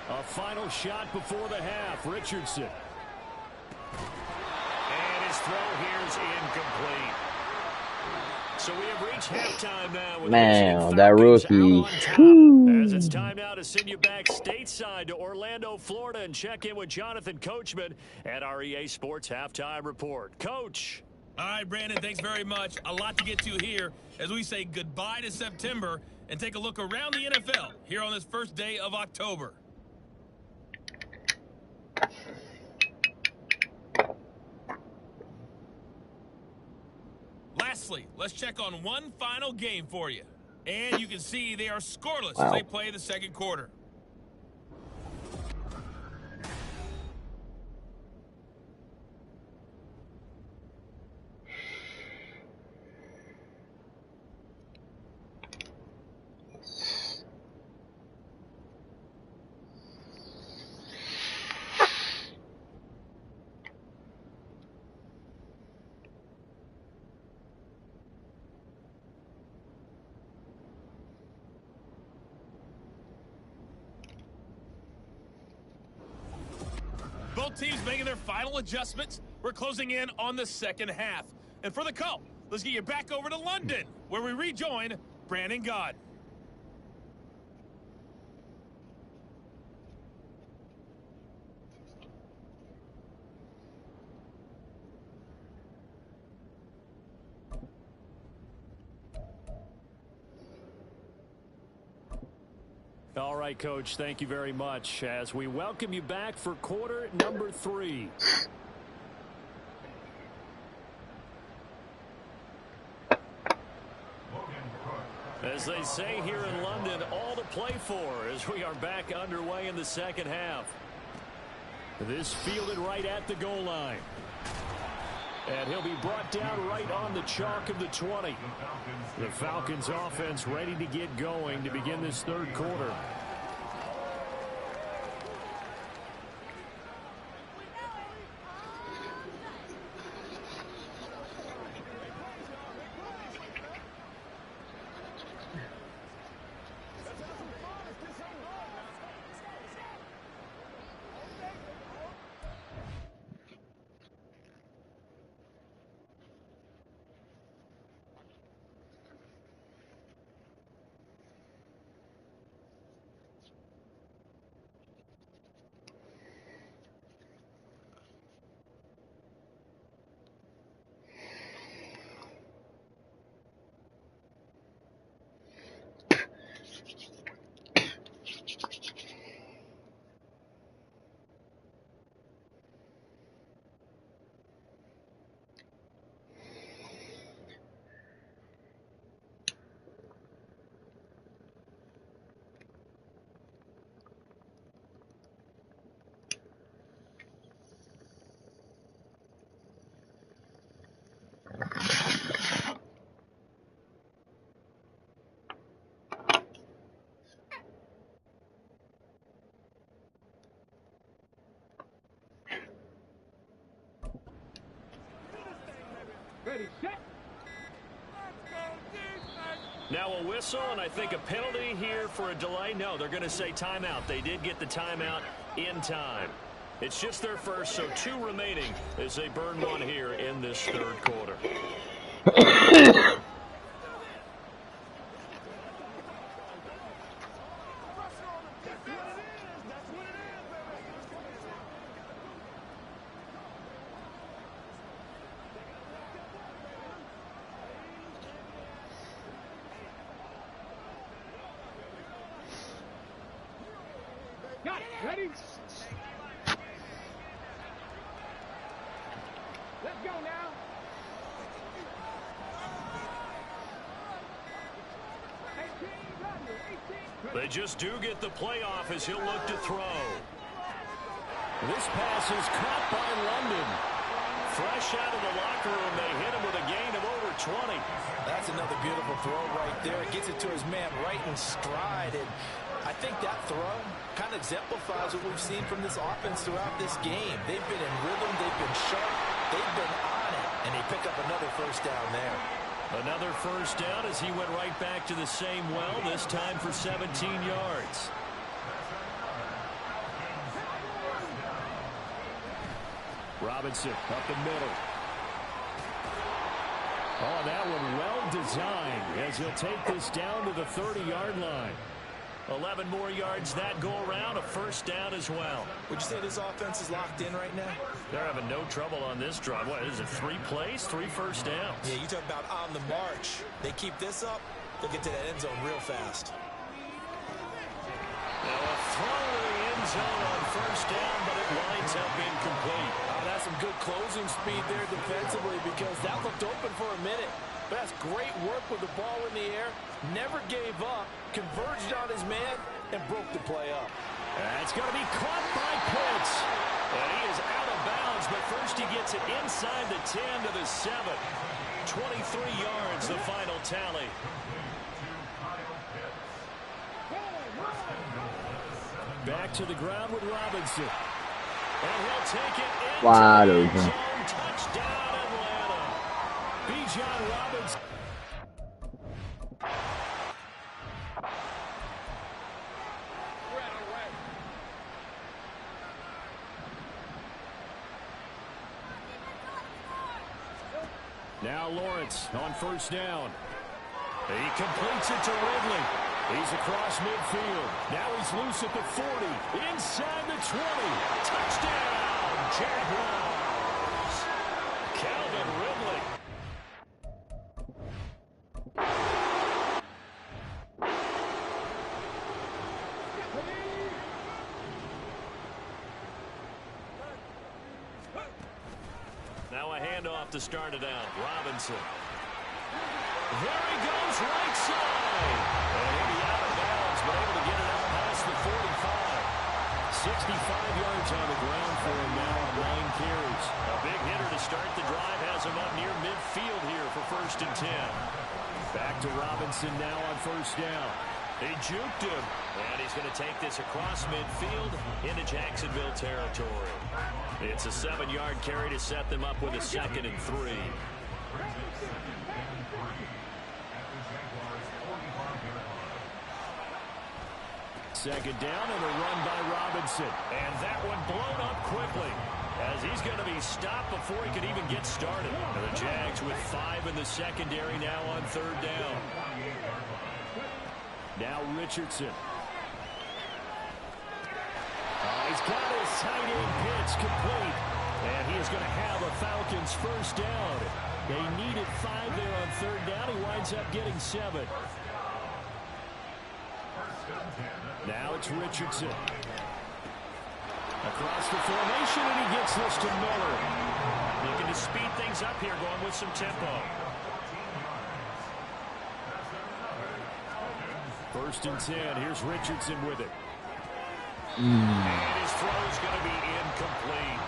A final shot before the half, Richardson. And his throw here is incomplete. So we have reached halftime now with man, that rookie. as it's time now to send you back stateside to Orlando, Florida, and check in with Jonathan Coachman at our EA Sports Halftime Report. Coach. All right, Brandon, thanks very much. A lot to get to here as we say goodbye to September and take a look around the NFL here on this first day of October. Lastly, let's check on one final game for you. And you can see they are scoreless as they play the second quarter. Both teams making their final adjustments. We're closing in on the second half. And for the call, let's get you back over to London, where we rejoin Brandon God. All right, Coach, thank you very much as we welcome you back for quarter number 3. As they say here in London, all to play for as we are back underway in the second half. This fielded right at the goal line. And he'll be brought down right on the chalk of the 20. The Falcons offense ready to get going to begin this third quarter. Now a whistle, and I think a penalty here for a delay. No, they're going to say timeout. They did get the timeout in time. It's just their first, so 2 remaining as they burn one here in this third quarter. Ready? Let's go now. They just do get the playoff as he'll look to throw. This pass is caught by London. Fresh out of the locker room, they hit him with a gain of over 20. That's another beautiful throw right there. Gets it to his man right in stride. And I think that throw kind of exemplifies what we've seen from this offense throughout this game. They've been in rhythm, they've been sharp, they've been on it, and they pick up another first down there. Another first down as he went right back to the same well, this time for 17 yards. Robinson up the middle. Oh, that one well designed as he'll take this down to the 30-yard line. 11 more yards that go around, a first down as well. Would you say this offense is locked in right now? They're having no trouble on this drive. What is it, 3 plays, 3 first downs? Yeah, you talk about on the march. They keep this up, they'll get to that end zone real fast. Now a throw to the end zone on first down, but it winds up incomplete. Oh, that's some good closing speed there defensively because that looked open for a minute. But that's great work with the ball in the air. Never gave up, converged on his man, and broke the play up. That's going to be caught by Pitts. And he is out of bounds, but first he gets it inside the 10 to the 7. 23 yards, the final tally. Back to the ground with Robinson. And he'll take it into wide the end open. zone. Touchdown, Atlanta. Bijan Robinson. Now Lawrence on first down. He completes it to Ridley. He's across midfield. Now he's loose at the 40. Inside the 20. Touchdown, Jaguars. Calvin Ridley. Now a handoff to start it out. Robinson. There he goes, right side. And he'll be out of bounds, but able to get it out past the 45. 65 yards on the ground for him now on 9 carries. A big hitter to start the drive has him up near midfield here for 1st and 10. Back to Robinson now on first down. They juked him, and he's going to take this across midfield into Jacksonville territory. It's a 7-yard carry to set them up with a 2nd and 3. Second down and a run by Robinson. And that one blown up quickly as he's going to be stopped before he could even get started. And the Jags with 5 in the secondary now on 3rd down. Now Richardson. He's got his tight end pitch complete. And he is going to have a Falcons first down. They needed 5 there on 3rd down. He winds up getting 7. Now it's Richardson. Across the formation, and he gets this to Miller. Looking to speed things up here, going with some tempo. 1st and 10. Here's Richardson with it. And his throw's going to be incomplete.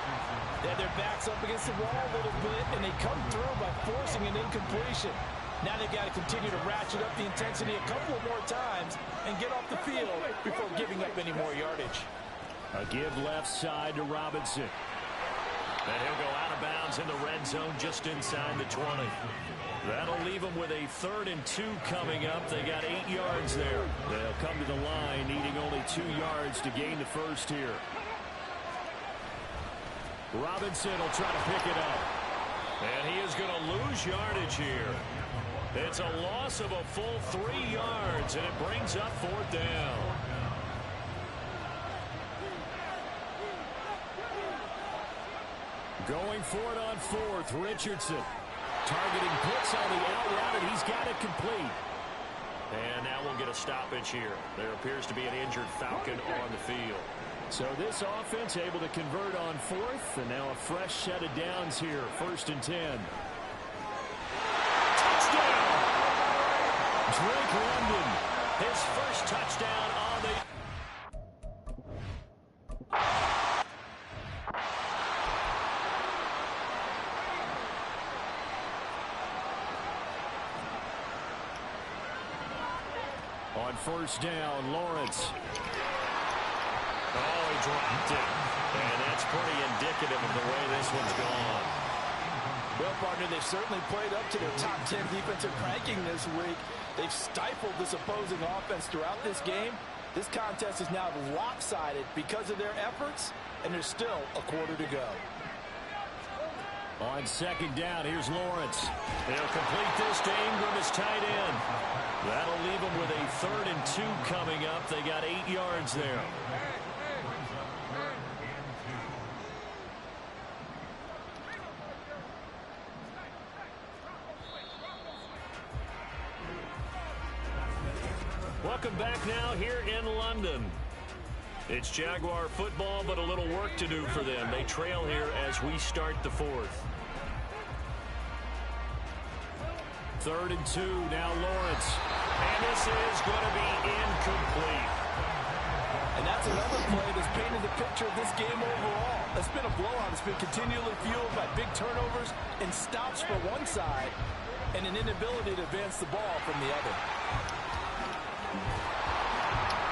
Yeah, their back's up against the wall a little bit, and they come through by forcing an incompletion. Now they've got to continue to ratchet up the intensity a couple of more times and get off the field before giving up any more yardage. A give left side to Robinson. And he'll go out of bounds in the red zone just inside the 20. That'll leave them with a 3rd and 2 coming up. They got 8 yards there. They'll come to the line needing only 2 yards to gain the first here. Robinson will try to pick it up. And he is going to lose yardage here. It's a loss of a full 3 yards, and it brings up 4th down. Going for it on 4th, Richardson. Targeting Pitts on the out route, and he's got it complete. And now we'll get a stoppage here. There appears to be an injured Falcon on the field. So this offense able to convert on 4th, and now a fresh set of downs here, 1st and 10. Drake London, his first touchdown on the... On first down. Lawrence. Oh, he dropped it. And that's pretty indicative of the way this one's gone. Well, partner, they've certainly played up to their top 10 defensive ranking this week. They've stifled this opposing offense throughout this game. This contest is now lopsided because of their efforts, and there's still a quarter to go. On second down, here's Lawrence. They'll complete this to Ingram as tight end. That'll leave them with a 3rd and 2 coming up. They got 8 yards there. Welcome back now here in London. It's Jaguar football, but a little work to do for them. They trail here as we start the 4th. 3rd and 2, now Lawrence. And this is going to be incomplete. And that's another play that's painted the picture of this game overall. It's been a blowout. It's been continually fueled by big turnovers and stops for one side and an inability to advance the ball from the other.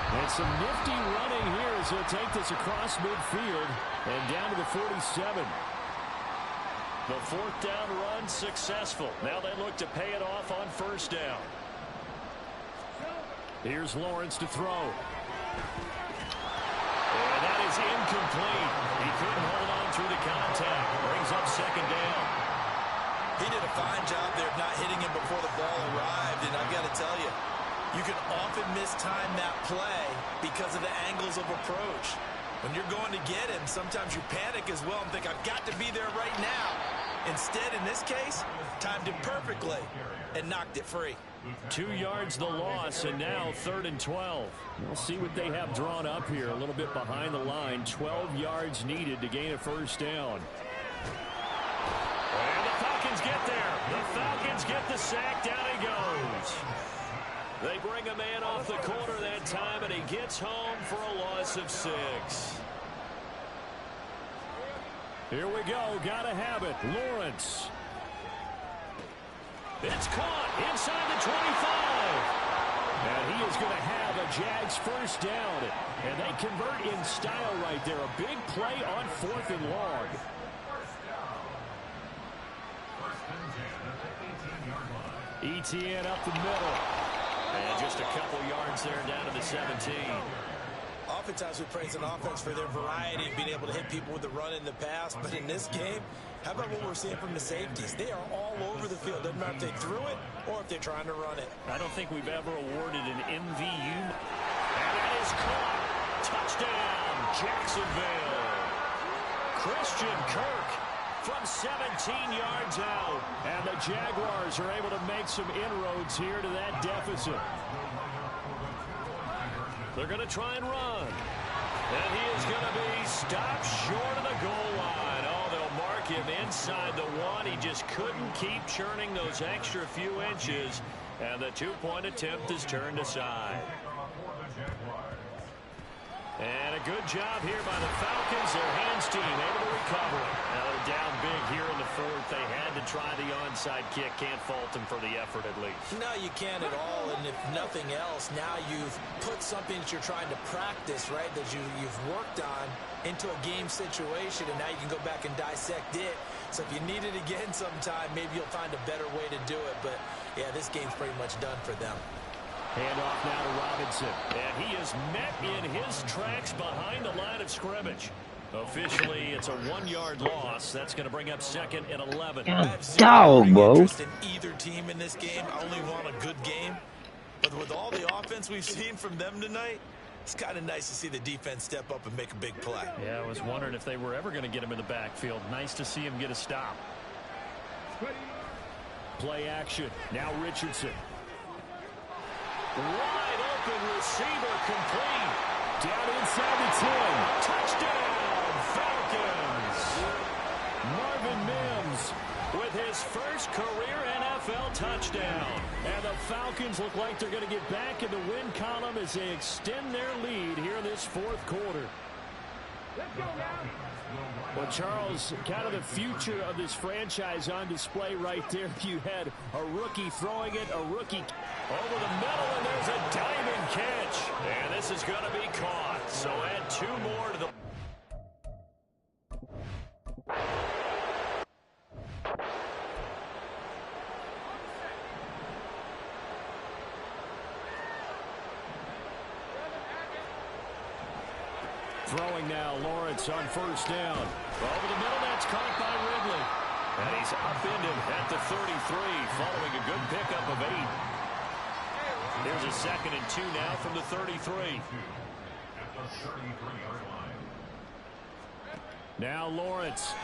And some nifty running here as he'll take this across midfield and down to the 47. The 4th down run successful. Now they look to pay it off on first down. Here's Lawrence to throw. And that is incomplete. He couldn't hold on through the contact. Brings up second down. He did a fine job there of not hitting him before the ball arrived, and I've got to tell you, you can often mistime that play because of the angles of approach. When you're going to get him, sometimes you panic as well and think, I've got to be there right now. Instead, in this case, timed it perfectly and knocked it free. 2 yards the loss, and now 3rd and 12. We'll see what they have drawn up here. A little bit behind the line. 12 yards needed to gain a first down. And the Falcons get there. The Falcons get the sack. Down he goes. They bring a man off the corner that time, and he gets home for a loss of 6. Here we go. Gotta have it. Lawrence. It's caught inside the 25. And he is going to have a Jags first down. And they convert in style right there. A big play on 4th and long. ETN up the middle. And just a couple yards there down to the 17. Oftentimes we praise an offense for their variety of being able to hit people with the run in the pass. But in this game, how about what we're seeing from the safeties? They are all over the field. Doesn't matter if they threw it or if they're trying to run it. I don't think we've ever awarded an MVU. And that is caught. Touchdown, Jacksonville. Christian Kirk from 17 yards out. And the Jaguars are able to make some inroads here to that deficit. They're going to try and run. And he is going to be stopped short of the goal line. Oh, they'll mark him inside the 1. He just couldn't keep churning those extra few inches. And the 2-point attempt is turned aside. And a good job here by the Falcons. Their hands team able to recover. Now they're down big here in the 4th. They had to try the onside kick. Can't fault them for the effort at least. No, you can't at all. And if nothing else, now you've put something that you're trying to practice, right, that you've worked on into a game situation, and now you can go back and dissect it. So if you need it again sometime, maybe you'll find a better way to do it. But, yeah, this game's pretty much done for them. Handoff now to Robinson. And he is met in his tracks behind the line of scrimmage. Officially, it's a 1-yard loss. That's going to bring up 2nd and 11. Dog, bro. Interest in either team in this game. I only want a good game. But with all the offense we've seen from them tonight, it's kind of nice to see the defense step up and make a big play. Yeah, I was wondering if they were ever going to get him in the backfield. Nice to see him get a stop. Play action. Now Richardson. Wide open receiver complete. Down inside the 10. Touchdown, Falcons. Marvin Mims with his first career NFL touchdown. And the Falcons look like they're going to get back in the win column as they extend their lead here in this 4th quarter. Let's go now. Well, Charles, kind of the future of this franchise on display right there. You had a rookie throwing it, a rookie over the middle, and there's a diamond catch. And this is going to be caught. So add 2 more to the... Throwing now, Lawrence on first down. Over the middle, that's caught by Ridley. And he's upended at the 33, following a good pickup of 8. Here's a 2nd and 2 now from the 33. Now Lawrence.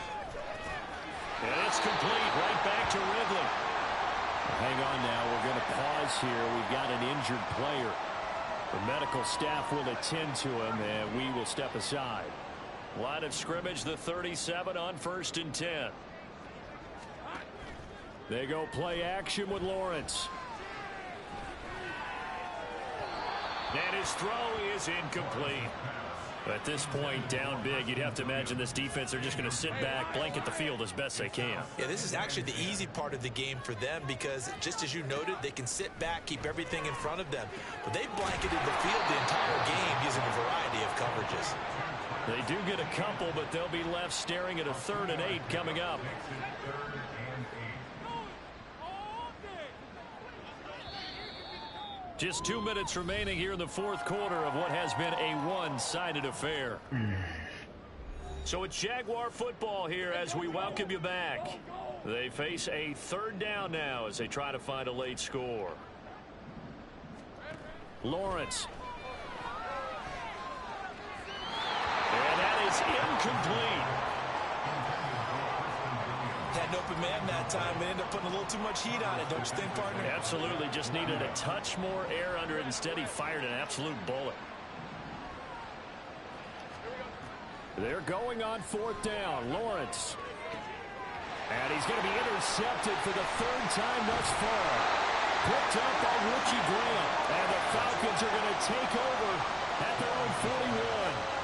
And it's complete, right back to Ridley. Hang on now, we're going to pause here. We've got an injured player. The medical staff will attend to him, and we will step aside. Line of scrimmage, the 37 on 1st and 10. They go play action with Lawrence. And his throw is incomplete. At this point, down big, you'd have to imagine this defense are just going to sit back, blanket the field as best they can. Yeah, this is actually the easy part of the game for them because, just as you noted, they can sit back, keep everything in front of them. But they've blanketed the field the entire game using a variety of coverages. They do get a couple, but they'll be left staring at a 3rd and 8 coming up. Just 2 minutes remaining here in the 4th quarter of what has been a one-sided affair. So it's Jaguar football here as we welcome you back. They face a 3rd down now as they try to find a late score. Lawrence. And that is incomplete. Had an open man that time, but ended up putting a little too much heat on it, don't you think, partner? Absolutely. Just needed a touch more air under it. Instead, he fired an absolute bullet. They're going on 4th down. Lawrence. And he's going to be intercepted for the 3rd time thus far. Picked up by Richie Graham. And the Falcons are going to take over at their own 41.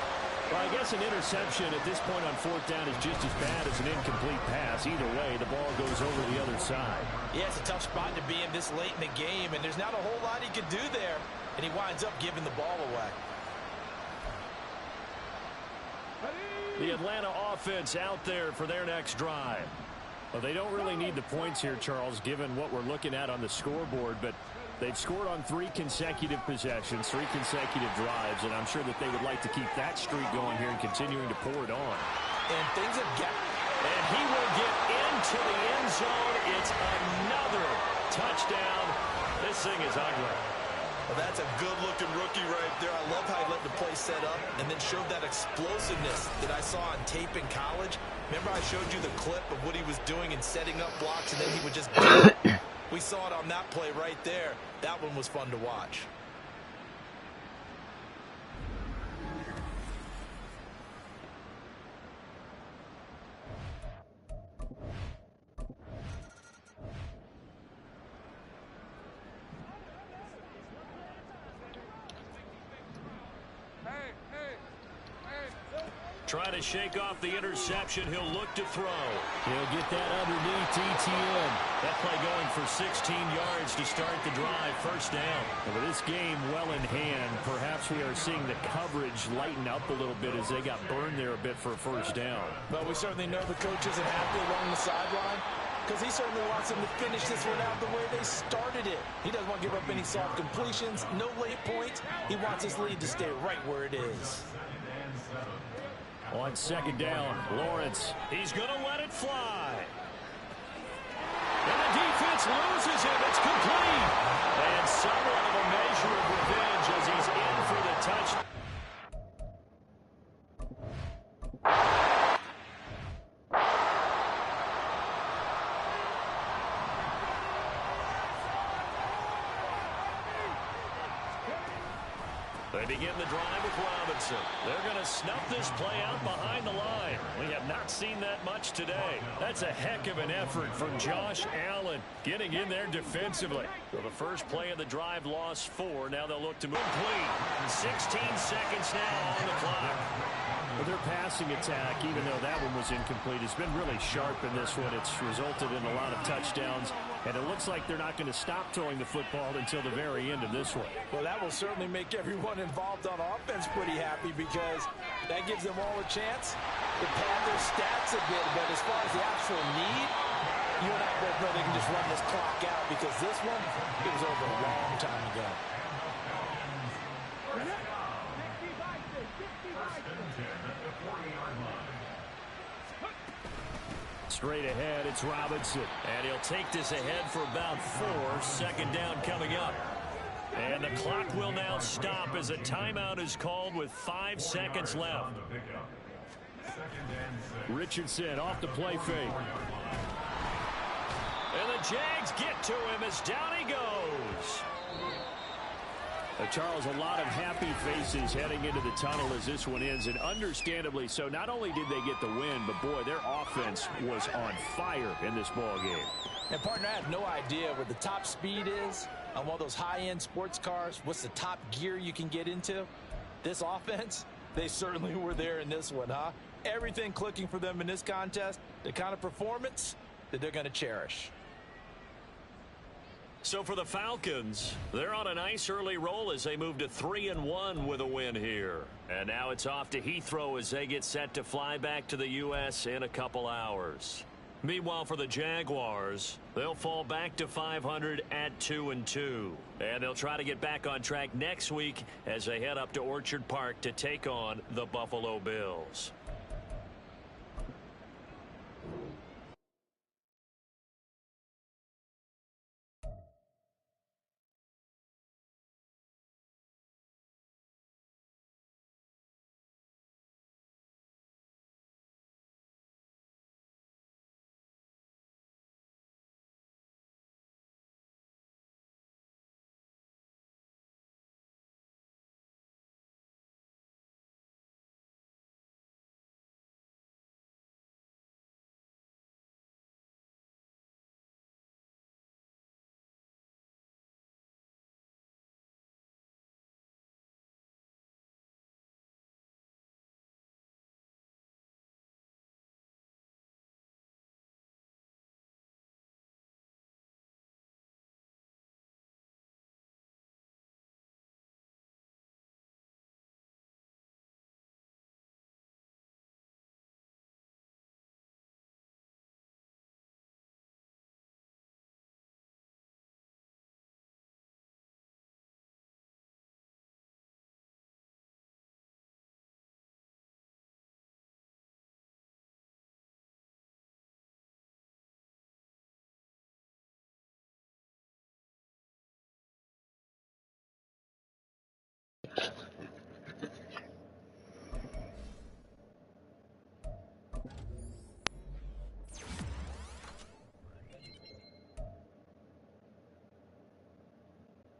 Well, I guess an interception at this point on 4th down is just as bad as an incomplete pass. Either way, the ball goes over the other side. Yeah, it's a tough spot to be in this late in the game, and there's not a whole lot he could do there, and he winds up giving the ball away. The Atlanta offense out there for their next drive. Well, they don't really need the points here, Charles, given what we're looking at on the scoreboard, but they've scored on 3 consecutive possessions, 3 consecutive drives, and I'm sure that they would like to keep that streak going here and continuing to pour it on. And things have got... And he will get into the end zone. It's another touchdown. This thing is ugly. Well, that's a good-looking rookie right there. I love how he let the play set up and then showed that explosiveness that I saw on tape in college. Remember I showed you the clip of what he was doing in setting up blocks, and then he would just... We saw it on that play right there. That one was fun to watch. Trying to shake off the interception. He'll look to throw. He'll get that underneath ETN. That play going for 16 yards to start the drive. 1st down. And with this game well in hand, perhaps we are seeing the coverage lighten up a little bit as they got burned there a bit for a 1st down. But we certainly know the coach isn't happy along the sideline because he certainly wants them to finish this one out the way they started it. He doesn't want to give up any soft completions, no late points. He wants his lead to stay right where it is. On 2nd down, Lawrence. He's going to let it fly. And the defense loses him. It's complete. And somewhat of a measure of revenge as he's in for the touchdown. They begin the drive with Robinson. They're going to snuff this play out behind the line. We have not seen that much today. That's a heck of an effort from Josh Allen getting in there defensively. So the first play of the drive lost 4. Now they'll look to move complete. 16 seconds now on the clock. Well, their passing attack, even though that one was incomplete, has been really sharp in this one. It's resulted in a lot of touchdowns, and it looks like they're not going to stop throwing the football until the very end of this one. Well, that will certainly make everyone involved on offense pretty happy because that gives them all a chance to pad their stats a bit. But as far as the actual need, you and I both know they can just run this clock out because this one, it was over a long time ago. Straight ahead, it's Robinson. And he'll take this ahead for about 4. Second down coming up. And the clock will now stop as a timeout is called with 5 seconds left. Richardson off the play fake. And the Jags get to him as down he goes. Charles, a lot of happy faces heading into the tunnel as this one ends, and understandably so. Not only did they get the win, but boy, their offense was on fire in this ball game. And partner, I have no idea what the top speed is on one of those high-end sports cars. What's the top gear you can get into? This offense, they certainly were there in this one, huh? Everything clicking for them in this contest, the kind of performance that they're going to cherish. So for the Falcons, they're on a nice early roll as they move to 3-1 with a win here. And now it's off to Heathrow as they get set to fly back to the U.S. in a couple hours. Meanwhile, for the Jaguars, they'll fall back to 500 at 2-2. And they'll try to get back on track next week as they head up to Orchard Park to take on the Buffalo Bills.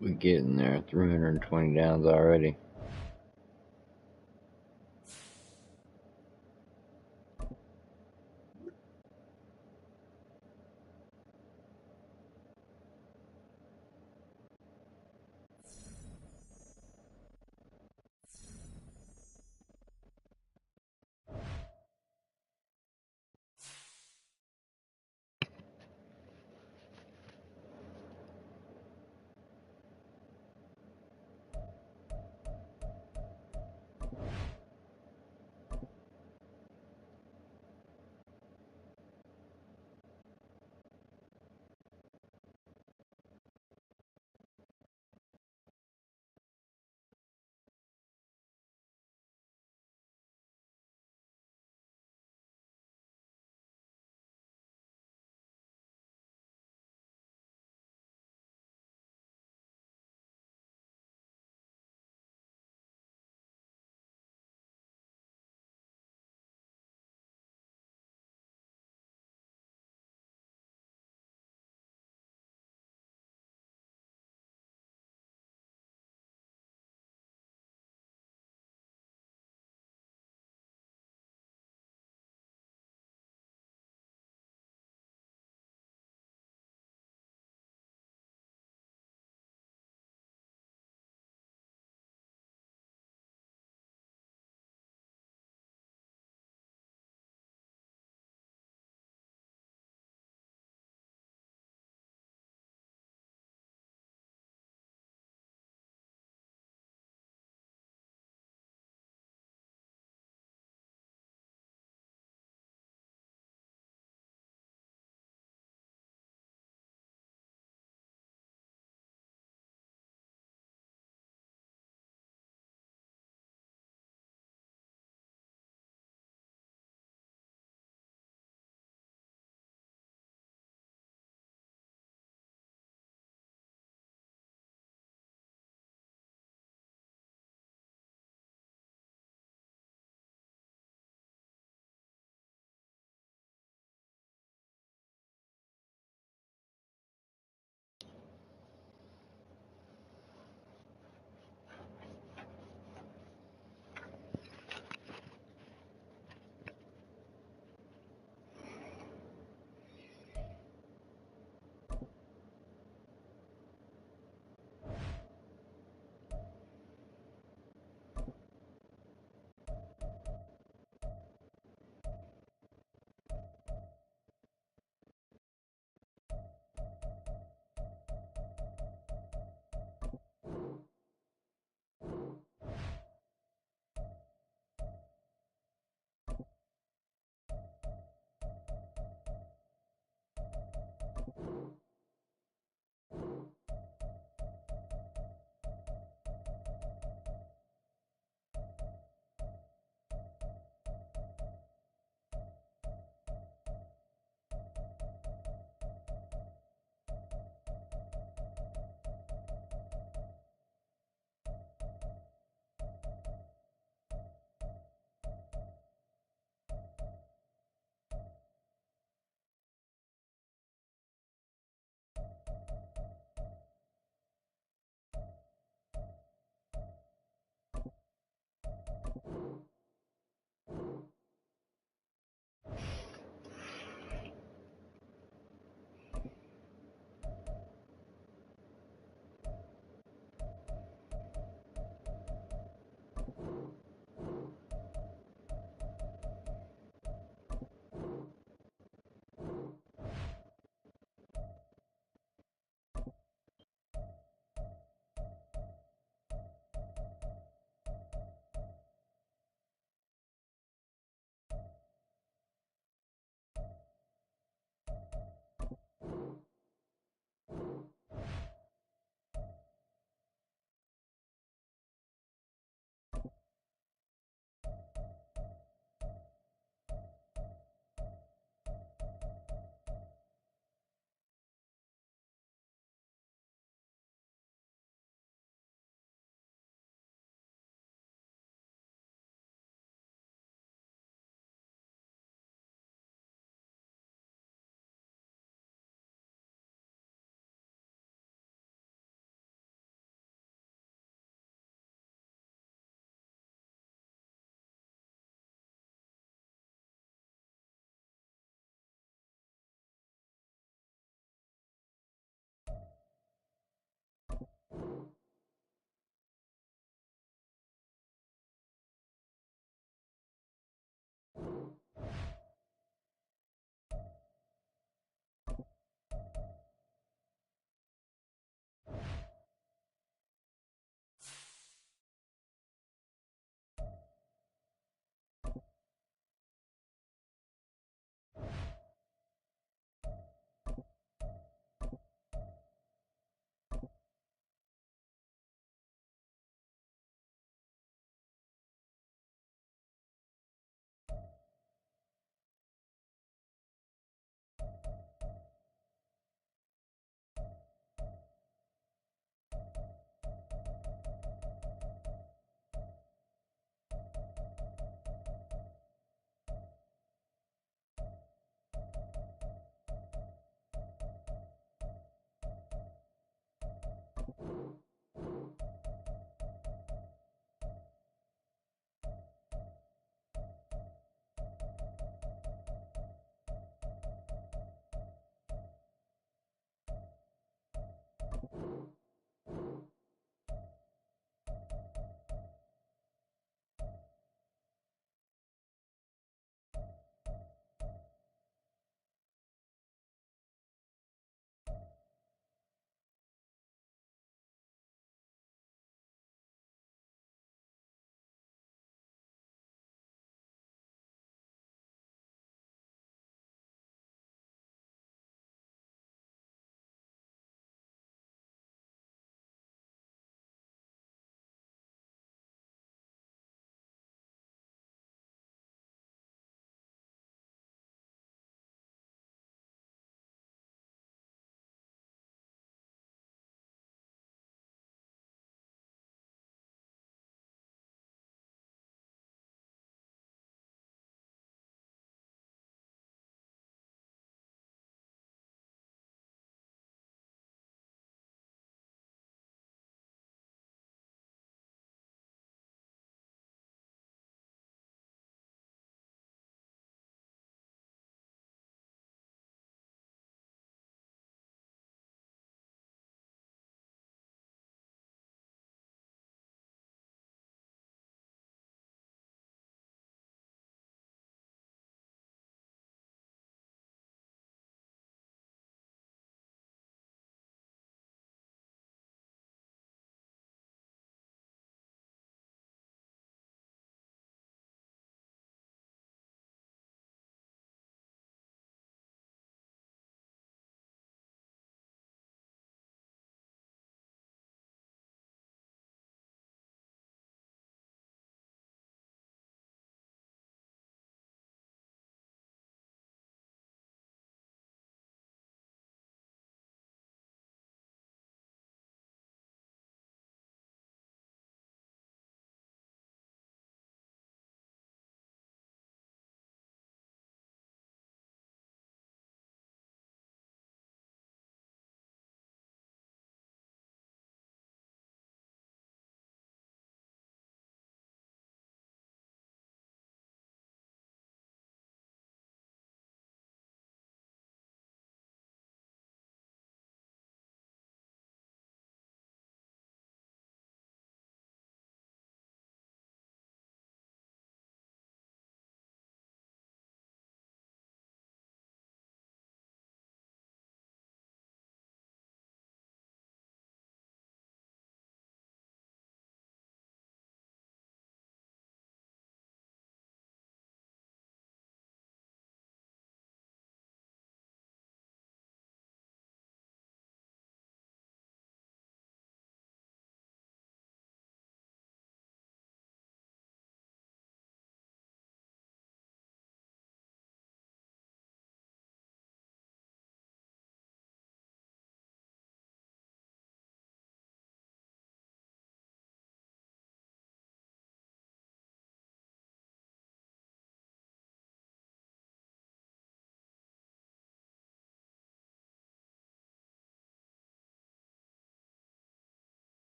We're getting there. 320 downs already.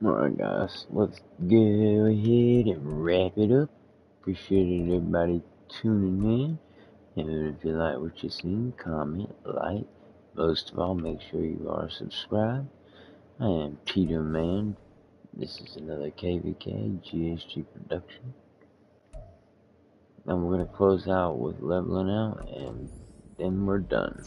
Alright guys, let's go ahead and wrap it up. Appreciate everybody tuning in. And if you like what you see, comment, like. Most of all, make sure you are subscribed. I am Tito Man. This is another KvKGsG production. And we're going to close out with leveling out, and then we're done.